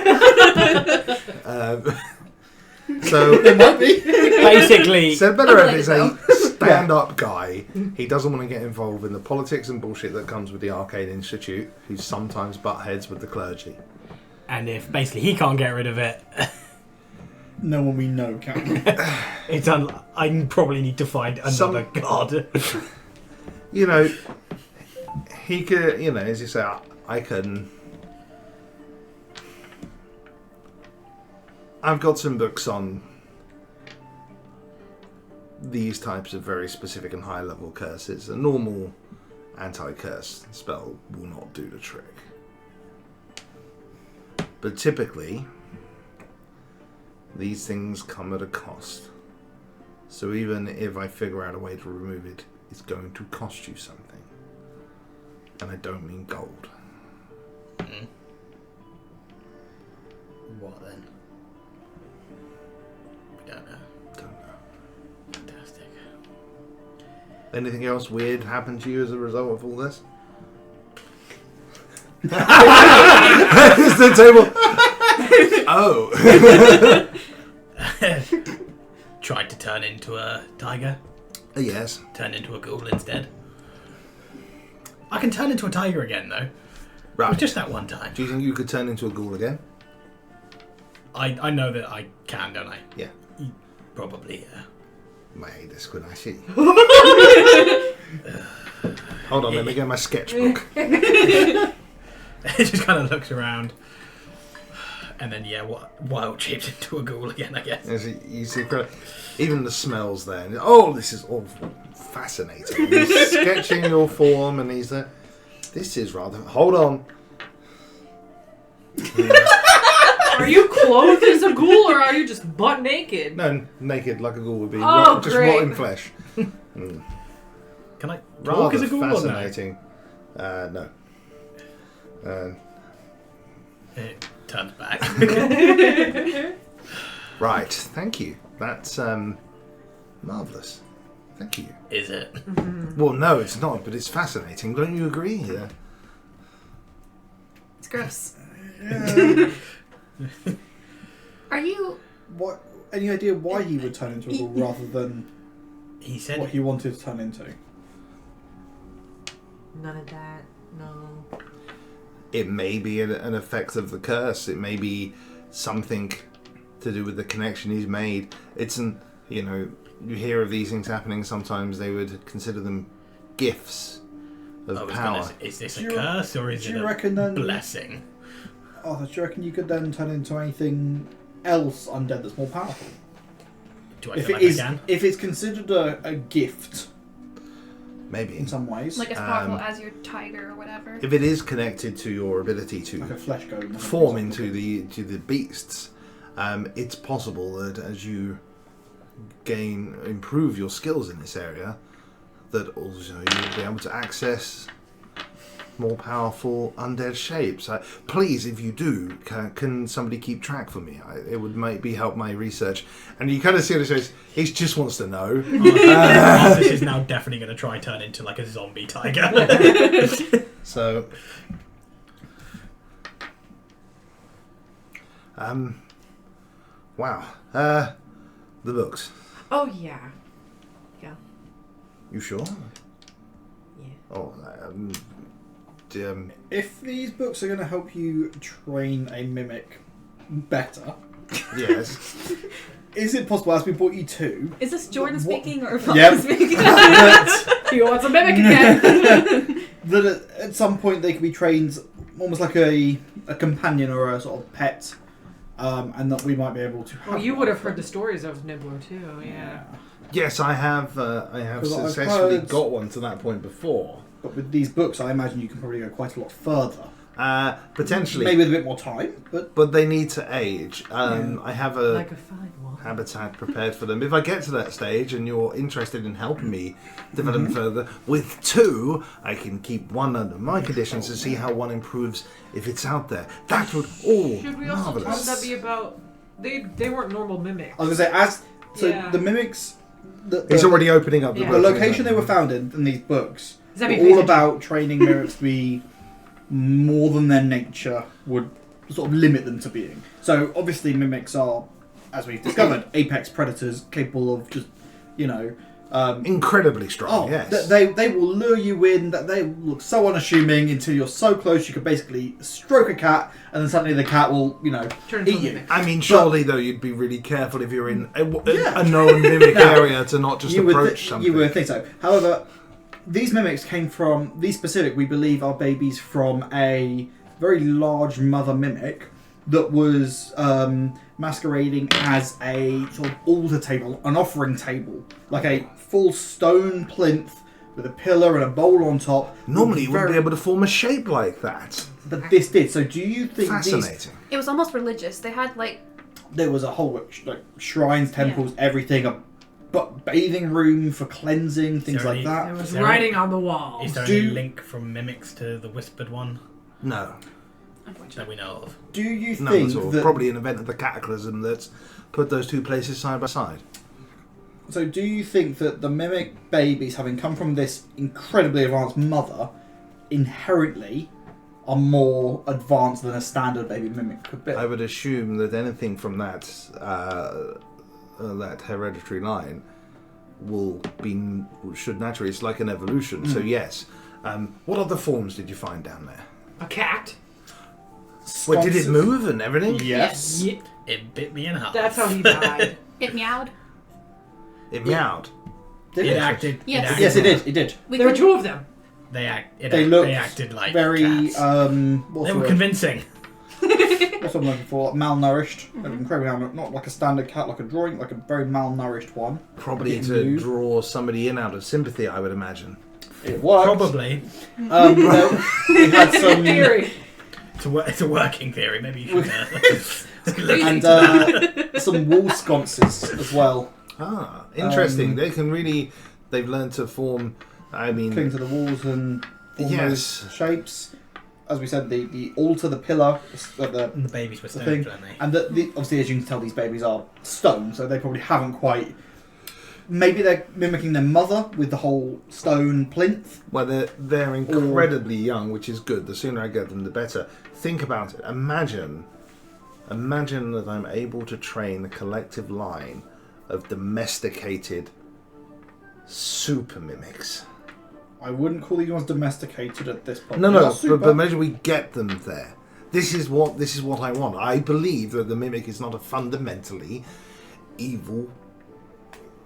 So It might be. Basically, Zabedorov I'll is let a stand-up guy. He doesn't want to get involved in the politics and bullshit that comes with the Arcane Institute, who sometimes butt heads with the clergy. and if basically he can't get rid of it, No one we know can. it's I probably need to find another god. You know, he could, you know, as you say, I've got some books on these types of very specific and high-level curses. A normal anti-curse spell will not do the trick. But typically, these things come at a cost. So even if I figure out a way to remove it, it's going to cost you something. And I don't mean gold. What then? We don't know. Don't know. Fantastic. Anything else weird happen to you as a result of all this? It's the table. Oh. Tried to turn into a tiger. Yes. Turned into a ghoul instead. I can turn into a tiger again, though. It Right. was just that one time. Do you think you could turn into a ghoul again? I know that I can, don't I? Yeah. Probably, yeah. May this when I see. Hold on, let me get my sketchbook. It just kind of looks around. And then, yeah, wild shaped into a ghoul again, I guess. You see, even the smells there. Oh, this is all fascinating. He's sketching your form, and he's there. This is rather. Hold on. Are you clothed as a ghoul or are you just butt naked? No, naked like a ghoul would be. Oh, just great. rotten flesh. Can I Rather talk as a ghoul or no? fascinating. No. It turns back. Right, thank you. That's marvellous. Thank you. Is it? Well, no, it's not, but it's fascinating. Don't you agree? Yeah. It's gross. Yeah. Are you? What? Any idea why he would turn into a ghoul rather than He said what he wanted to turn into? None of that. No. It may be an effect of the curse. It may be something to do with the connection he's made. It's you hear of these things happening. Sometimes they would consider them gifts of power. Is this Do a you- curse or is do it you a reckon then- blessing? Oh, do you reckon you could then turn into anything else undead that's more powerful? Do I If feel it like is, I can? if it's considered a gift Maybe. in some ways, Like as Um, powerful as your tiger or whatever. If it is connected to your ability to like a flesh golem, or form something. into the beasts, it's possible that as you improve your skills in this area, that also you'll be able to access more powerful undead shapes. Please, if you do, can somebody keep track for me? It would maybe help my research. And you kind of see what he says. He just wants to know. This is now definitely going to try and turn into like a zombie tiger. So, wow. The books. Oh yeah. Yeah. You sure? Yeah. Oh, If these books are going to help you train a mimic better, yes. is it possible, as we brought you two... Is this Jordan What- speaking or Paul Yep. speaking? that, He wants a mimic again. that at some point they can be trained almost like a companion or a sort of pet, and that we might be able to... Well, you would have heard the stories of Nibbler too. Yeah. Yes, I have 'Cause I've successfully heard- got one to that point before. But with these books, I imagine you can probably go quite a lot further. Potentially. Maybe with a bit more time, but... But they need to age. Yeah. I have a Like a fine one. habitat prepared for them. If I get to that stage and you're interested in helping me develop further, with two, I can keep one under my conditions to see how one improves if it's out there. That would all Should we also talk marvelous. that be about? They weren't normal mimics. I was going to say, Yeah. the mimics... He's already opening up the Yeah. The book. location they were found in these books, Does that were mean all pay about training mimics to be more than their nature would sort of limit them to being. So obviously mimics are, as we've discovered, apex predators capable of just, Incredibly strong, yes. they will lure you in. That they look so unassuming until you're so close you could basically stroke a cat, and then suddenly the cat will, Turn into eat a you. mimic. I mean, surely though you'd be really careful if you're in Yeah. a known mimic Now, area to not just approach something. You would think so. However, these mimics came from these specific. We believe are babies from a very large mother mimic that was masquerading as a sort of altar table, an offering table, like a full stone plinth with a pillar and a bowl on top. Normally you wouldn't be Very- able to form a shape like that. But this did. So do you think Fascinating. It was almost religious. They had like there was a whole shrines, temples, everything, a bathing room for cleansing, things there like any- that? There was Is there writing on the wall. Is there Do- any link from mimics to the whispered one No. that we know of? Do you None think at all. that? Probably an event of the cataclysm that's put those two places side by side. So do you think that the mimic babies, having come from this incredibly advanced mother, inherently are more advanced than a standard baby mimic could be? I would assume that anything from that that hereditary line should naturally. It's like an evolution. So yes. What other forms did you find down there? A cat. Wait, did it move and everything? Yes. Yeah, It bit me in half. that's how he died. it meowed. It meowed. Did It it? acted. Yes. acted Yes, it did. It did. We There were could- two of them. They looked They acted like very cats. what's They the were word? convincing. What's what I'm looking for? Like malnourished. They were incredibly not like a standard cat, like a drawing, like a very malnourished one. Probably Didn't to move. draw somebody in out of sympathy, I would imagine. It worked. Probably. We had some Theory. It's a working theory. Maybe you should look and into that. some wall sconces as well. Ah, interesting. They can really. They've learned to form. I mean, Cling to the walls and form Yes. those shapes. As we said, the altar, the pillar, the And the babies were the stoned, thing, weren't they? and obviously, as you can tell, these babies are stone, so they probably haven't quite. Maybe they're mimicking their mother with the whole stone plinth. well, they're incredibly young, which is good. The sooner I get them, the better. Think about it. Imagine that I'm able to train a collective line of domesticated super mimics. I wouldn't call these ones domesticated at this point. No, They're no, not super. but imagine we get them there. This is what I want. I believe that the mimic is not a fundamentally evil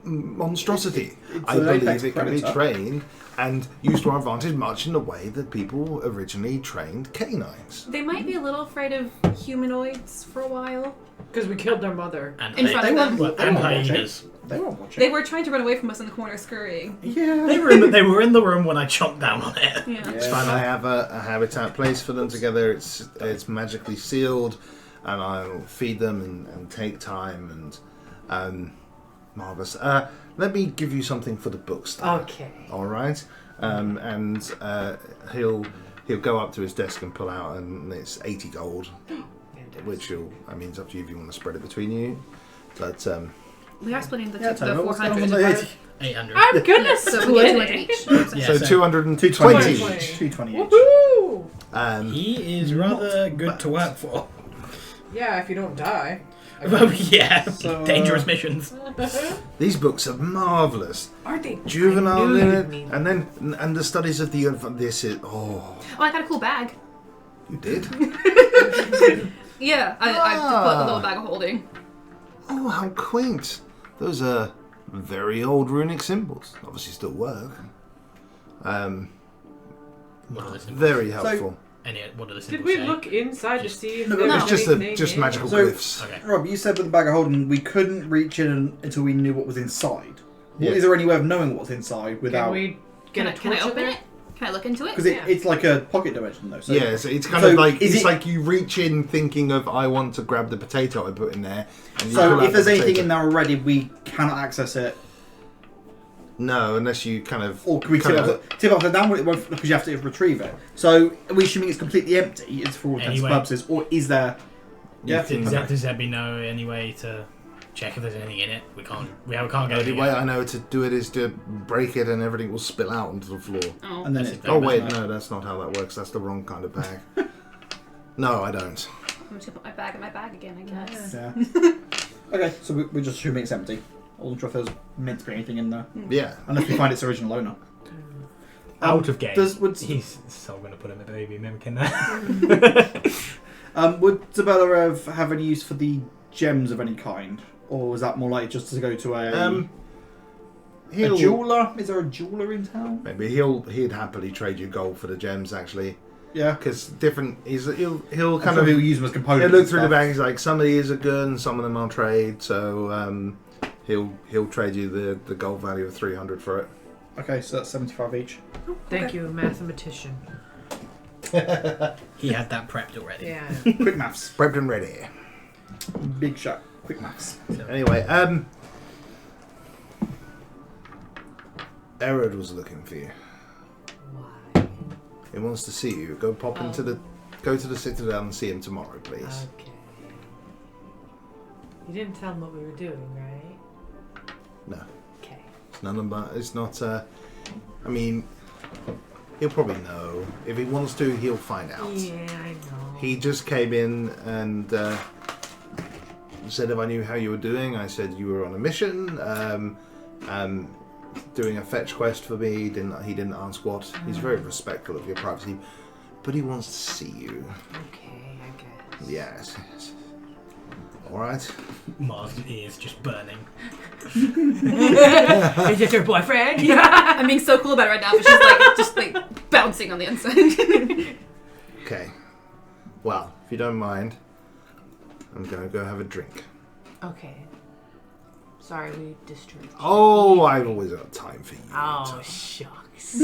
monstrosity. It's I an believe apex it can be predator. trained and used to our advantage, much in the way that people originally trained canines. They might be a little afraid of humanoids for a while. Because we killed their mother. And In front of them. well, They and weren't watching. hyenas. They weren't watching. They were trying to run away from us in the corner, scurrying. Yeah. They were in the room when I chomped down on it. Yeah. It's fine. I have a habitat place for them together. It's magically sealed, and I'll feed them and take time and marvelous. Let me give you something for the books. Then. Okay. All right. And he'll go up to his desk and pull out, and it's 80 gold, which it's up to you if you want to spread it between you. But We are splitting the, Yeah, the Tomo, what's going on 400. with the 800. I'm gonna So we get split 200 it. each. Yeah, so so 220 220 each. 220 each. Woohoo! he is rather good to work for. Yeah, if you don't die. Well, yeah, So, dangerous missions. These books are marvellous. Aren't they? Juvenile I knew in you'd it, mean and then the studies of the this is Oh, I got a cool bag. you did. Yeah, I put a little bag of holding. Oh, how quaint! Those are very old runic symbols. Obviously, still work. What are the symbols? Very helpful. What are the Did symbols we say? look inside to see if No, there no. was It's anything just in? magical So- glyphs. Okay. Rob, you said with the bag of holding we couldn't reach in until we knew what was inside. Yeah. Is there any way of knowing what's inside without? Can we get a Can I torch open in it? Can I look into it? Because Yeah. it's like a pocket dimension though. So Yeah, so it's kind So of like is it's it- like you reach in thinking of I want to grab the potato I put in there. And you So pull out if there's the anything potato. in there already, we cannot access it. No, unless you kind of. Or can we kind tip upside down? It won't, because you have to retrieve it. So are we assuming it's completely empty? It's for all intents and Anyway. purposes, or is there? Yeah. Does Abby know any way to check if there's anything in it? We can't get The only it. way I know to do it is to break it and everything will spill out onto the floor. Oh. And then That's it. it. Oh wait, no, that's not how that works. That's the wrong kind of bag. No, I don't. I'm just gonna put my bag in my bag again, I guess. Yeah. Okay, so we're just assuming it's empty. I wasn't sure if there's meant to be anything in there, Yeah. unless we find its original owner. Out of game. Would So I'm going to put him a baby mimic in there. would Zabellarev have any use for the gems of any kind, or is that more like just to go to a jeweler? Is there a jeweler in town? Maybe he'd happily trade you gold for the gems actually, Yeah. because he'll Kind kind of of use them as components. he'll look and through the stuff. bags like some of these are good and some of them I'll trade. So he'll trade you the gold value of 300 for it. Okay, so that's 75 each. Thank you, mathematician. He had that prepped already. Yeah. Quick maths. Prepped and ready. Big shot. Quick maths. Anyway, Erod was looking for you. Why? He wants to see you. Go to the Citadel and see him tomorrow, please. Okay. You didn't tell him what we were doing, right? No, Okay. it's not. I mean, he'll probably know. If he wants to, he'll find out. Yeah, I know. He just came in and said if I knew how you were doing. I said you were on a mission, doing a fetch quest for me. He didn't ask what. He's very respectful of your privacy, but he wants to see you. Okay, I guess. Yes. All right. Mars' ears just burning. Is this your boyfriend? Yeah. I'm being so cool about it right now, but she's just like bouncing on the inside. Okay. Well, if you don't mind, I'm going to go have a drink. Okay. Sorry, we disturbed you. Oh, I've always got time for you. Oh, shucks.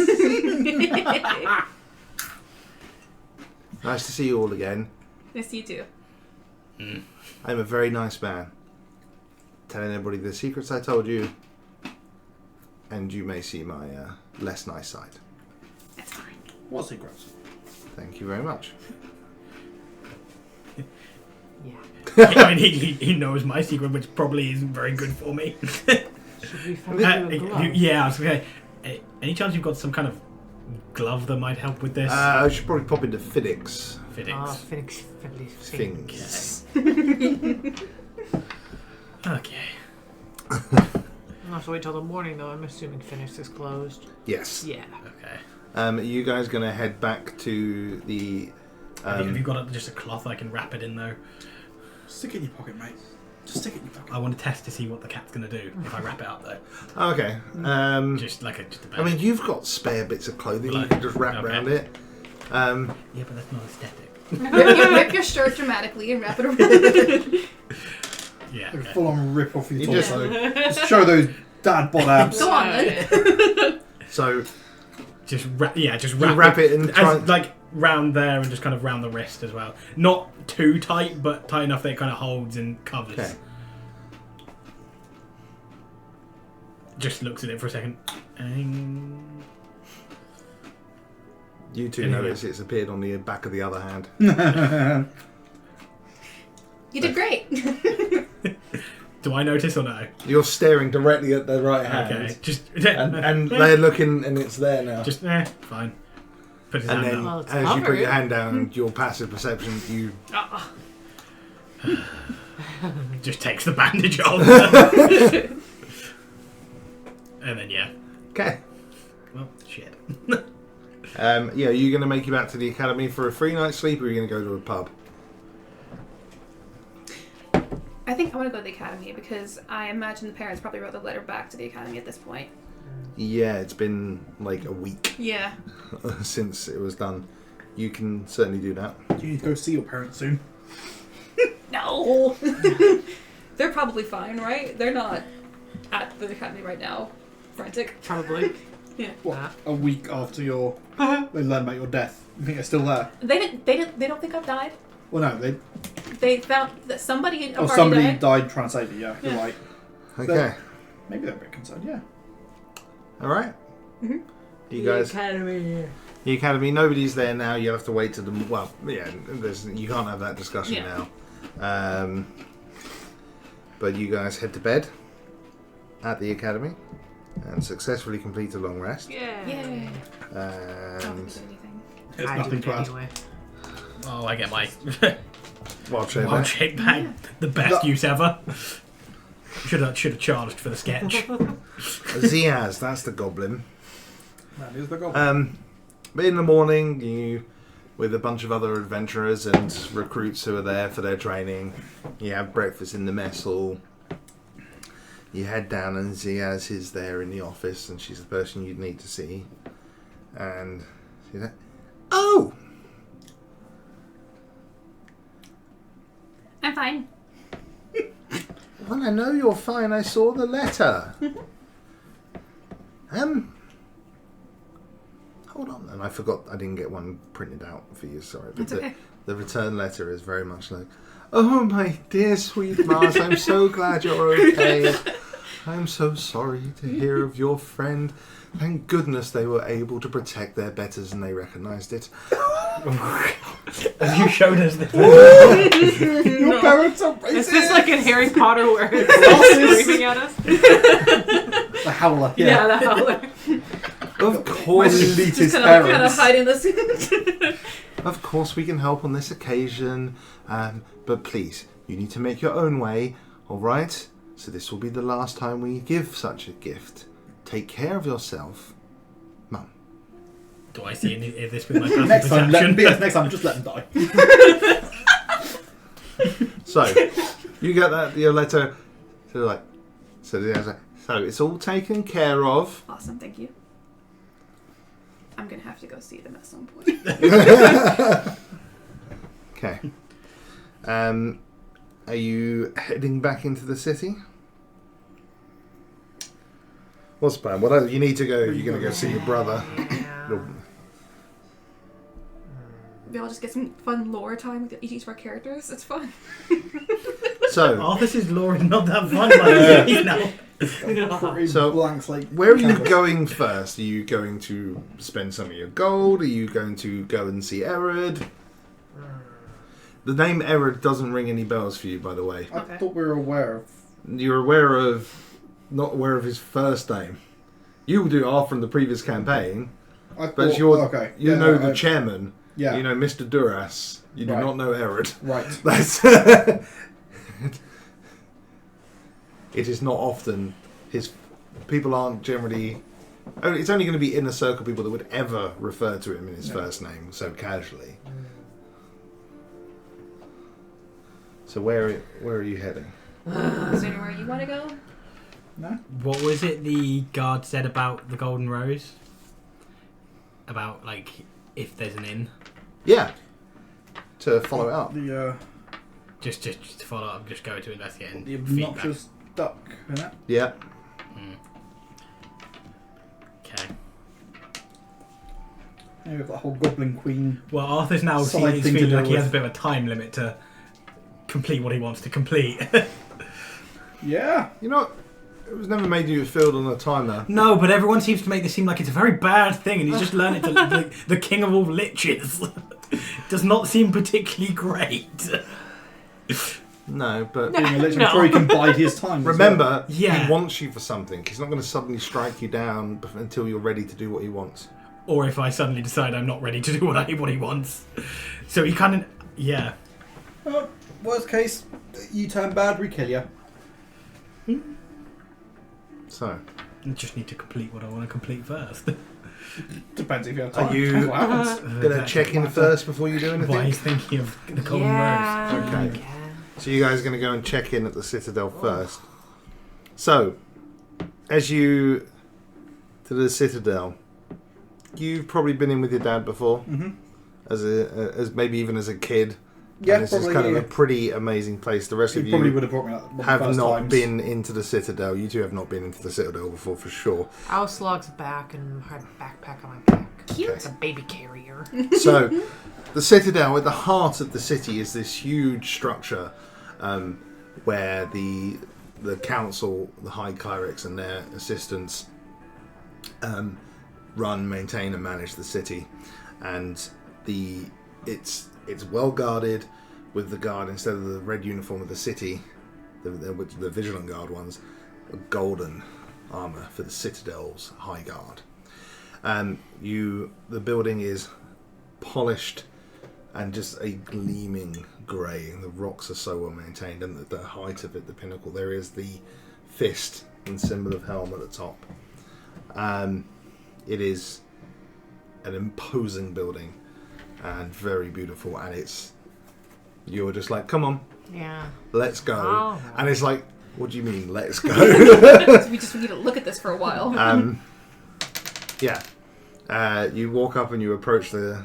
Nice to see you all again. Miss you too. I'm a very nice man. Telling everybody the secrets I told you, and you may see my less nice side. That's fine. What secrets? Thank you very much. Yeah. I mean, he knows my secret, which probably isn't very good for me. Should we find you a glove? Yeah, I was going to say, any chance you've got some kind of glove that might help with this? I should probably pop into Fiddix. Fittings. Oh, Phoenix. Things. Okay. I'll have to wait till the morning, though. I'm assuming Phoenix is closed. Yes. Yeah. Okay. Are you guys going to head back to the... Have you got just a cloth I can wrap it in, though? Stick it in your pocket, mate. Just stick it in your pocket. I want to test to see what the cat's going to do if I wrap it up, though. Okay. Just like just a bit. I mean, you've got spare bits of clothing you Like- can just wrap okay. around it. Yeah, but that's not aesthetic. Rip your shirt dramatically and wrap it around. Yeah. Like a Okay. full-on rip off your You torso. Just show those dad bod abs. Go on then. So Just wrap. Yeah, just you wrap, wrap it and try... like round there and just kind of round the wrist as well. Not too tight, but tight enough that it kind of holds and covers. Okay. Just looks at it for a second. You two Anyway. notice it's appeared on the back of the other hand. You did great. Do I notice or no? You're staring directly at the right hand. Okay. Just And they're looking, and it's there now. just fine. Put his And hand then, up. Well, it's as you put your covered. hand down, your passive perception, you Just takes the bandage off. And then okay. well, shit. Yeah, are you going to make you back to the academy for a 3-night sleep, or are you going to go to a pub? I think I want to go to the academy because I imagine the parents probably wrote the letter back to the academy at this point. Yeah, it's been like a week Yeah. since it was done. You can certainly do that. You need to go see your parents soon. No. They're probably fine, right? They're not at the academy right now. Frantic. Probably. Yeah. What? Nah. A week after they learn about your death. You think they're still there? They don't think I've died. Well, no, they. They found that somebody in a Oh, party somebody died. died trying to save you. Yeah, you're Yeah. right. Okay. Maybe they're a bit concerned. Yeah. All right. Mhm. You guys, Academy. the academy. Nobody's there now. You have to wait to them. Well, yeah. You can't have that discussion Yeah. now. But you guys head to bed at the academy and successfully complete a long rest. Yeah. Yay. I don't And think there's anything. There's I nothing did to add. anyway. Oh, I get my wild shape. wild shape bag. The best use ever. Should have charged for the sketch. Ziaz, that's the goblin. That is the goal. But in the morning, you, with a bunch of other adventurers and recruits who are there for their training, you have breakfast in the mess hall. You head down, and Ziaz is there in the office, and she's the person you'd need to see. And she's like, "Oh, I'm fine. well, I know you're fine. I saw the letter. Hold on." And I forgot I didn't get one printed out for you. Sorry, but It's okay. the return letter is very much like, "Oh, my dear sweet Mars, I'm so glad you're okay. I'm so sorry to hear of your friend. Thank goodness they were able to protect their betters and they recognised it. As you showed us this. Your parents are racist. Is this like in Harry Potter where it's screaming at us? The howler. Yeah, Yeah. the howler. Of course, Elitist Just kind of parents. hiding this. of course we can help on this occasion, but please, you need to make your own way, all right? So this will be the last time we give such a gift. Take care of yourself, Mum." Do I see any of this with my passive Next time, perception? next time, just let them die. So you get that your letter. So it's all taken care of. Awesome, thank you. I'm gonna have to go see them at some point. Okay. Are you heading back into the city? What's the plan? Well, you need to go. You're going to go see your brother. Yeah. We all just get some fun lore time with each of our characters. It's fun. So, Arthur's lore is not that fun, like, you know. Pretty So, blank slate. where are you canvas. going first? Are you going to spend some of your gold? Are you going to go and see Erod? The name Erod doesn't ring any bells for you, by the way. I Okay. thought we were aware of. You're not aware of his first name. You do are from the previous campaign, I but thought, you okay. know no, the chairman. Yeah. You know Mr. Duras. You do Right. not know Erod. Right. That's it is not often his people aren't generally. It's only going to be inner circle people that would ever refer to him in his Yeah. first name so casually. So where are you heading? Is there anywhere you want to go? No. What was it the guard said about the Golden Rose? About, like, if there's an inn? Yeah, to follow it up. The Just to follow up, just go to investigate and the feedback. obnoxious duck, isn't it? Yeah. Okay. Yeah, we've got the whole Goblin Queen. Well, Arthur's now Side he's thing to feeling deal like he has a with. bit of a time limit to complete what he wants to complete. Yeah. You know, It was never made you filled on a timer. No, but everyone seems to make this seem like it's a very bad thing, and he's just learned it to the king of all liches. Does not seem particularly great. No, but Being a lich, I'm sure he can bide his time. as well. remember, Yeah. he wants you for something. He's not going to suddenly strike you down until you're ready to do what he wants. Or if I suddenly decide I'm not ready to do what he wants. So he kind of... Yeah. Well, worst case, you turn bad, we kill you. So, I just need to complete what I want to complete first. Depends if you have time. are you Depends what happens. going to check in first before you do anything? Why he's thinking of the Golden Rose. Yeah. Okay. So you guys are going to go and check in at the Citadel first. So, as you to the Citadel, you've probably been in with your dad before, as maybe even as a kid. Yeah, And this is probably. kind of a pretty amazing place. The rest He of probably you would have brought me up one of the have first not times. been into the Citadel. You two have not been into the Citadel before, for sure. I'll slog's back and had a backpack on my back. Cute. It's a baby carrier. So, the Citadel, at the heart of the city, is this huge structure where the council, the high clerics and their assistants run, maintain and manage the city. And it's well guarded, with the guard, instead of the red uniform of the city, the Vigilant Guard ones, a golden armour for the Citadel's high guard. The building is polished and just a gleaming grey, and the rocks are so well maintained, and at the height of it, the pinnacle, there is the fist and symbol of Helm at the top. It is an imposing building and very beautiful, and you're just like, come on, Yeah. let's go. Oh. And it's like, what do you mean, let's go? So we just need to look at this for a while. Yeah. You walk up and you approach the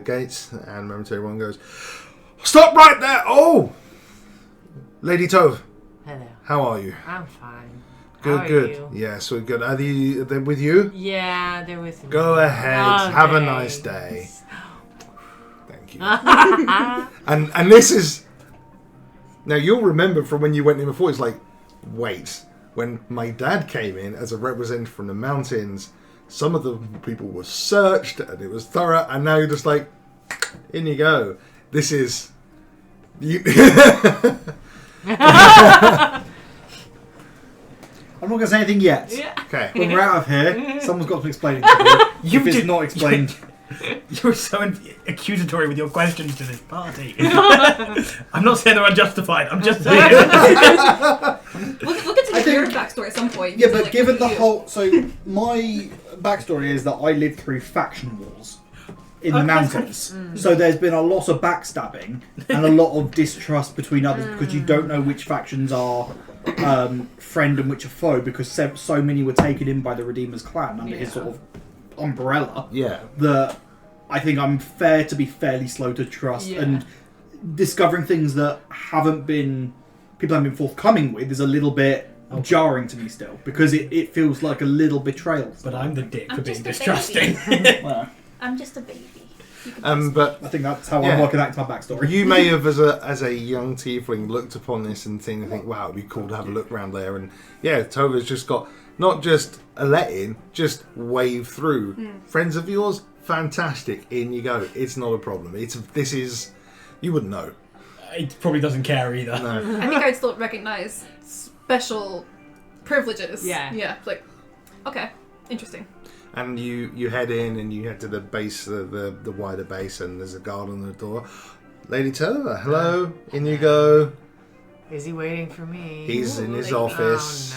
gates, and momentarily one goes, stop right there! Oh! Lady Tove, Hello. how are you? I'm fine. Good, How are good. you? Yes, we're good. Are they with you? Yeah, they're with me. Go ahead. Oh, Have a nice day. Thank you. and this is... Now, you'll remember from when you went in before, it's like, wait, when my dad came in as a representative from the mountains, some of the people were searched and it was thorough, and now you're just like, in you go. This is... You... I'm not going to say anything yet. Yeah. Okay. When we're out of here, someone's got to explain it to me. You If it's did- not explained, You're so accusatory with your questions to this party. I'm not saying they're unjustified. I'm just saying. We'll get to I know your think- backstory at some point. yeah, So, but like, given who the you? whole... So, my backstory is that I lived through faction wars in the Okay. mountains. So there's been a lot of backstabbing and a lot of distrust between others because you don't know which factions are friend and which are foe, because so many were taken in by the Redeemer's clan under his Yeah. sort of umbrella. Yeah. That I think I'm fair to be fairly slow to trust, Yeah. and discovering things that people haven't been forthcoming with is a little bit jarring to me still, because it feels like a little betrayal. But I'm the dick for I'm being just a distrusting. Well, I'm just a baby. You can But I think that's how Yeah. I'm working out to my backstory. you may have, as a young tiefling, looked upon this and think, wow, it'd be cool to have a look around there. And yeah, Tova's just got not just a let-in, just wave through. Friends of yours, fantastic. In you go. It's not a problem. This is, you wouldn't know. It probably doesn't care either. No. I think I'd still recognize special privileges. Yeah. Yeah. Like, okay, interesting. And you head in and you head to the base, the wider base, and there's a guard on the door. Lady Tova, hello. In you go. Is he waiting for me? He's in his Like, office.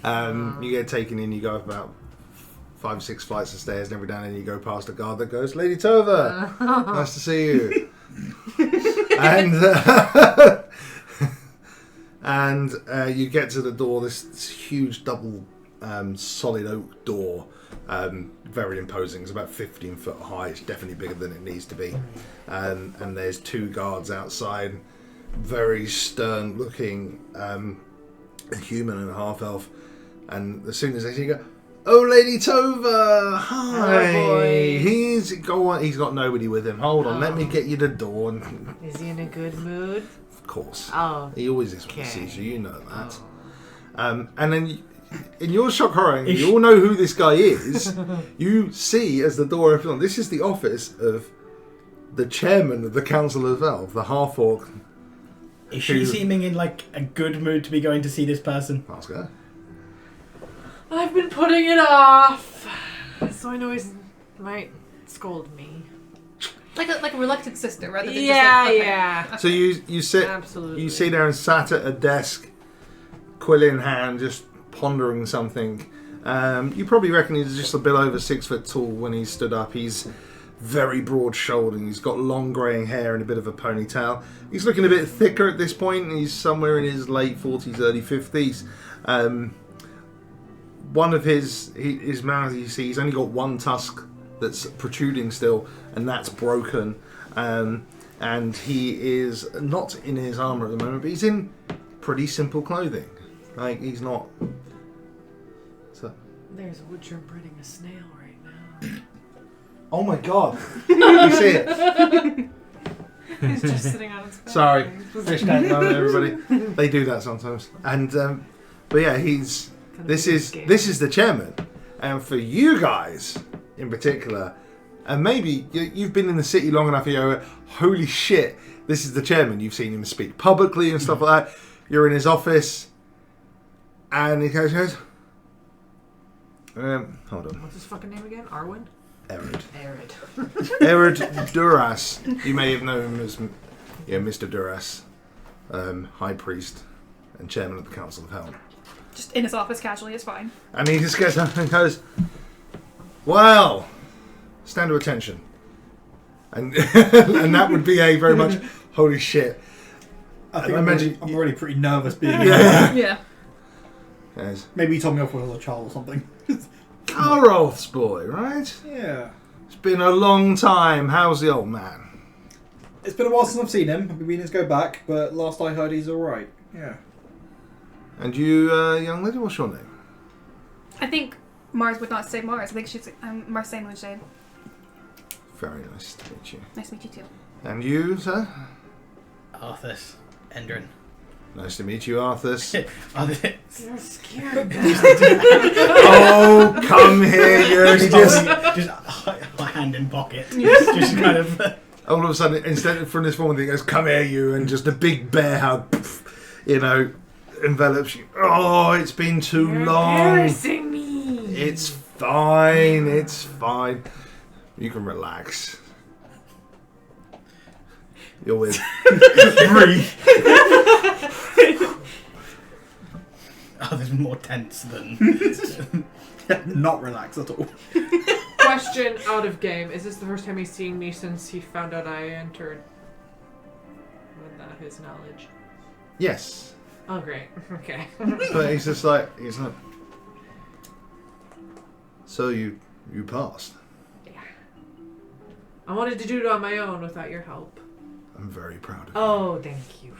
Oh You get taken in, you go up about 5 or 6 flights of stairs and every now and then you go past a guard that goes, Lady Tova, nice to see you. and you get to the door, this huge double solid oak door, very imposing. It's about 15 foot high. It's definitely bigger than it needs to be. And there's 2 guards outside, very stern looking, a human and a half elf. And as soon as they see you, go, oh, Lady Tova, hi. Hello, boy. He's got nobody with him. Hold on, let me get you the door. And Is he in a good mood? of course, Oh. he always is when he Okay. sees you. You know that. And then in your shock horror, you all know who this guy is. You see as the door opens, this is the office of the chairman of the Council of Elf, the half-orc. Is she seeming in like a good mood to be going to see this person? Ask her. I've been putting it off, so I know he might scold me. Like a reluctant sister, rather than Yeah, just like, okay. yeah. So you sit, Absolutely. you see there and sat at a desk, quill in hand, just pondering something. You probably reckon he's just a bit over 6 foot tall when he stood up. He's very broad-shouldered. He's got long greying hair and a bit of a ponytail. He's looking a bit thicker at this point, and he's somewhere in his late 40s, early 50s. One of his mouth, you see, he's only got one tusk that's protruding still, and that's broken. And he is not in his armour at the moment, but he's in pretty simple clothing. Like, he's not... So. There's a wood shrimp eating a snail right now. Oh my god! You see it? He's just sitting on his back. Sorry, fish tank moment, everybody. They do that sometimes. And but yeah, this is the chairman, and for you guys in particular, and maybe you've been in the city long enough. You go, holy shit, this is the chairman. You've seen him speak publicly and stuff like that. You're in his office, and he goes, hold on. What's his fucking name again? Arwen? Erod. Arid. Duras. You may have known him as Mr. Duras, High Priest and Chairman of the Council of Helm. Just in his office casually, it's fine. And he just gets up and goes, well, stand to attention. And and that would be a very much, holy shit. I think imagine I'm already pretty nervous being Yeah. Yeah. Yes. Maybe you told me off when I was a child or something. Karolf's boy, right? Yeah. It's been a long time. How's the old man? It's been a while since I've seen him. I've been meaning to go back, but last I heard he's alright. Yeah. And you, young lady, what's your name? I think Mars would not say Mars. I think she's Marseille Moonshade. Very nice to meet you. Nice to meet you too. And you, sir? Arthas. Endrin. Nice to meet you, Arthas. You're scared. Oh, come here, you're just hand in pocket. Just kind of. all of a sudden, instead of from this woman, he goes, "Come here, you," and just a big bear hug, envelops you. Oh, it's been too long. Embarrassing me. It's fine. It's fine. You can relax. You're with. Breathe. Oh, there's more tense than. Not relaxed at all. Question out of game. Is this the first time he's seeing me since he found out I entered without his knowledge? Yes, Oh, great. Okay. but he's just like he's not. So you passed. I wanted to do it on my own without your help. I'm very proud of you. Oh, thank you.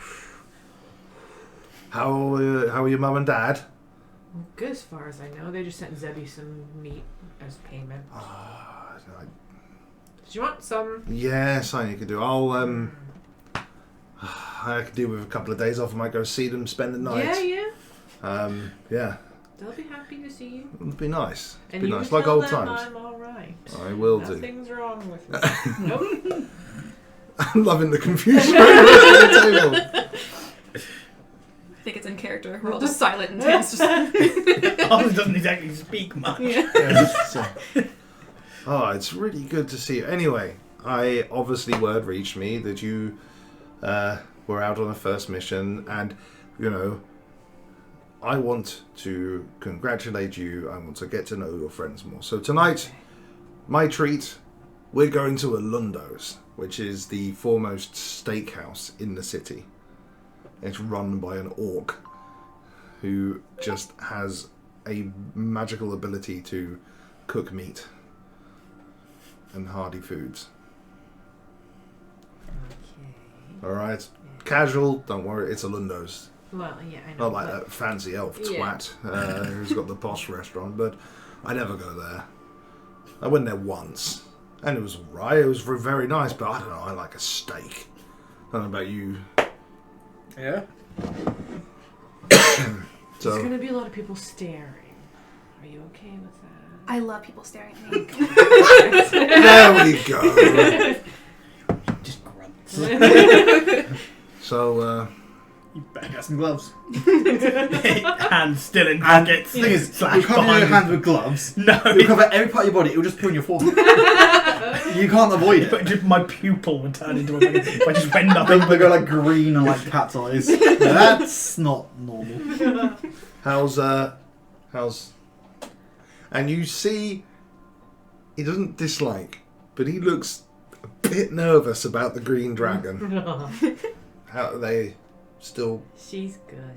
How are your mum and dad? Well, good as far as I know. They just sent Zebby some meat as payment. Did you want some? Yes, I could do. I could do with a couple of days off. I might go see them, spend the night. Yeah. Yeah. They'll be happy to see you. It'd be nice. And Be you nice, tell like old them times. I'm alright. I will do. Nothing's wrong with me. Nope. I'm loving the confusion around the table. I think it's in character. We're all just silent and tense. Arthas doesn't exactly speak much. So- oh, it's really good to see you. Anyway, word reached me that you were out on a first mission, and I want to congratulate you. I want to get to know your friends more. So tonight, my treat, we're going to Alundo's, which is the foremost steakhouse in the city. It's run by an orc who just has a magical ability to cook meat and hearty foods. Okay. Alright? Casual, don't worry, it's Alundo's. Well, yeah, I know. Not like that fancy elf twat who's got the posh restaurant, but I never go there. I went there once, and it was alright, it was very nice, but I don't know, I like a steak. I don't know about you. Yeah. So There's gonna be a lot of people staring. Are you okay with that? I love people staring at me. there we go. Just grunts. So You better get some gloves. Hands still in And pockets. the thing is, slash you cover your behind. hands with gloves. No, You cover every part of your body. It will just put on your forehead. You can't avoid but it. just my pupil would turn into a fucking. If I just went up. They go like green and like cat's eyes. That's not normal. how's and you see he doesn't dislike, but he looks a bit nervous about the green dragon. How are they still She's good.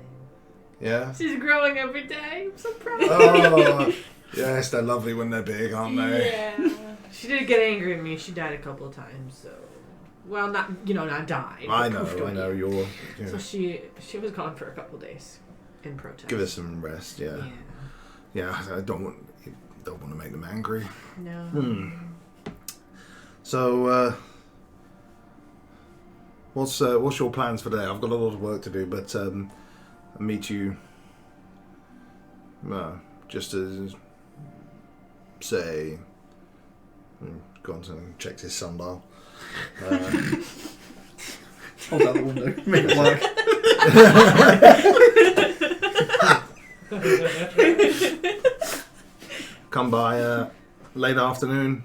yeah? She's growing every day. I'm so proud. Oh yes, they're lovely when they're big, aren't they? Yeah. She did get angry at me. She died a couple of times, so well, not died. I but poofed know. away. You're So she was gone for a couple of days in protest. give us some rest. Yeah. I don't want to make them angry. No. So what's your plans for today? I've got a lot of work to do, but I'll meet you just to say gone and checked his sundial. Hold out the window. Make it work. Come by late afternoon.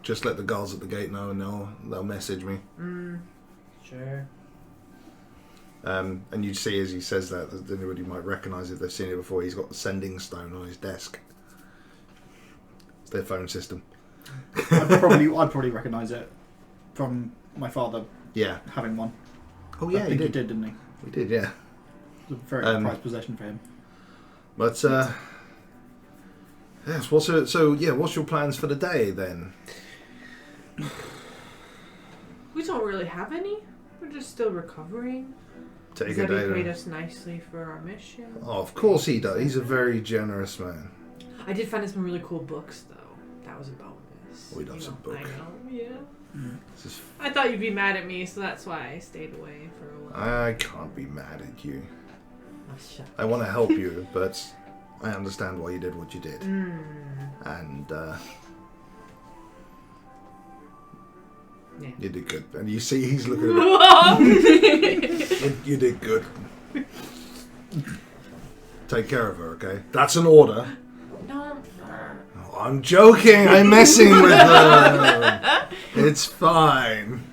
Just let the guards at the gate know, and they'll message me. Sure. And you see as he says that anybody might recognise if they've seen it before. He's got the sending stone on his desk. It's their phone system. I'd probably recognise it from my father Yeah. having one. Oh I yeah, think he he did, didn't he? We did, yeah. It was a very prized possession for him. But yes. What's your plans for the day then? We don't really have any. We're just still recovering. Take a Zebby day. paid us nicely for our mission. Oh, of course he does. He's a very generous man. I did find some really cool books, though. That was a bonus. We love some book. I know, yeah. This is I thought you'd be mad at me, so that's why I stayed away for a while. I can't be mad at you. Oh, shut I want to help you, but I understand why you did what you did. And Yeah. you did good. And you see he's looking at you did good. Take care of her, okay? That's an order. No. Oh, I'm joking. I'm messing with her. It's fine.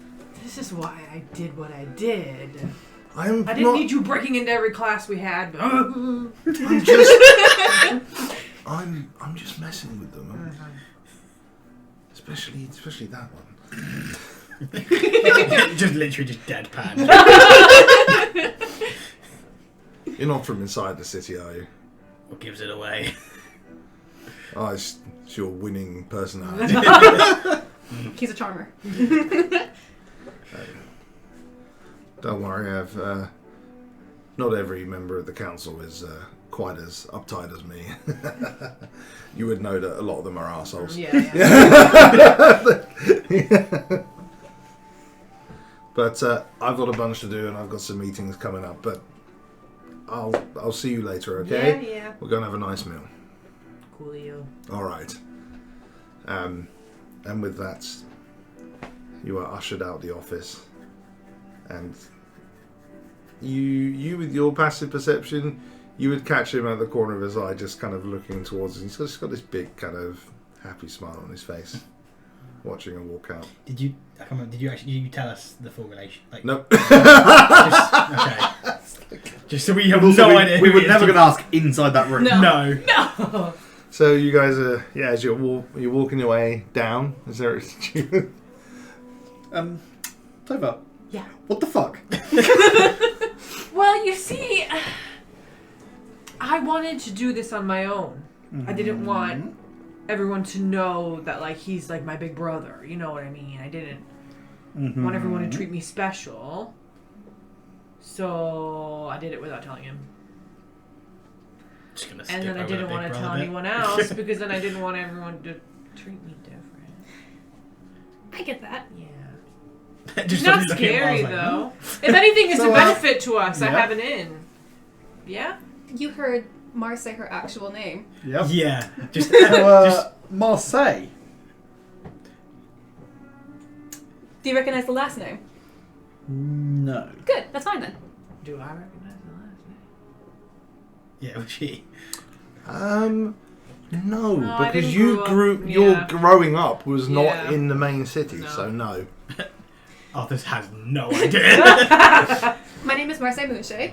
This is why I did what I did. I I didn't need you breaking into every class we had. I'm just messing with them. Especially that one. Just literally just deadpan. You're not from inside the city, are you? What gives it away? Oh, it's your winning personality. He's a charmer. Don't worry, I've not every member of the council is quite as uptight as me. You would know that a lot of them are arseholes. Yeah. But I've got a bunch to do and I've got some meetings coming up. But I'll see you later, okay? Yeah. We're gonna have a nice meal. Coolio. All right. And with that, you are ushered out the office, and you with your passive perception, you would catch him at the corner of his eye, just kind of looking towards us. He's just got this big kind of happy smile on his face, watching her walk out. Did you? I can't remember, did you actually tell us the full relation? Like, Nope. okay. Just so we have no idea. We who were he is. never going to ask inside that room. No. No. So you guys are, as you're walking your way down. Is there? Tova. Yeah. What the fuck? Well, you see, I wanted to do this on my own. I didn't want everyone to know that, like, he's like my big brother. You know what I mean? I didn't want everyone to treat me special. So I did it without telling him. Just gonna And skip then I over didn't the want big to tell brother bit. anyone else because then I didn't want everyone to treat me different. I get that. Yeah. Just Not suddenly looking at scary, Miles like, though. If anything, it's So, a benefit to us. I yeah. have an in. Yeah? You heard Mars say her actual name. Yep. Yeah. Just, So, Marseille. Do you recognize the last name? No. Good, that's fine then. Do I recognize the last name? yeah, was she? No, No, I because didn't grow up- your yeah. growing up was not Yeah. in the main city, No. so no. Others has no idea. My name is Marseille Mouche.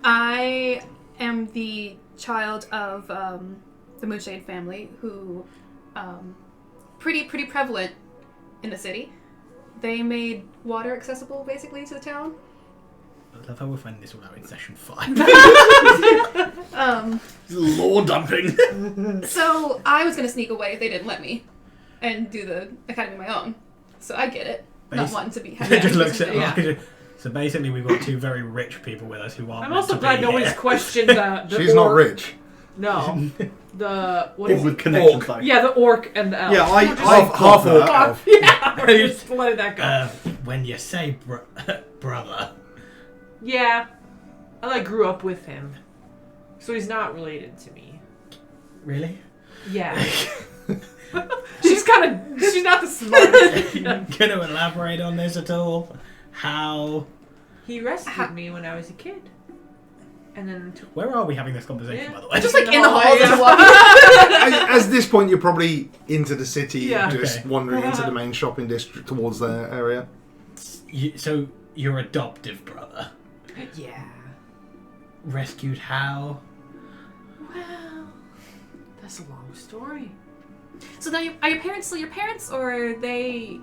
I am the child of the Mouche family, who pretty prevalent in the city. They made water accessible basically to the town. I love how we're finding this all out in session 5. Law dumping. So I was gonna sneak away if they didn't let me, and do the academy on my own. So I get it. Not wanting to be. It just looks at Yeah. Mark. So basically, we've got two very rich people with us who aren't. I'm meant also to glad be nobody's here. questioned the She's not orc. rich. No. The what People is with it? connections. Orc. Though. Yeah, the orc and the elf. Yeah, I Half got orc. that. elf. Yeah, we're just letting that go. When you say brother, Yeah, I grew up with him, so he's not related to me. really? Yeah. She's not the smartest. Yeah. Gonna elaborate on this at all? How? He rescued me when I was a kid, and then took. Where are we having this conversation, Yeah. by the way? Just like in the halls hallway, as yeah. you're walking. As this point, you're probably into the city, Yeah. just Okay. wandering into the main shopping district towards their area. So your adoptive brother Yeah. rescued how? Well, that's a long story. So now, are your parents still your parents, or are they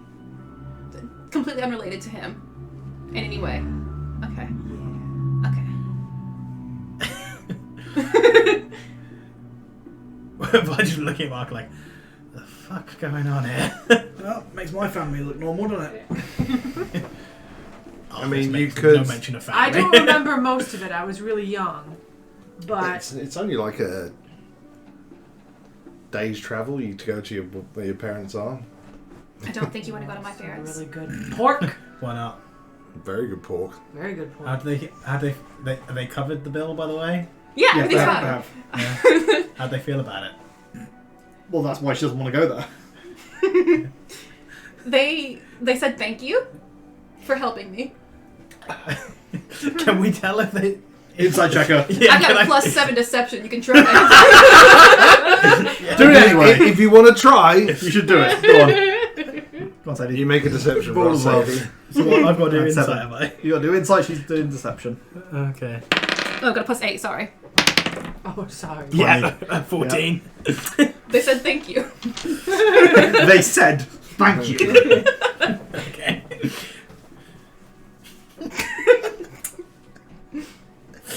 completely unrelated to him in any way? Okay. Okay. By just looking at Mark like, the fuck going on here? Well, makes my family look normal, doesn't it? Oh, I mean, this you makes could- no mention of family. I don't remember most of it. I was really young, but It's only like a day's travel to go to where your parents are. I don't think you want to go to my Some parents. really good pork. Why not? Very good pork. Very good pork. Have they covered the bill, by the way? Yeah, Yes, they everything's have, fine. they have. How'd they feel about it? Well, that's why she doesn't want to go there. They said thank you for helping me. Can we tell if they? Inside checker. Yeah, I've got can a +7 deception. You can try. Do it anyway. If you want to try, You should do it. Go on. Go on, Sadie. you make a deception Roll roll, as well. Sadie. So what, I've got to do That's insight, seven. have I? You got to do insight. She's doing deception. Okay. Oh, I've got a +8. Sorry. Oh, sorry. Yeah, 14. They said thank you. They said thank you. Okay.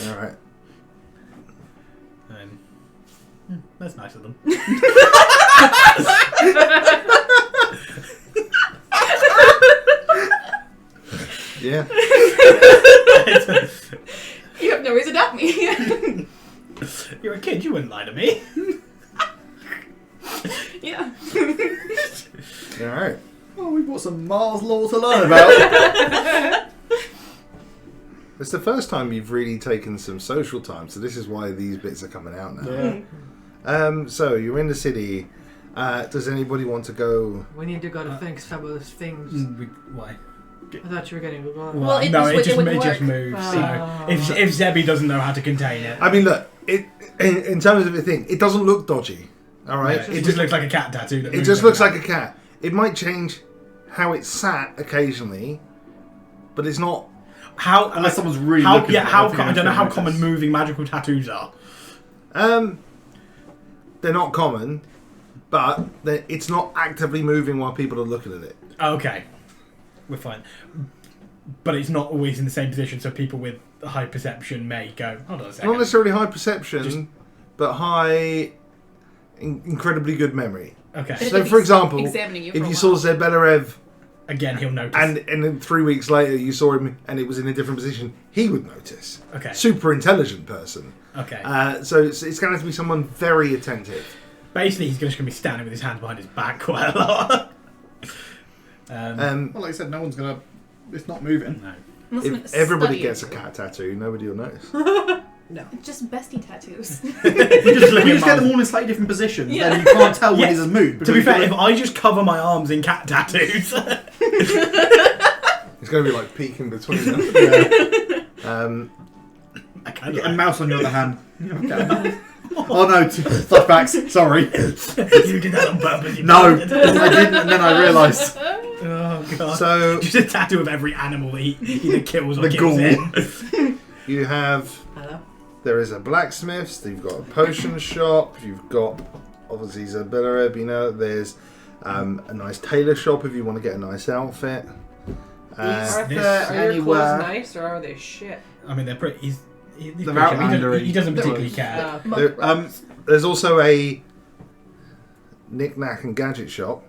All right. That's nice of them. Yeah. You have no reason to doubt me. You're a kid, you wouldn't lie to me. Yeah. All right. Oh, we've got some Mars law to learn about. It's the first time you've really taken some social time, so this is why these bits are coming out now. Yeah. So you're in the city. Does anybody want to go? We need to go to Fink's Fabulous Things. Why? I thought you were getting. Well, it no, just it wouldn't just work. moves. Oh. So if Zebby doesn't know how to contain it, I mean, look. In terms of the thing, it doesn't look dodgy. All right. it just looks like a cat tattoo. That It moves just looks every like a cat. It might change how it's sat occasionally, but it's not. How Unless someone's really how looking yeah at it, how I think I don't know how notice. common moving magical tattoos are. They're not common, but it's not actively moving while people are looking at it. Okay, we're fine. But it's not always in the same position, so people with high perception may go, hold on a second. Not necessarily high perception, Just- but high, incredibly good memory. Okay, But So, if for he's example, examining you if for a you saw while. Zebelerev again he'll notice. and then 3 weeks later you saw him and it was in a different position, he would notice. Okay. Super intelligent person. Okay. So it's going to have to be someone very attentive. Basically, he's just going to be standing with his hands behind his back quite a lot. Well, like I said, no one's gonna. It's not moving. No. Unless I'm If everybody studying. gets a cat tattoo, nobody will notice. No. Just bestie tattoos. just We looking just get them at all in slightly different positions, Yeah. then you can't tell when Yeah. he's in a mood. To be because fair, you've if I just cover my arms in cat tattoos, It's going to be like peeking between them. I got kind a of. mouse on your other hand. Okay. Oh no, flashbacks. Sorry. You did that on purpose. You No, I bastard. didn't, and then I realised. Oh god. So Just a tattoo of every animal that he either kills or The kills ghoul. in. you have. Hello. There is a blacksmith's. You've got a potion shop. You've got obviously Zabillareb. You know, there's a nice tailor shop if you want to get a nice outfit. Are this your anywhere- clothes nice or are they shit? I mean, they're pretty. He's They're pretty- outlandery. he doesn't particularly Those. care. There- there's also a knick-knack and gadget shop.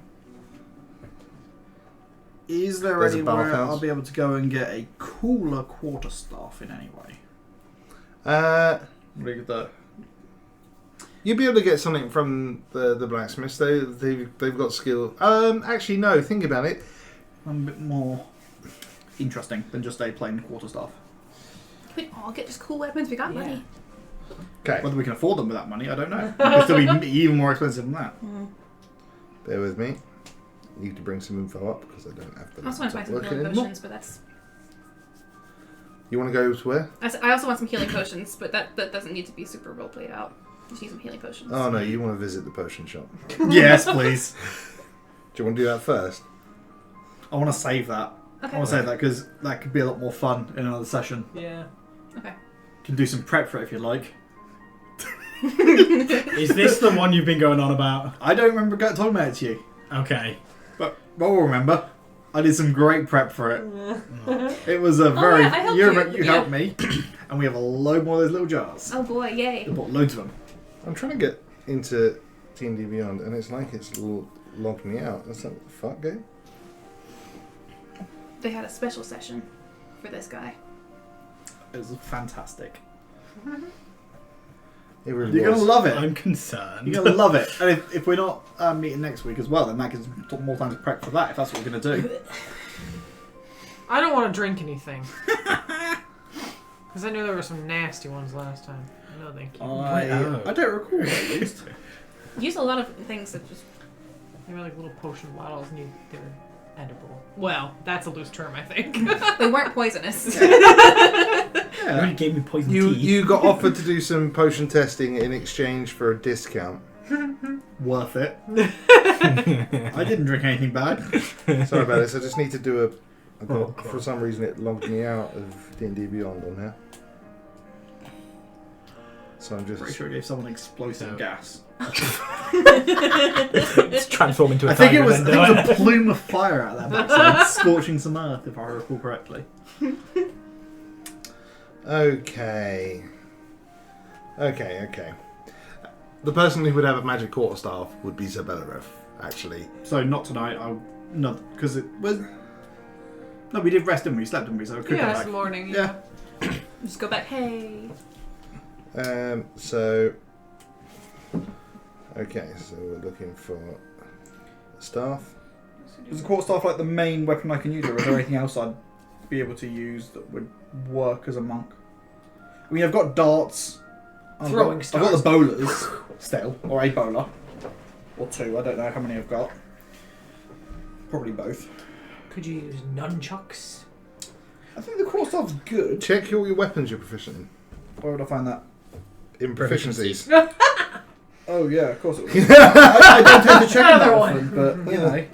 Is there There's a anywhere bathhouse. I'll be able to go and get a cooler quarterstaff in any way? You'd be able to get something from the blacksmiths. They've got skill. Actually, no. Think about it. I'm a bit more interesting than just a plain quarterstaff. We all get just cool weapons. We got Yeah. money. Okay, Whether we can afford them with that money, I don't know. It'll still be even more expensive than that. bear with me. Need to bring some info up because I don't have the I also want to buy laptop some working healing anymore. potions, but that's. You want to go to where? I also want some healing potions, but that doesn't need to be super role played out. Just need some healing potions. Oh no, you want to visit the potion shop. Yes, please. Do you want to do that first? I want to save that. I Okay. want to save that because that could be a lot more fun in another session. Yeah. Okay. Can do some prep for it if you like. Is this the one you've been going on about? I don't remember talking about it to you, Okay. but we'll remember. I did some great prep for it. It was a very. yeah, I helped you you. remember- you Yeah. helped me, and we have a load more of those little jars. Oh boy, We yay. bought loads of them. I'm trying to get into D&D Beyond, and it's like it's logged me out. That's like, what the fuck, game? They had a special session for this guy. It was fantastic. It really You're was. gonna love it. I'm concerned. You're gonna love it. And if we're not meeting next week as well, then that gives us more time to prep for that. If that's what we're gonna do. I don't want to drink anything. Because I knew there were some nasty ones last time. No, thank you. I don't recall at least. Use a lot of things that just. They were like little potion bottles and they were edible. Well, that's a loose term, I think. They weren't poisonous. You Yeah. already gave me poison tea. You got offered to do some potion testing in exchange for a discount. Worth it. I didn't drink anything bad. Sorry about this. I just need to do a. I got, Oh, God. for some reason, it logged me out of D&D Beyond on here. So I'm just. Pretty sure I gave someone explosive So- gas. It's transformed into a I think it tiger was then, a plume of fire out of that backside, scorching some earth, if I recall correctly. Okay. The person who would have a magic quarterstaff would be Zabillareb, actually. So not tonight. No, because it was. No, we did rest, didn't we? We slept, didn't we? So we could Yeah, go it's back. the morning. Yeah. Just go back. Hey. So. Okay, so we're looking for staff. Is the quarterstaff like the main weapon I can use, or is there anything else I'd be able to use that would work as a monk? I mean, I've got darts. Throwing I've got the bowlers still, or a bowler, or two. I don't know how many I've got. Probably both. Could you use nunchucks? I think the quarterstaff's good. Check all your weapons you're proficient in. Where would I find that? In proficiencies. Oh yeah, of course it would. I don't tend to check them that Another often, but you know.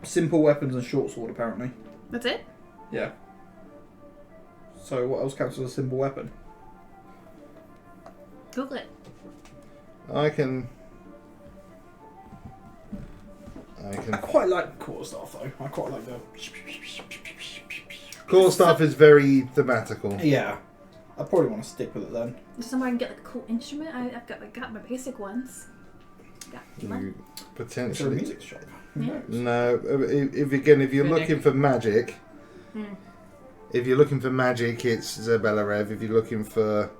Simple weapons and short sword, apparently. That's it? Yeah. So what else counts as a simple weapon? Google it. I can. I quite like quarterstaff though. I quite like the. Quarterstaff is very thematical. Yeah. I probably want to stick with it then. Just somewhere I can get like a cool instrument. I've got my basic ones. Got You It's a potentially. music shop. Yeah. No, if you're looking for magic, Hmm. if you're looking for magic, it's Zabillareb. If you're looking for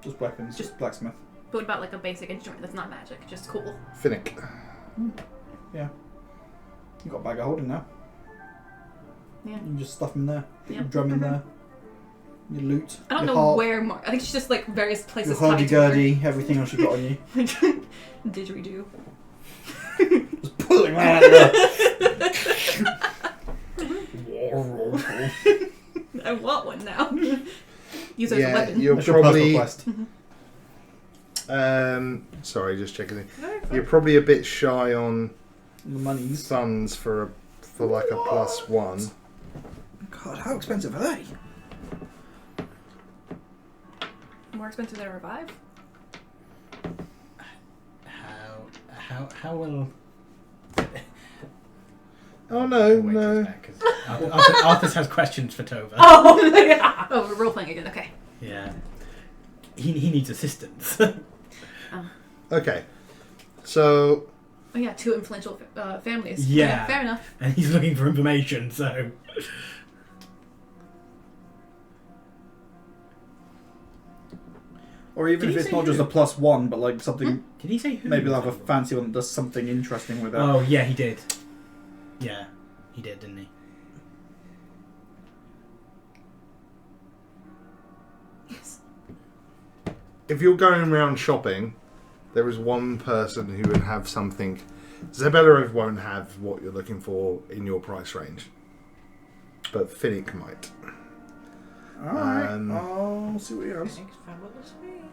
Just weapons. Just blacksmith. But what about like a basic instrument that's not magic, just cool? Finnick. Yeah. You got a bag of holding now. Yeah. You can just stuff them there. Put Yeah. your drum in there. Your loot. I don't your know heart, where more. I think it's just like various Your places tied to her. hurdy-gurdy, everything else you got on you. Didgeridoo. Just pulling right out I want one now. Use it as a weapon. you're That's your personal probably. quest. Sorry, just checking. No, you're fine. You're probably a bit shy on The money's. funds for like a +1. God, how expensive are they? More expensive than a revive? How will? Oh no, Wait, no. it's back, 'cause Arthur has questions for Tova. Oh, yeah. Oh, we're role playing again. Okay. Yeah. He needs assistance. Okay, so Oh yeah, two influential families. Yeah. Fair enough. And he's looking for information, so. Or even Did if he it's say not just who? a +1, but like something, Did he say who? maybe like a fancy one that does something interesting with it. Oh, yeah, he did. Yeah, he did, didn't he? Yes. if you're going around shopping, there is one person who would have something. Zabellarov won't have what you're looking for in your price range, but Finnick might. Alright, Um, I'll see what he has. Thanks for listening.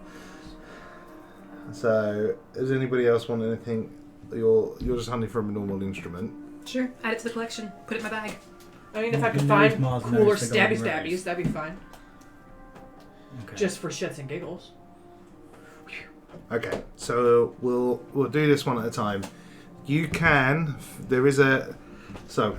So, does anybody else want anything? You're just hunting for a normal instrument. Sure. Add it to the collection. Put it in my bag. I mean, if I You could can find use Mars cooler Notes to go stabby on stabbies, Rose. that'd be fine. Okay. Just for shits and giggles. Okay, so we'll do this one at a time. You can. There is a. So,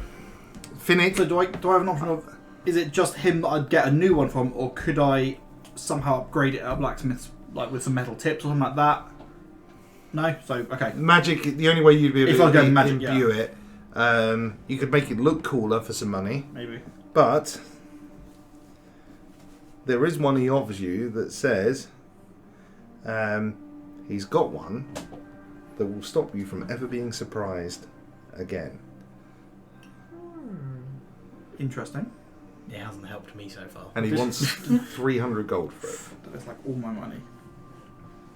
Finnick. So do I have an option of, is it just him that I'd get a new one from, or could I somehow upgrade it at a blacksmith's, like with some metal tips or something like that? No? So, okay. Magic. The only way you'd be If able I was to going magic, imbue it, you could make it look cooler for some money. Maybe. But there is one he offers you that says he's got one that will stop you from ever being surprised again. Interesting. It hasn't helped me so far. And he wants 300 gold for it. That is like all my money.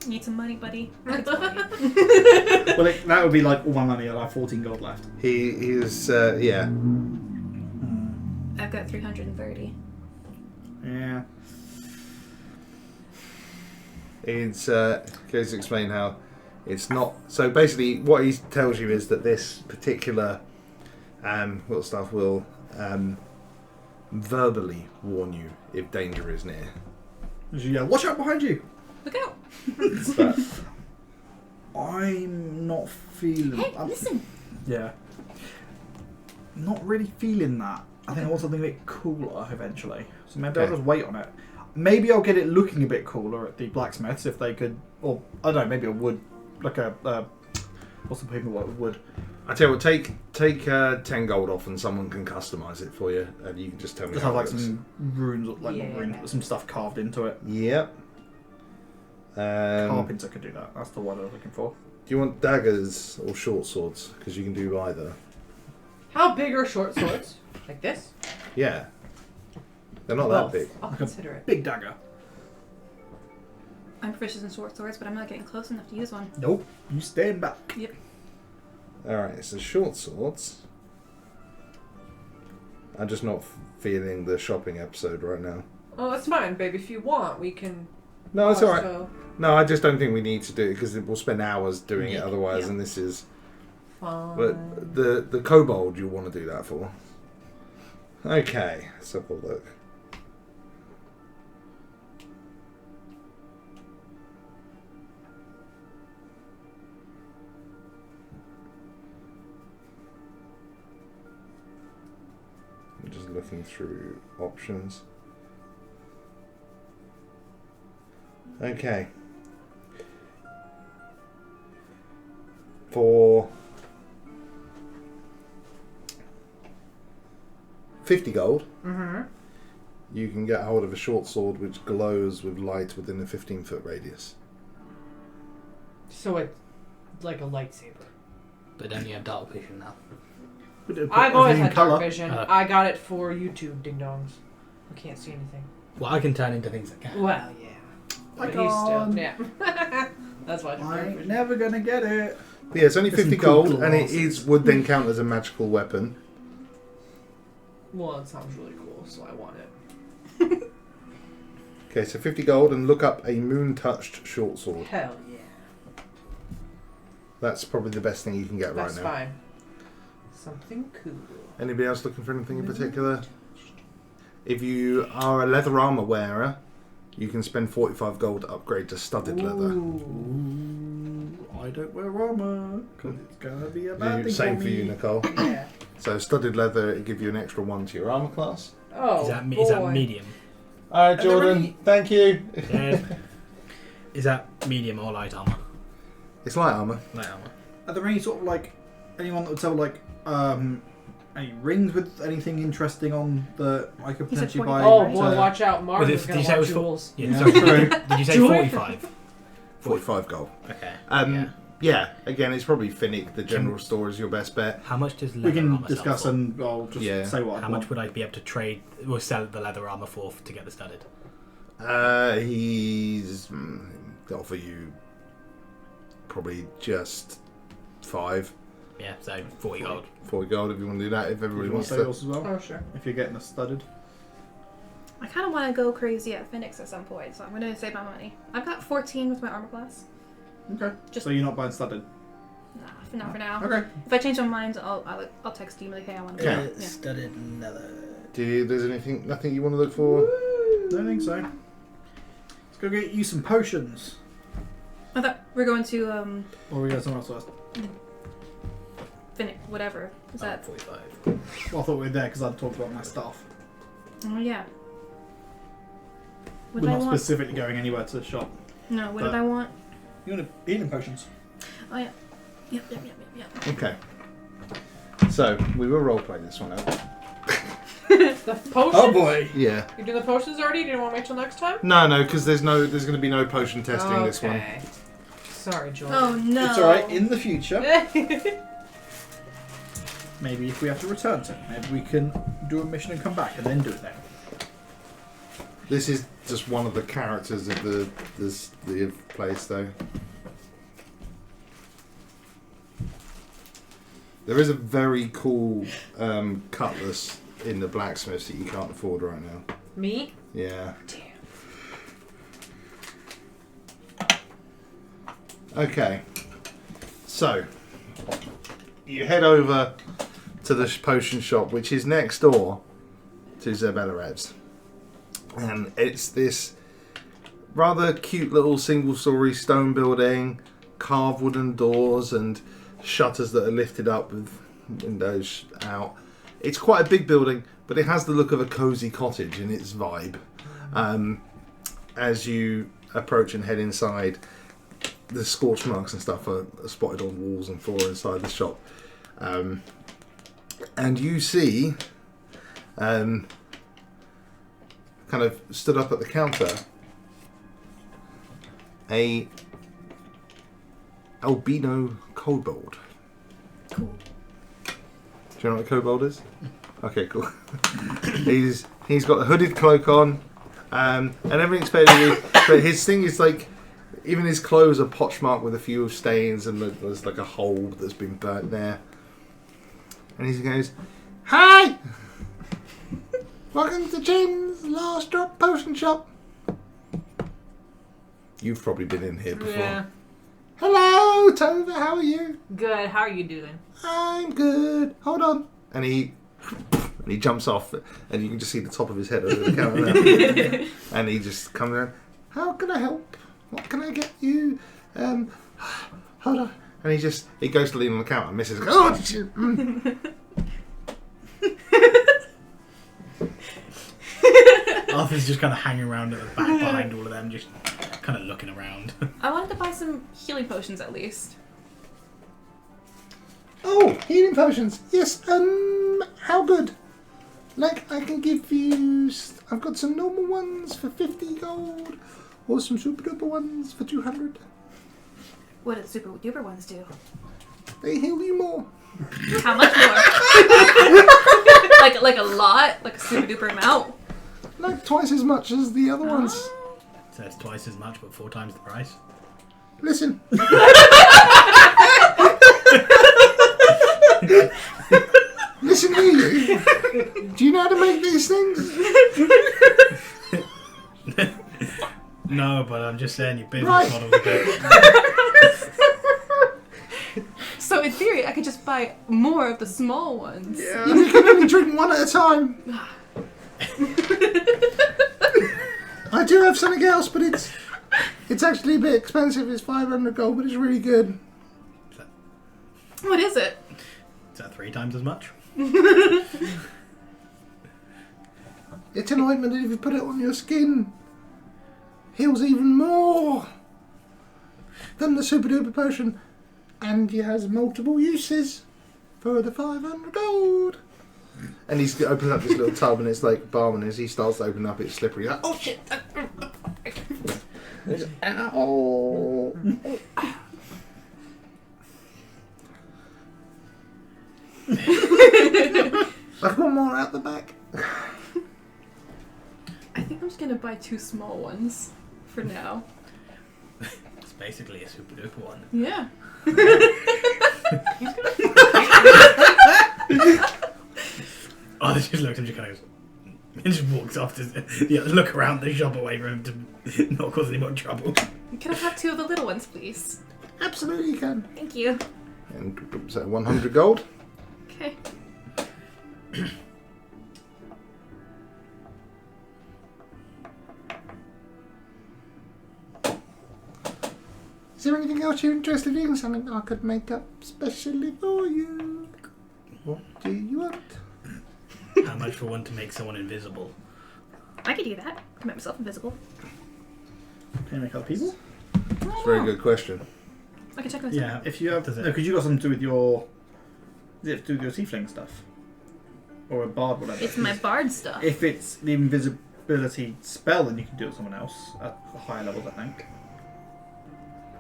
Need some money, buddy. Well, that would be like all my money. I'd have 14 gold left. He is, yeah. I've got 330. Yeah. It's goes to explain how it's not. So basically, what he tells you is that this particular little stuff will verbally warn you if danger is near. Yeah, watch out behind you. Look out! But I'm not feeling. Hey, listen. Yeah. Not really feeling that. I think I want something a bit cooler eventually. So maybe I'll Okay. just wait on it. Maybe I'll get it looking a bit cooler at the blacksmiths if they could, or I don't know, maybe a wood, like a what's the people like wood? I tell you what, take 10 gold off, and someone can customize it for you, and you can just tell me. Just how have like it looks. some runes, like Yeah. not runes, but some stuff carved into it. Yep. Carpenter could do that. That's the one I was looking for. Do you want daggers or short swords? Because you can do either. How big are short swords? Like this? Yeah. They're not Well, that big. I'll consider it. Big dagger. I'm proficient in short swords, but I'm not getting close enough to use one. Nope. You stand back. Yep. Alright, so short swords. I'm just not feeling the shopping episode right now. Oh, that's fine, babe. If you want, we can. No, it's alright. also- No, I just don't think we need to do it because we'll spend hours doing it Yeah. otherwise, Yeah. and this is. Fine. But the kobold you want to do that for. Okay, let's have a look. I'm just looking through options. Okay. For 50 gold, Mm-hmm. you can get hold of a short sword which glows with light within a 15-foot radius. So it's like a lightsaber. But don't you have dark vision now? I've always had colour. dark vision. I got it for YouTube, ding dongs. I can't see anything. Well, I can turn into things that can. Well, yeah. I But he's still, can't. yeah. That's why I'm never gonna get it. But yeah, it's only There's 50 some cool gold, and it glasses. would then count as a magical weapon. Well, it sounds really cool, so I want it. Okay, so 50 gold, and look up a moon-touched short sword. Hell yeah. That's probably the best thing you can get That's right now. fine. Something cool. Anybody else looking for anything in particular? If you are a leather armor wearer, you can spend 45 gold to upgrade to studded leather. Ooh, I don't wear armor because it's gonna be a bad thing Same for for me. you, Nicole. Yeah. So studded leather, it give you an extra 1 to your armor class. Oh, Is that boy. medium? Alright, there Jordan, any- thank you. Yeah. Is that medium or light armor? It's light armor. Light armor. Are there any sort of like anyone that would sell like any rings with anything interesting on that I could He said potentially 45. buy? Oh, to- boy, watch out. Mars Was it- is did going you to say it want was for- jewels. Yeah, Sorry, true. did you say Do it. 45? 45 gold. Okay. Yeah. Yeah, again, it's probably Finnick, the general store, is your best bet. How much does leather We can armor discuss sell for? and I'll just Yeah. say what I How want. much would I be able to trade or sell the leather armor for to get the studded? He's offer you probably just 5, Yeah, so 40 gold. 40 gold if you want to do that. If everybody You want wants to say to. yours as well? Oh, sure. If you're getting a studded. I kind of want to go crazy at Phoenix at some point, so I'm going to save my money. I've got 14 with my armor class. Okay. Just- So you're not buying studded. Nah, not for now. Okay. If I change my mind, I'll text you like, hey, I want to Yeah. go. Yeah. Studded leather. There's nothing you want to look for? Don't think so. Let's go get you some potions. I thought we're going to Or we got somewhere else first. Phoenix, whatever. Is that? 45? Well, I thought we were there because I'd talked about my stuff. Oh yeah. What We're did I not want? specifically going anywhere to the shop. No, what but- did I want? You want healing potions? Oh yeah. Yep. Okay. So, we will roleplay this one out. The potions? Oh boy! Yeah. You doing the potions already? You didn't want to wait till next time? No, because there's going to be no potion testing this one. Okay. Sorry, Jordan. Oh no. It's alright, in the future, maybe if we have to return to it, maybe we can do a mission and come back and then do it then. This is just one of the characters of the place, though. There is a very cool cutlass in the blacksmiths that you can't afford right now. Me? Yeah. Damn. Okay. So, you head over to the potion shop, which is next door to Zebelarev's. And it's this rather cute little single-story stone building, carved wooden doors and shutters that are lifted up with windows out. It's quite a big building, but it has the look of a cosy cottage in its vibe. As you approach and head inside, the scorch marks and stuff are spotted on walls and floor inside the shop. And you see, kind of stood up at the counter, a albino kobold. Cool. Do you know what a kobold is? Okay, cool. he's got a hooded cloak on, and everything's fairly. But his thing is like, even his clothes are pochmarked with a few stains, and there's like a hole that's been burnt there. And he goes, "Hi, welcome to James Last Drop Potion Shop. You've probably been in here before. Yeah. Hello, Tova. How are you? Good. How are you doing? I'm good. Hold on." And he jumps off, and you can just see the top of his head over the counter now. And he just comes around. "How can I help? What can I get you? Hold on." And he goes to lean on the counter and misses. "Oh, shit." Arthur's just kind of hanging around at the back behind all of them, just kind of looking around. I wanted to buy some healing potions at least. "Oh, healing potions. Yes. How good? Like, I can give you. I've got some normal ones for 50 gold, or some super duper ones for 200. What do the super duper ones do? They heal you more. How much more? like a lot? Like a super duper amount? like twice as much as the other ones. So it's twice as much, but 4 times the price. Listen. Listen to you. Do you know how to make these things? No, but I'm just saying your business Right. model's a bit. So in theory, I could just buy more of the small ones. Yeah. You can only drink one at a time. I do have something else, but it's actually a bit expensive. It's 500 gold, but it's really good. What is it? Is that 3 times as much? It's an ointment that if you put it on your skin, heals even more than the super duper potion, and it has multiple uses for the 500 gold. And he opens up this little tub, and it's like balm, and as he starts to open up, it's slippery. Like, oh shit! Ow! I've got more out the back. I think I'm just gonna buy 2 small ones for now. It's basically a super duper one. Yeah. Oh, they just looks and just kind of goes, and just walks off to look around the shop away from him to not cause any more trouble. Can I have 2 of the little ones, please? Absolutely, you can. Thank you. And so 100 gold. Okay. Is there anything else you're interested in? Something I could make up specially for you? What do you want? How much for one to make someone invisible? I could do that. I can make myself invisible. Can you make other people? It's a very good question. I can check myself. Yeah, if you have... Does it- No, because you got something to do with your... Does it have to do with your tiefling stuff? Or a bard, whatever. It's my bard stuff. If it's the invisibility spell, then you can do it with someone else at higher levels, I think.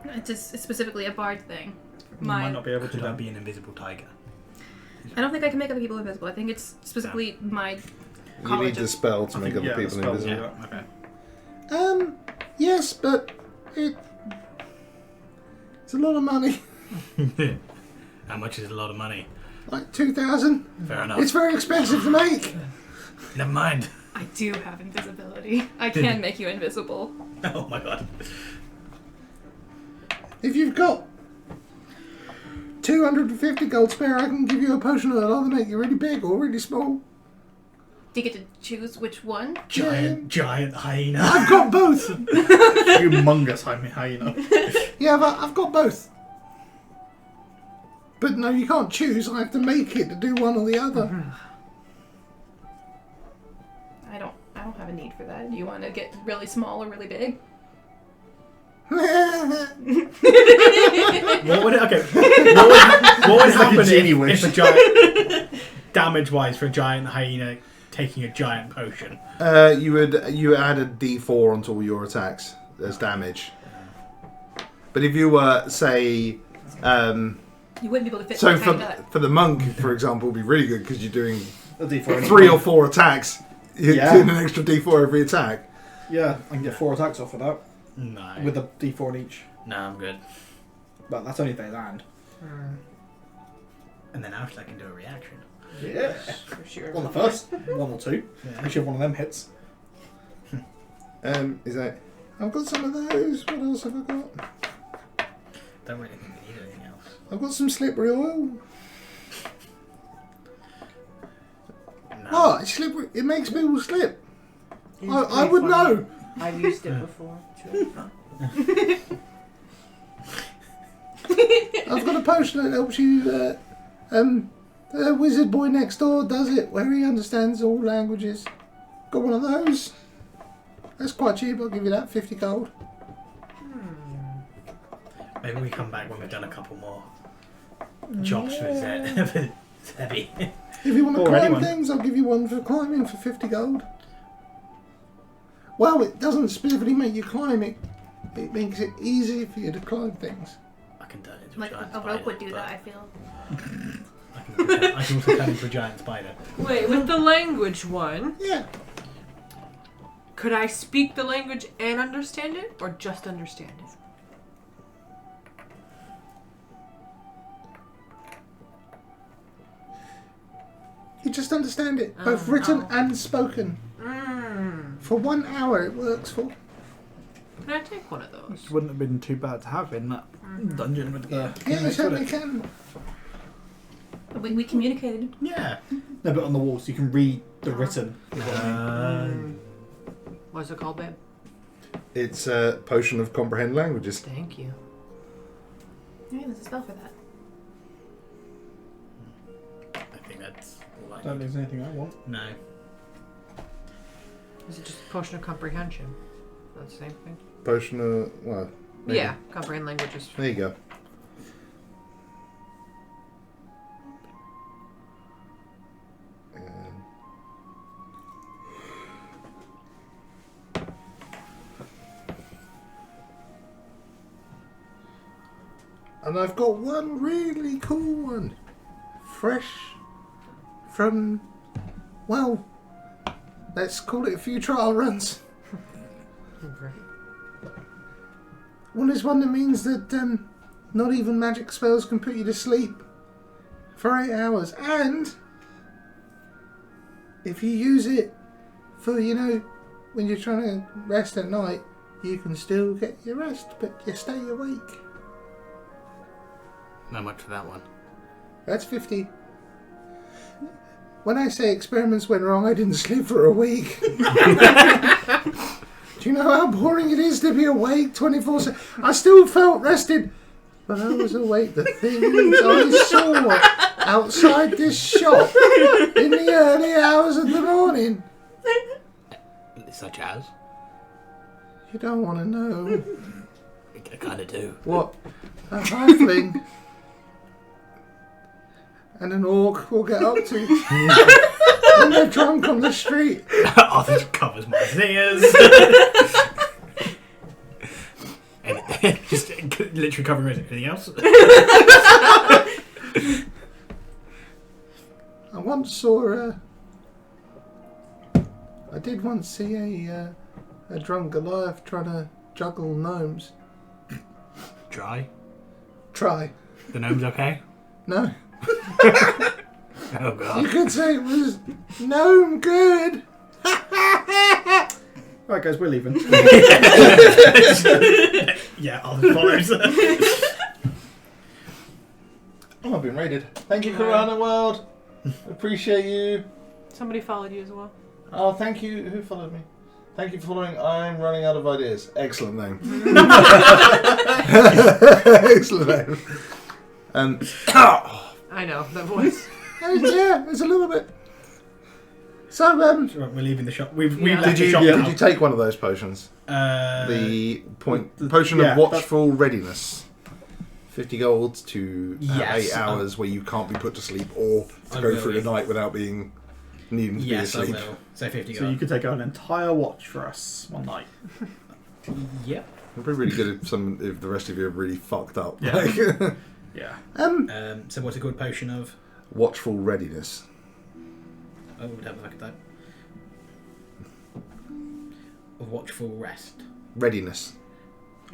It's specifically a bard thing. You might not be able to Could do that be an invisible tiger? I don't think I can make other people invisible. I think it's specifically my You college need the of... spell to I make think, other yeah, people the spell, invisible. yeah. Okay. Yes, but it's a lot of money. How much is a lot of money? Like 2,000. Fair enough. It's very expensive to make. Never mind. I do have invisibility. I can make you invisible. Oh my god. If you've got 250 gold spare, I can give you a potion that'll either make you really big or really small. Do you get to choose which one? Giant hyena. I've got both. Humongous hyena. Yeah, but I've got both. But no, you can't choose. I have to make it to do one or the other. I don't have a need for that. Do you want to get really small or really big? What would it? Okay. What would It's like a happen genie if wish. a giant damage-wise for a giant hyena taking a giant potion? You add a D4 onto all your attacks as damage. But if you were, say, You wouldn't be able to fit so that kind of for the monk, for example, would be really good because you're doing A D4. 3 or 4 attacks. You're Yeah. doing an extra D4 every attack. Yeah, I can get 4 attacks off of that No. with a D4 in each. No, I'm good. But that's only if they land. And then after I can do a reaction. Yeah. for sure. On the first 1 or 2. Yeah. Whichever one of them hits. Is that? I've got some of those. What else have I got? Don't really think we need anything else. I've got some slippery oil. No. Oh, it's slippery. It makes people slip. It's I pretty would funny. know. I've used it before too. I've got a potion that helps you. The wizard boy next door does it, where he understands all languages. Got one of those. That's quite cheap. I'll give you that. 50 gold. Maybe we come back when we've done a couple more jobs for Zebby. If you want to Or climb anyone. things, I'll give you one for climbing for 50 gold. Well, it doesn't specifically make you climb it. It makes it easier for you to climb things. I can turn into Like a giant a spider. rope would do but that, I feel. I can also turn into a giant spider. Wait, with the language one, Yeah. Could I speak the language and understand it, or just understand it? You just understand it, both written and spoken. For 1 hour, it works for. Can I take one of those? Wouldn't have been too bad to have in that dungeon with the. Yeah, you would certainly it? can. We communicated. Yeah. No, but on the walls you can read the written. What's it called, babe? It's a potion of comprehend languages. Thank you. Yeah, there's a spell for that. I think that's all I Don't need. lose anything I want. No. Is it just a potion of comprehension? That's the same thing? Potion of, well, maybe. Yeah, comprehend languages. There you go. And I've got one really cool one. Fresh from, well, let's call it a few trial runs. One is one that means that not even magic spells can put you to sleep for 8 hours. And if you use it for, when you're trying to rest at night, you can still get your rest, but you stay awake. Not much for that one. That's 50. When I say experiments went wrong, I didn't sleep for a week. Do you know how boring it is to be awake 24/7? I still felt rested, but I was awake. The things I saw outside this shop in the early hours of the morning. Such as? You don't want to know. I kind of do. What a halfling and an orc will get up to when they're drunk on the street. Arthur covers my ears. And just literally covering everything else. I once saw I did once see a drunk Goliath trying to juggle gnomes. Try. Try. The gnome's okay? No. Oh god. You could say it was gnome good. Right, guys, we're leaving. Yeah, Arthur follows. Oh, I've been raided. Thank you, Corona World. Appreciate you. Somebody followed you as well. Oh, thank you. Who followed me? Thank you for following. I'm running out of ideas. Excellent name. Excellent name. I know, that voice. Yeah, it's a little bit. So, Right, we're leaving the shop. We've Yeah. left did the you shop. take one of those potions? The potion of watchful readiness. 50 gold to have Yes, 8 hours where you can't be put to sleep or to go through the night without being needing to Yes, be I asleep. will. So 50 So gold. you could take out an entire watch for us one night. Yep. It'd be really good if the rest of you are really fucked up. Yeah. Like, Yeah. So what's a good potion of? watchful readiness. Oh, we'd have a look at that. Of watchful rest. Readiness.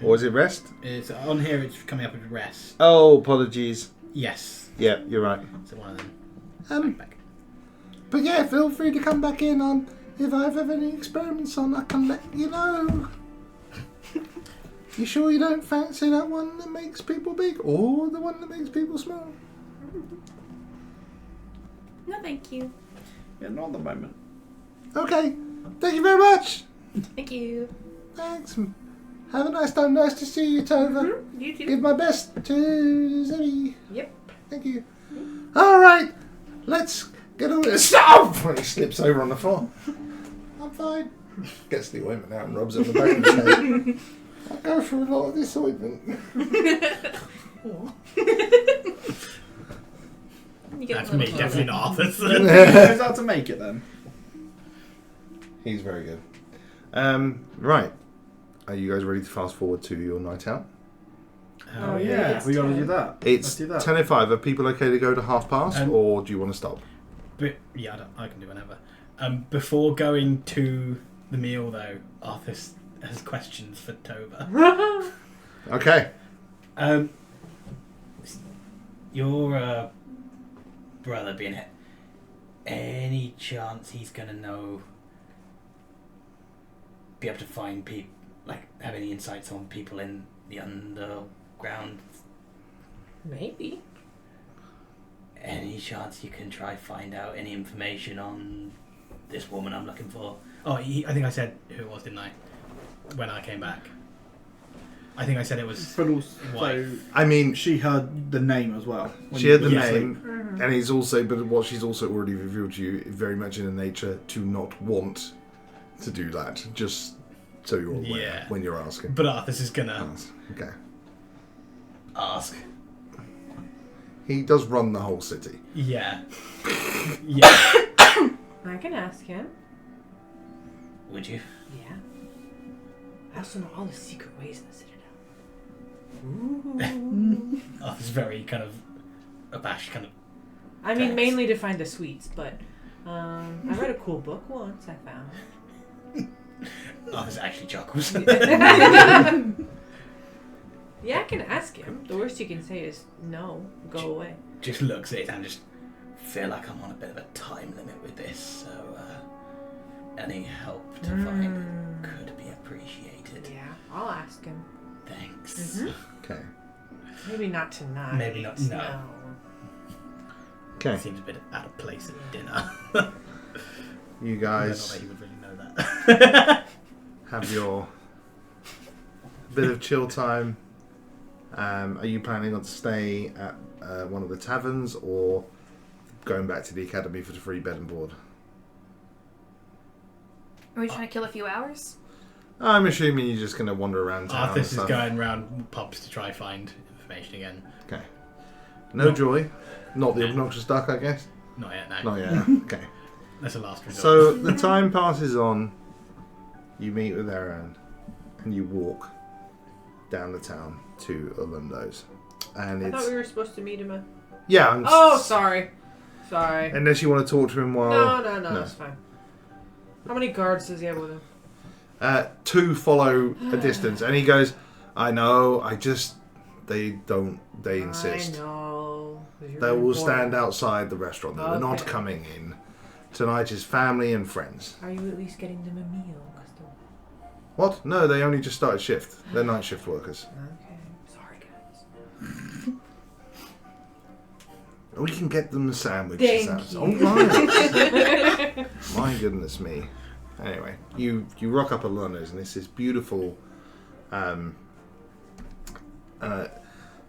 Or is it rest? It's on here. It's coming up with rest. Oh, apologies. Yes. Yeah, you're right. So one of them. Back. But yeah, feel free to come back in on if I have any experiments on. I can let you know. You sure you don't fancy that one that makes people big or the one that makes people small? No, thank you. Yeah, not at the moment. Okay, thank you very much. Thank you. Thanks. Have a nice time. Nice to see you, Tova. You too. Give my best to Zebby. Yep. Thank you. All right, let's get on with it. Stop! He slips over on the floor. I'm fine. Gets the ointment out and rubs it on the back of his head. I go through a lot of this ointment. You get That's a me, little definitely not Arthur's. Who's out to make it then? He's very good. Right. Are you guys ready to fast forward to your night out? Oh, Yeah, it's we gotta 10. do that. It's Let's do that. 10:05. Are people okay to go to half past, or do you want to stop? But yeah, I can do whenever. Before going to the meal, though, Arthur has questions for Toba. Okay. Your brother being hit. Any chance he's gonna know? Be able to find people, like have any insights on people in the underground? Maybe. Any chance you can try find out any information on this woman I'm looking for? Oh, I think I said who it was, didn't I? When I came back. I think I said it was But also, wife. I mean, she heard the name as well. when she you had the were asleep. name, and he's also, but what she's also already revealed to you is very much in the nature to not want to do that, just so you're aware Yeah. when you're asking. But Arthur's is gonna Okay. ask. He does run the whole city. Yeah. Yeah. I can ask him. Would you? Yeah. I also know all the secret ways in the Citadel. Ooh. Arthur's very kind of abashed, kind of. I mean, Thanks. mainly to find the sweets, but I read a cool book once. I found. Arthur's actually chuckles. Yeah, I can ask him. The worst you can say is no. Go away. Just looks at it and just feel like I'm on a bit of a time limit with this, so any help to find could be appreciated. Yeah, I'll ask him. Thanks. Mhm. Okay. Maybe not tonight. Maybe not- no. Okay. Seems a bit out of place at dinner. You I don't know guys that he would really know that. have your bit of chill time. Are you planning on to stay at one of the taverns or going back to the academy for the free bed and board? Are we trying to kill a few hours? I'm assuming you're just going to wander around town. Arthur and is stuff. going around pubs to try find information again. Okay. No joy. Not the obnoxious duck, I guess. Not yet, no. Not yet. Okay. That's a last resort. So the time passes on. You meet with Aaron, and you walk down the town to Orlando's, and I it's thought we were supposed to meet him at... yeah. Oh, sorry. Sorry. Unless you want to talk to him while No, it's fine. How many guards does he have with him? two follow a distance, and he goes, "I know. They insist. I know. You're They will important. stand outside the restaurant. They're not Okay. coming in. Tonight is family and friends." Are you at least getting them a meal? What? No, they only just started shift. They're night shift workers. Okay. Sorry, guys. We can get them sandwiches. Thank you. Oh, right. My goodness me. Anyway, you rock up at London's, and it's this beautiful,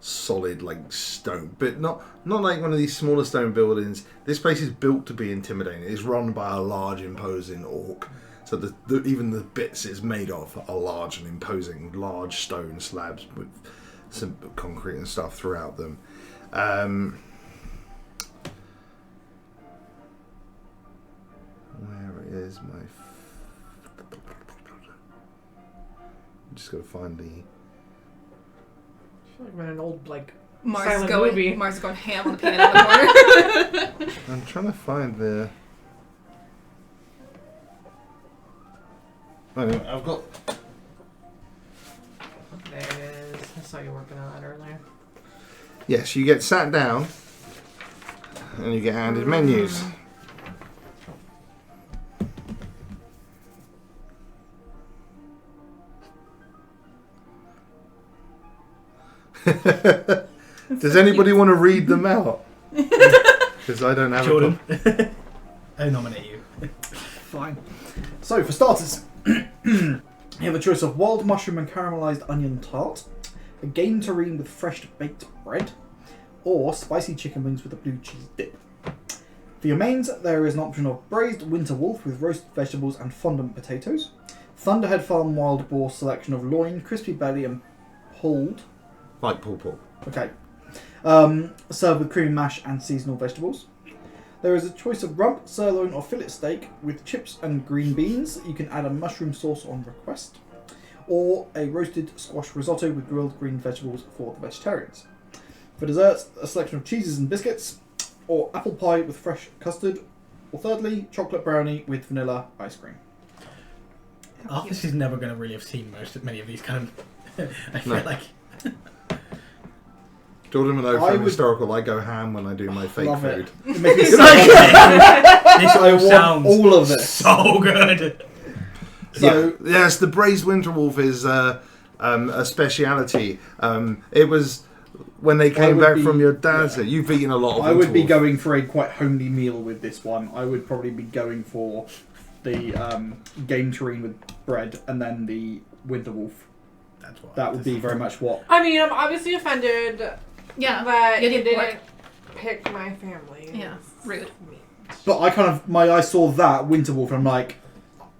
solid like stone, but not like one of these smaller stone buildings. This place is built to be intimidating. It's run by a large, imposing orc. So even the bits it's made of are large and imposing, large stone slabs with some concrete and stuff throughout them. Where is my... I'm just going to find the... I feel like we're in an old, Mars silent going, movie. Mars is going ham on the piano in the corner. I'm trying to find the... Anyway, I've got... There it is. I saw you working on that earlier. Yes, you get sat down and you get handed menus. Does anybody want to read them out? Because I don't have Jordan. a I nominate you. Fine. So, for starters, you have a choice of wild mushroom and caramelized onion tart, a game terrine with fresh baked bread, or spicy chicken wings with a blue cheese dip. For your mains, there is an option of braised winter wolf with roasted vegetables and fondant potatoes, Thunderhead Farm wild boar selection of loin, crispy belly, and pulled. Like Paul. Okay. Served with creamy mash and seasonal vegetables. There is a choice of rump, sirloin, or fillet steak with chips and green beans. You can add a mushroom sauce on request. Or a roasted squash risotto with grilled green vegetables for the vegetarians. For desserts, a selection of cheeses and biscuits. Or apple pie with fresh custard. Or thirdly, chocolate brownie with vanilla ice cream. Arthas is never going to really have seen many of these kind of. I feel No. like. Jordan and I I from would- historical. I go ham when I do my fake Love food. it. It makes me This so all want sounds all of this. so good. So Yes, the braised winterwolf is a speciality. It was when they came would back be- from your dad's. yeah. You've eaten a lot of. I would be winterwolf. going for a quite homely meal with this one. I would probably be going for the game terrine with bread and then the winter wolf. That's what. That would be very much what. I mean, I'm obviously offended Yeah. that You you did didn't pork. pick my family. Yeah, rude. But I kind of my eyes saw that winter wolf and I'm like,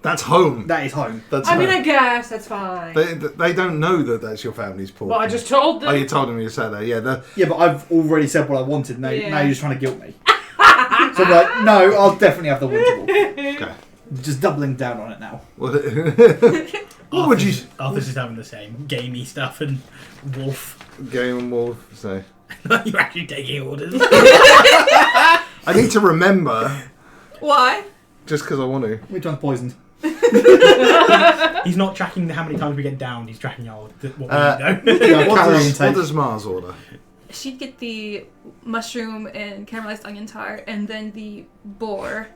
That's home. that is home. That's I mean, home. I guess that's fine. They don't know that that's your family's pork. Well, I just told them. Oh, you told them you said that. Yeah. Yeah, but I've already said what I wanted. Now Yeah. you're just trying to guilt me. So I'm like, no, I'll definitely have the winter wolf. Okay. Just doubling down on it now. What would you? Arthas is having the same gamey stuff and wolf. Game and wolf. So You're actually taking orders. I need to remember Why? just because I want to. Which one's poisoned? He's not tracking how many times we get downed. He's tracking what we know. Yeah, What calorie does, intake. what does Mars order? She'd get the mushroom and caramelized onion tart, and then the boar,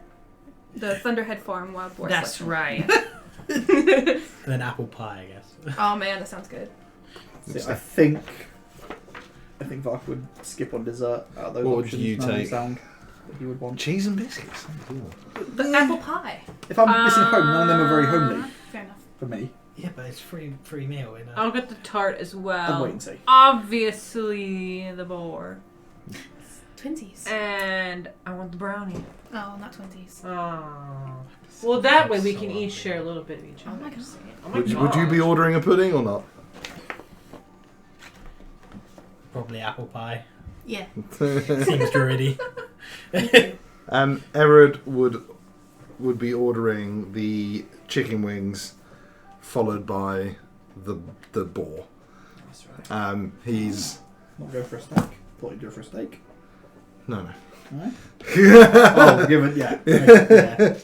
the Thunderhead Farm wild boar. That's selection. right. And then apple pie, I guess. Oh man, that sounds good. So I think Vark would skip on dessert out of those What would options. you None of them take? sound that he would want. Cheese and biscuits. Ooh. The apple pie. If I'm missing home, none of them are very homely Fair enough. for me. Yeah, but it's free meal. In I'll get the tart as I'll well. wait and see. Obviously, the boar. Twinsies. And I want the brownie. Oh, not twinsies. Oh. Well, that way we can each share a little bit of each Oh other. my god. Oh my Would you be gosh. ordering a pudding or not? Probably apple pie. Yeah. Seems druidy. Erod would be ordering the chicken wings, followed by the boar. That's right. He's Not go for a steak. Thought you'd go for a steak. no. No? Oh, given, yeah. Yeah.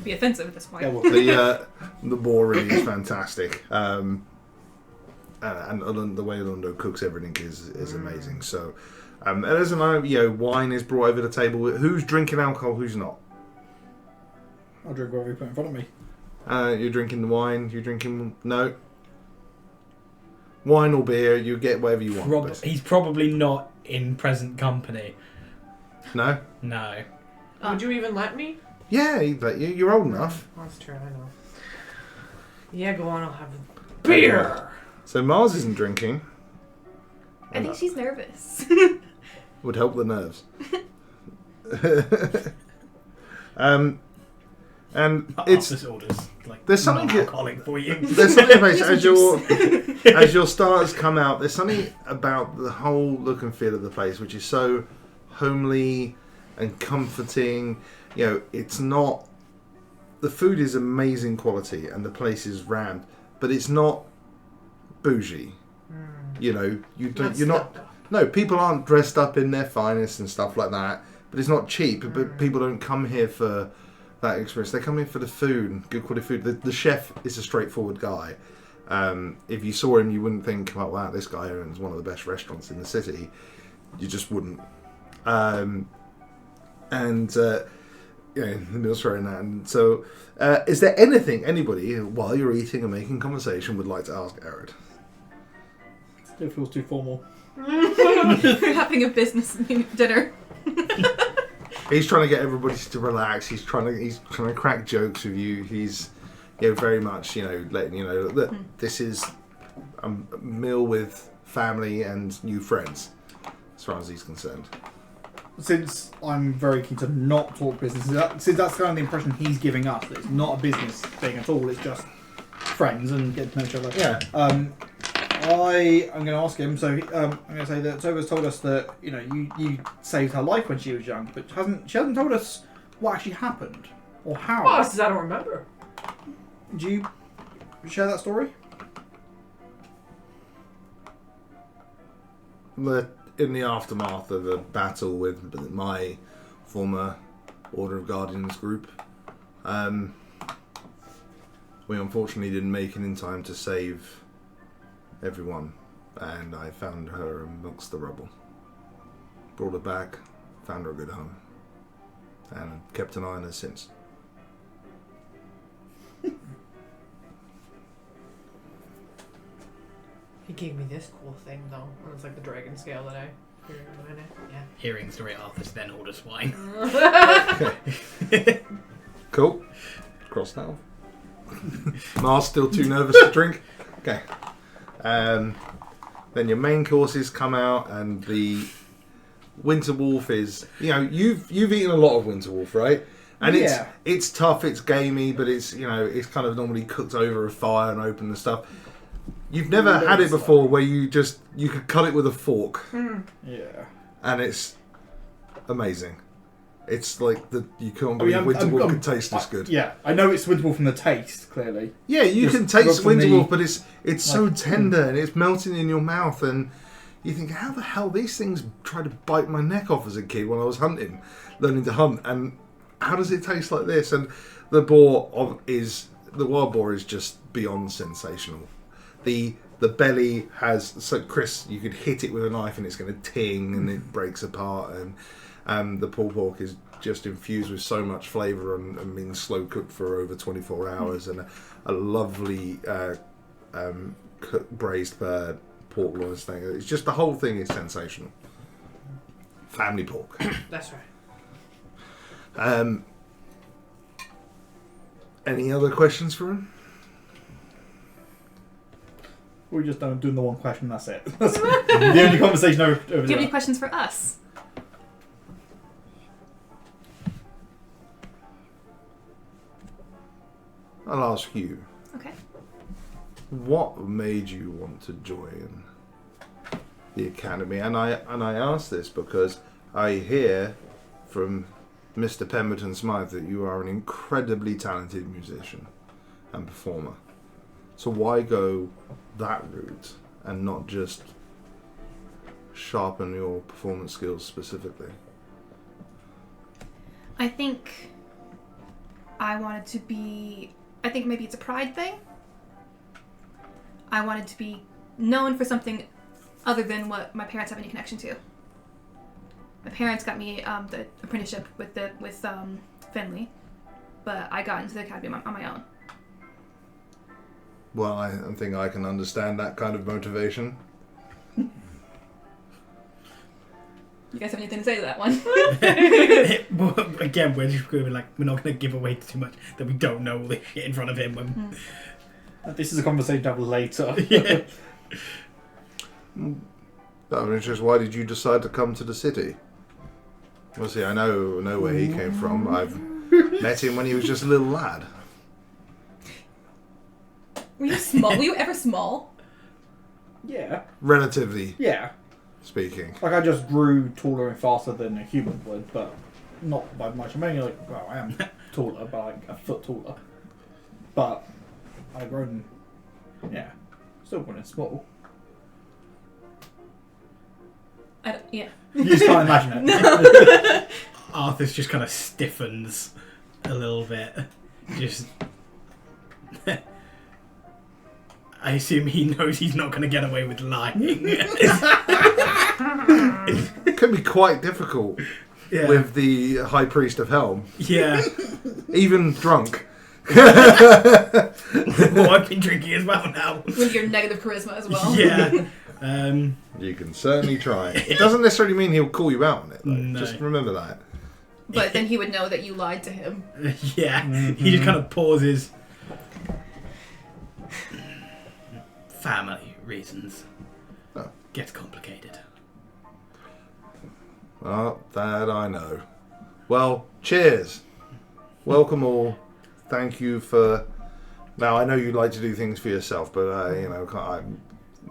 Be offensive at this point. Yeah, well, The boar really is fantastic. And the way Lundo cooks everything is amazing. So, and as an wine is brought over the table. Who's drinking alcohol? Who's not? I'll drink whatever you put in front of me. You're drinking the wine. You're drinking no. Wine or beer, you get whatever you want. basically. He's probably not in present company. No? No. Would you even let me? Yeah, he'd let you. You're old enough. That's true, I know. Yeah, go on, I'll have a beer. So Mars isn't drinking. I think she's nervous. Would help the nerves. And it's Arthas orders like there's something that- non-alcoholic for you. there's something about as your starters come out. There's something about the whole look and feel of the place which is so homely and comforting. You know, it's not. The food is amazing quality and the place is rammed, but it's not bougie. You know, you're not. stepped up. No, people aren't dressed up in their finest and stuff like that. But it's not cheap. But people don't come here for that experience. They come here for the food, good quality food. The chef is a straightforward guy. If you saw him, you wouldn't think, oh, wow, this guy owns one of the best restaurants in the city. You just wouldn't. The meal's very that. And so, is there anything anybody, while you're eating and making conversation, would like to ask Erod? It feels too formal. We're having a business dinner. He's trying to get everybody to relax. He's trying to crack jokes with you. He's very much letting you know that this is a meal with family and new friends, as far as he's concerned. Since I'm very keen to not talk business, since that's kind of the impression he's giving us, that it's not a business thing at all, it's just friends and get to know each other. Yeah. I am going to ask him. So I'm going to say that Tova's told us that you saved her life when she was young, but she hasn't told us what actually happened or how. Well, since I don't remember. Do you share that story? In the aftermath of a battle with my former Order of Guardians group, we unfortunately didn't make it in time to save everyone, and I found her amongst the rubble. Brought her back, found her a good home, and kept an eye on her since. He gave me this cool thing though. It's like the dragon scale that I hear in a minute. Yeah. Hearing story Arthur's then order swine. Cool. Cross now. Mars still too nervous to drink. Okay. Then your main courses come out, and the Winter Wolf is, you've eaten a lot of Winter Wolf, right? And it's tough, it's gamey, but it's it's kind of normally cooked over a fire and open and stuff. You've never had it before where you could cut it with a fork. Yeah. And it's amazing. It's like you can't believe Winter Wolf can taste this good. Yeah, I know it's Winter Wolf from the taste, clearly. Yeah, you can taste Winter Wolf, but it's so tender and it's melting in your mouth, and you think, how the hell these things tried to bite my neck off as a kid when I was learning to hunt, and how does it taste like this? And the wild boar is just beyond sensational. The belly has, Chris, you could hit it with a knife and it's going to ting and it breaks apart, and the pulled pork is just infused with so much flavour and being slow cooked for over 24 hours, and a lovely braised bird, pork loins thing. It's just, the whole thing is sensational. Family pork. That's right. Any other questions for him? We're just doing the one question, that's it. That's the only conversation over Do you have any questions for us? I'll ask you. Okay. What made you want to join the academy? And I ask this because I hear from Mr. Pemberton Smythe that you are an incredibly talented musician and performer. So why go that route and not just sharpen your performance skills specifically? I think maybe it's a pride thing. I wanted to be known for something other than what my parents have any connection to. My parents got me the apprenticeship with Finley, but I got into the academy on my own. Well, I think I can understand that kind of motivation. You guys have anything to say to that one? Well, again, we're just going to be like, we're not going to give away too much that we don't know all this shit in front of him. This is a conversation to have later. Yeah. I'm interested, why did you decide to come to the city? Well, see, I know where he came from. I've met him when he was just a little lad. Were you small? Were you ever small? Yeah. Relatively Yeah. speaking. Like, I just grew taller and faster than a human would, but not by much. I'm only I am taller, by like a foot taller. But I've grown, still grown small. Yeah. You just can't imagine it. Arthur's just kind of stiffens a little bit. Just... I assume he knows he's not going to get away with lying. It can be quite difficult with the High Priest of Helm. Yeah. Even drunk. Well, I've been drinking as well now. With your negative charisma as well. Yeah. You can certainly try. It doesn't necessarily mean he'll call you out on it, though. No. Just remember that. But then he would know that you lied to him. Yeah. He just kind of pauses. Family reasons. Oh. Gets complicated. Well, that I know. Well, cheers. Welcome all. Thank you for... Now, I know you like to do things for yourself, but,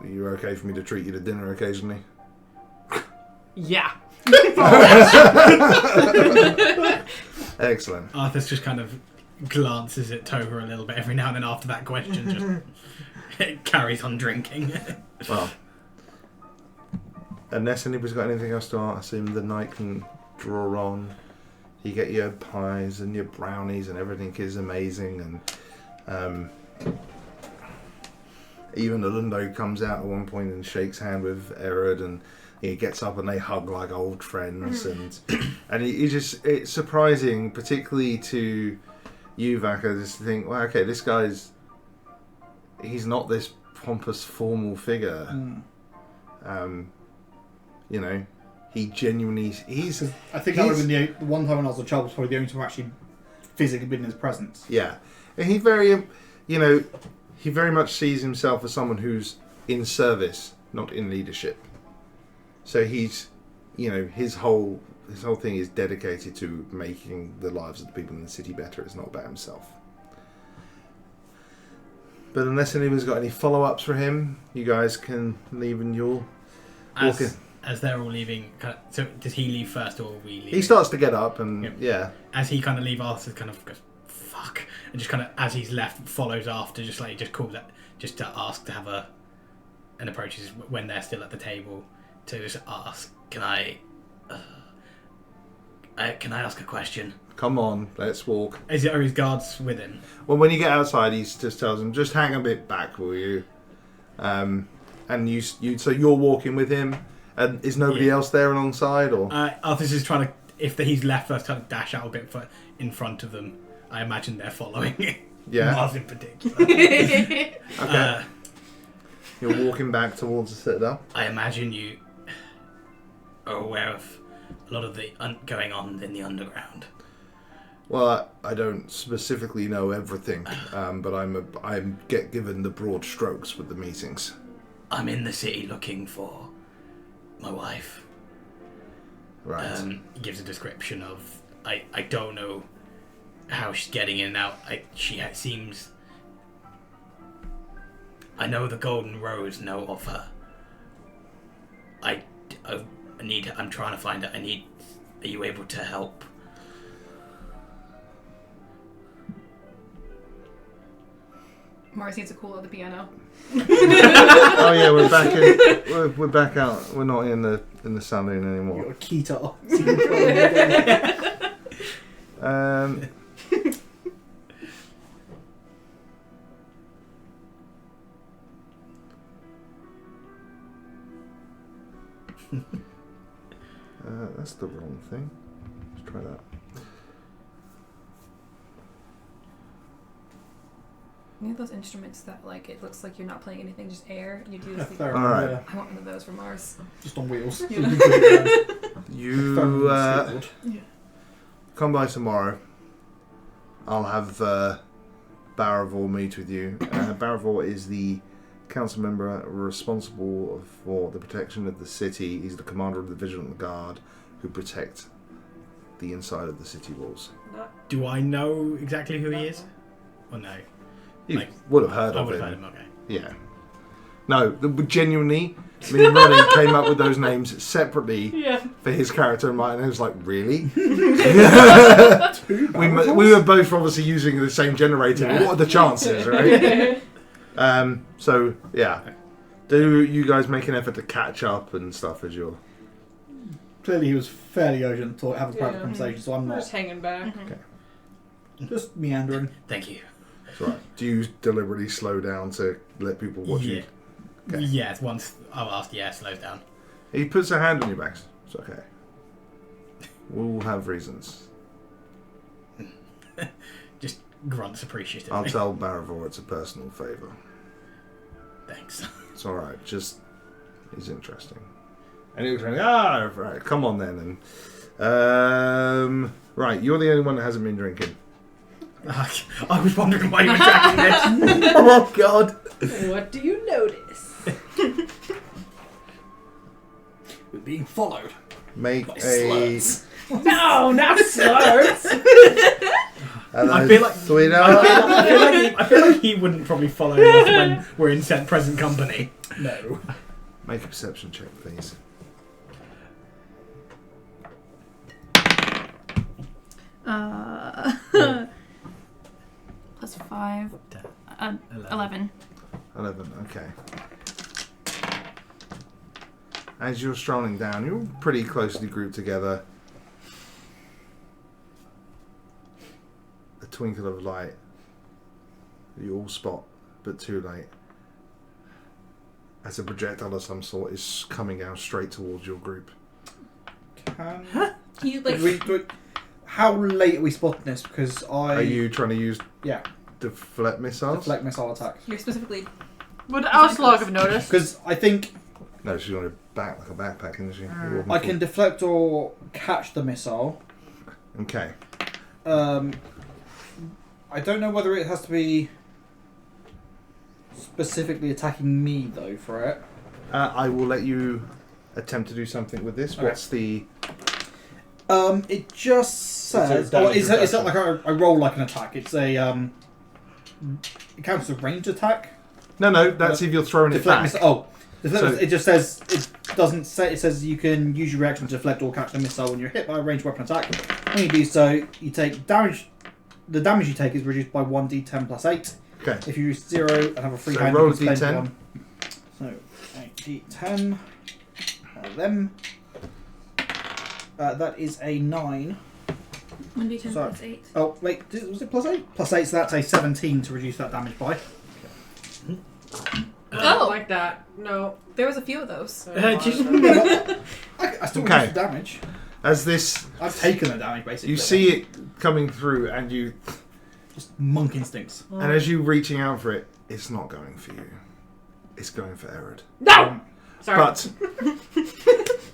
you're okay for me to treat you to dinner occasionally? Yeah. Excellent. Arthur's just kind of glances at Tova a little bit every now and then after that question, just carries on drinking. Well, unless anybody's got anything else to ask him, the night can draw on. You get your pies and your brownies and everything is amazing, and Even Alundo comes out at one point and shakes hand with Erod, and he gets up and they hug like old friends, and he just, it's surprising, particularly to you, Vaka, just to think, well, okay, this guy's, he's not this pompous formal figure. You know, he genuinely, I think that would have been the one time when I was a child was probably the only time I actually physically been in his presence. Yeah, and he very, you know, he very much sees himself as someone who's in service, not in leadership. So he's, you know, his whole thing is dedicated to making the lives of the people in the city better. It's not about himself. But unless anyone's got any follow-ups for him, you guys can leave and you'll walk in. As they're all leaving, so does he leave first or we leave? He starts to get up and yeah. As he kind of leaves, Arthur kind of goes, "Fuck," and just kind of as he's left, follows after, just calls that, just to ask to have an approaches when they're still at the table to just ask, can I ask a question? Come on, let's walk. Are his guards with him? Well, when you get outside, he just tells them, just hang a bit back, will you? And you so you're walking with him, and is nobody else there alongside, or? Arthur's just trying to, if he's left first, trying to dash out a bit in front of them. I imagine they're following. Yeah. Mars in particular. Okay. You're walking back towards the citadel. I imagine you are aware of a lot of the going on in the underground. Well, I don't specifically know everything, but I'm get given the broad strokes with the meetings. I'm in the city looking for my wife. Right. He gives a description of, I don't know how she's getting in and out. She seems, I know the Golden Rose know of her. I'm trying to find her. Are you able to help? Mars needs a cool at the piano. Oh yeah, we're back in. We're back out. We're not in the saloon You anymore. got a guitar. That's the wrong thing. Let's try that. You know those instruments that, like, it looks like you're not playing anything, just air, and you do this thing? Fair All right. enough, I want one of those for Mars. yeah. Just on wheels. You come by tomorrow. I'll have Baravor meet with you. Baravor is the council member responsible for the protection of the city. He's the commander of the Vigilant Guard who protect the inside of the city walls. Do I know exactly who he is? Or no? You Like, would have heard I of would him. have heard him, okay. Yeah. No, genuinely, me and Ronnie came up with those names separately for his character and mine, and I was like, really? we were both obviously using the same generator. Yeah. What are the chances, right? So, yeah. Do you guys make an effort to catch up and stuff as you're... Clearly he was fairly urgent to have a private Yeah. conversation, so I'm We're not. just hanging back. Just meandering. Thank you. It's all right. Do you deliberately slow down to let people watch you? Okay. Yes, once I've asked, slows down. He puts a hand on your back. It's okay. We'll have reasons. Just grunts appreciatively. I'll tell Baravor it's a personal favour. Thanks. It's alright, just... He's interesting. And he was going, right, come on then. And right, you're the only one that hasn't been drinking. I was wondering why you were tracking this. Oh, God. What do you notice? We're being followed. Make By a... sluts. No, not slurs. I feel like I feel like he wouldn't probably follow us when we're in set present company. No. Make a perception check, please. Plus 5. 11. 11, okay. As you're strolling down, you're pretty closely grouped together. A twinkle of light you all spot, but too late. As a projectile of some sort is coming out straight towards your group. Can you like? How late are we spotting this? Because Are you trying to use yeah deflect missiles? deflect missile attacks? You're specifically. Would Auslog have noticed? Because I think No, she's on a back like a backpack, isn't she? I can deflect or catch the missile. Okay. I don't know whether it has to be specifically attacking me though for it. I will let you attempt to do something with this. Okay. What's the... It just says... damage it's not reduction. like I roll like an attack. It's a... it counts as a ranged attack. No, that's if you're throwing it back. It just says... It doesn't say... It says you can use your reaction to deflect or catch the missile when you're hit by a ranged weapon attack. When you do so, you take damage... The damage you take is reduced by 1d10 plus 8. Okay. If you use 0 and have a free So hand, roll you can spend D10. one. So, 8d10. Them. That is a 9. 1d10 Sorry. plus 8. Oh, wait, was it plus 8? Plus 8, so that's a 17 to reduce that damage by. I don't like that. No. There was a few of those. I still Okay. reduce the damage. As this... I've taken the damage, basically. You see it coming through and you... Just monk instincts. And as you reaching out for it, it's not going for you. It's going for Erod. No! Sorry. But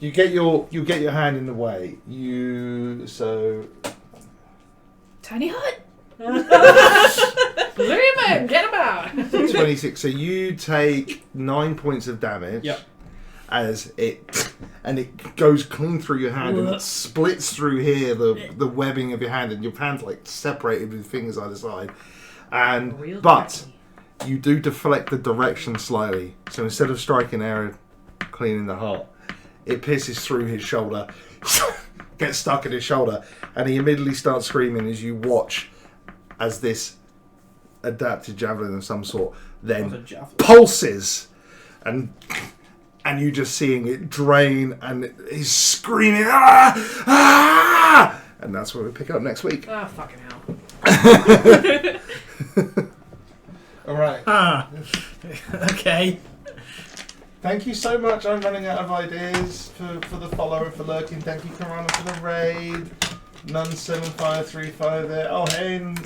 you get your hand in the way. Tiny hut. Leave him! Get him out! 26. So you take 9 points of damage. Yep. As it goes clean through your hand and it splits through here the webbing of your hand, and your hand's like separated with fingers either side. But you do deflect the direction slightly. So instead of striking Erod clean in the heart, it pierces through his shoulder, gets stuck in his shoulder, and he immediately starts screaming as you watch as this adapted javelin of some sort then pulses and you just seeing it drain, and he's screaming, ah! Ah! And that's where we pick it up next week. Oh, fucking hell. All right. Okay. Thank you so much. I'm running out of ideas for the follower, for lurking. Thank you, Karana, for the raid. Nun7535 there. Oh,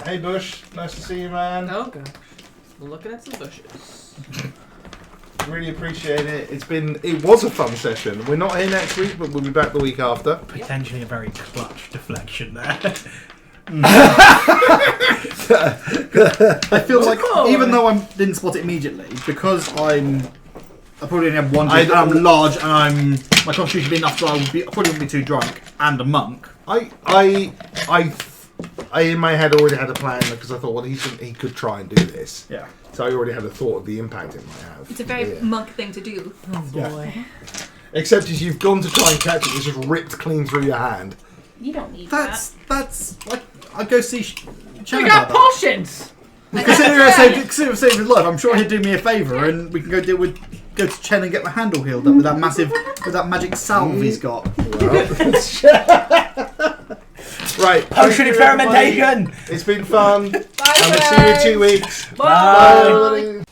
hey, Bush. Nice to see you, man. Oh, God. Looking at some bushes. Really appreciate it. It was a fun session. We're not here next week, but we'll be back the week after. Potentially a very clutch deflection there. I feel like, even though I didn't spot it immediately, because I probably only have one drink, and I'm large, and my constitution be enough, so I probably wouldn't be too drunk, and a monk. I in my head already had a plan because I thought, well, he could try and do this. Yeah. So I already had a thought of the impact it might have. It's a very monk thing to do. Oh, boy. Yeah. Except as you've gone to try and catch it, it's just ripped clean through your hand. You don't need That's like, I'd go see Chen We about got that. potions! Considering I saved his life, I'm sure he'd do me a favour, and we can go to Chen and get my handle healed up with that magic salve he's got. Right. Potion experimentation! It's been fun. Bye, And we'll see you in 2 weeks. Bye. Bye.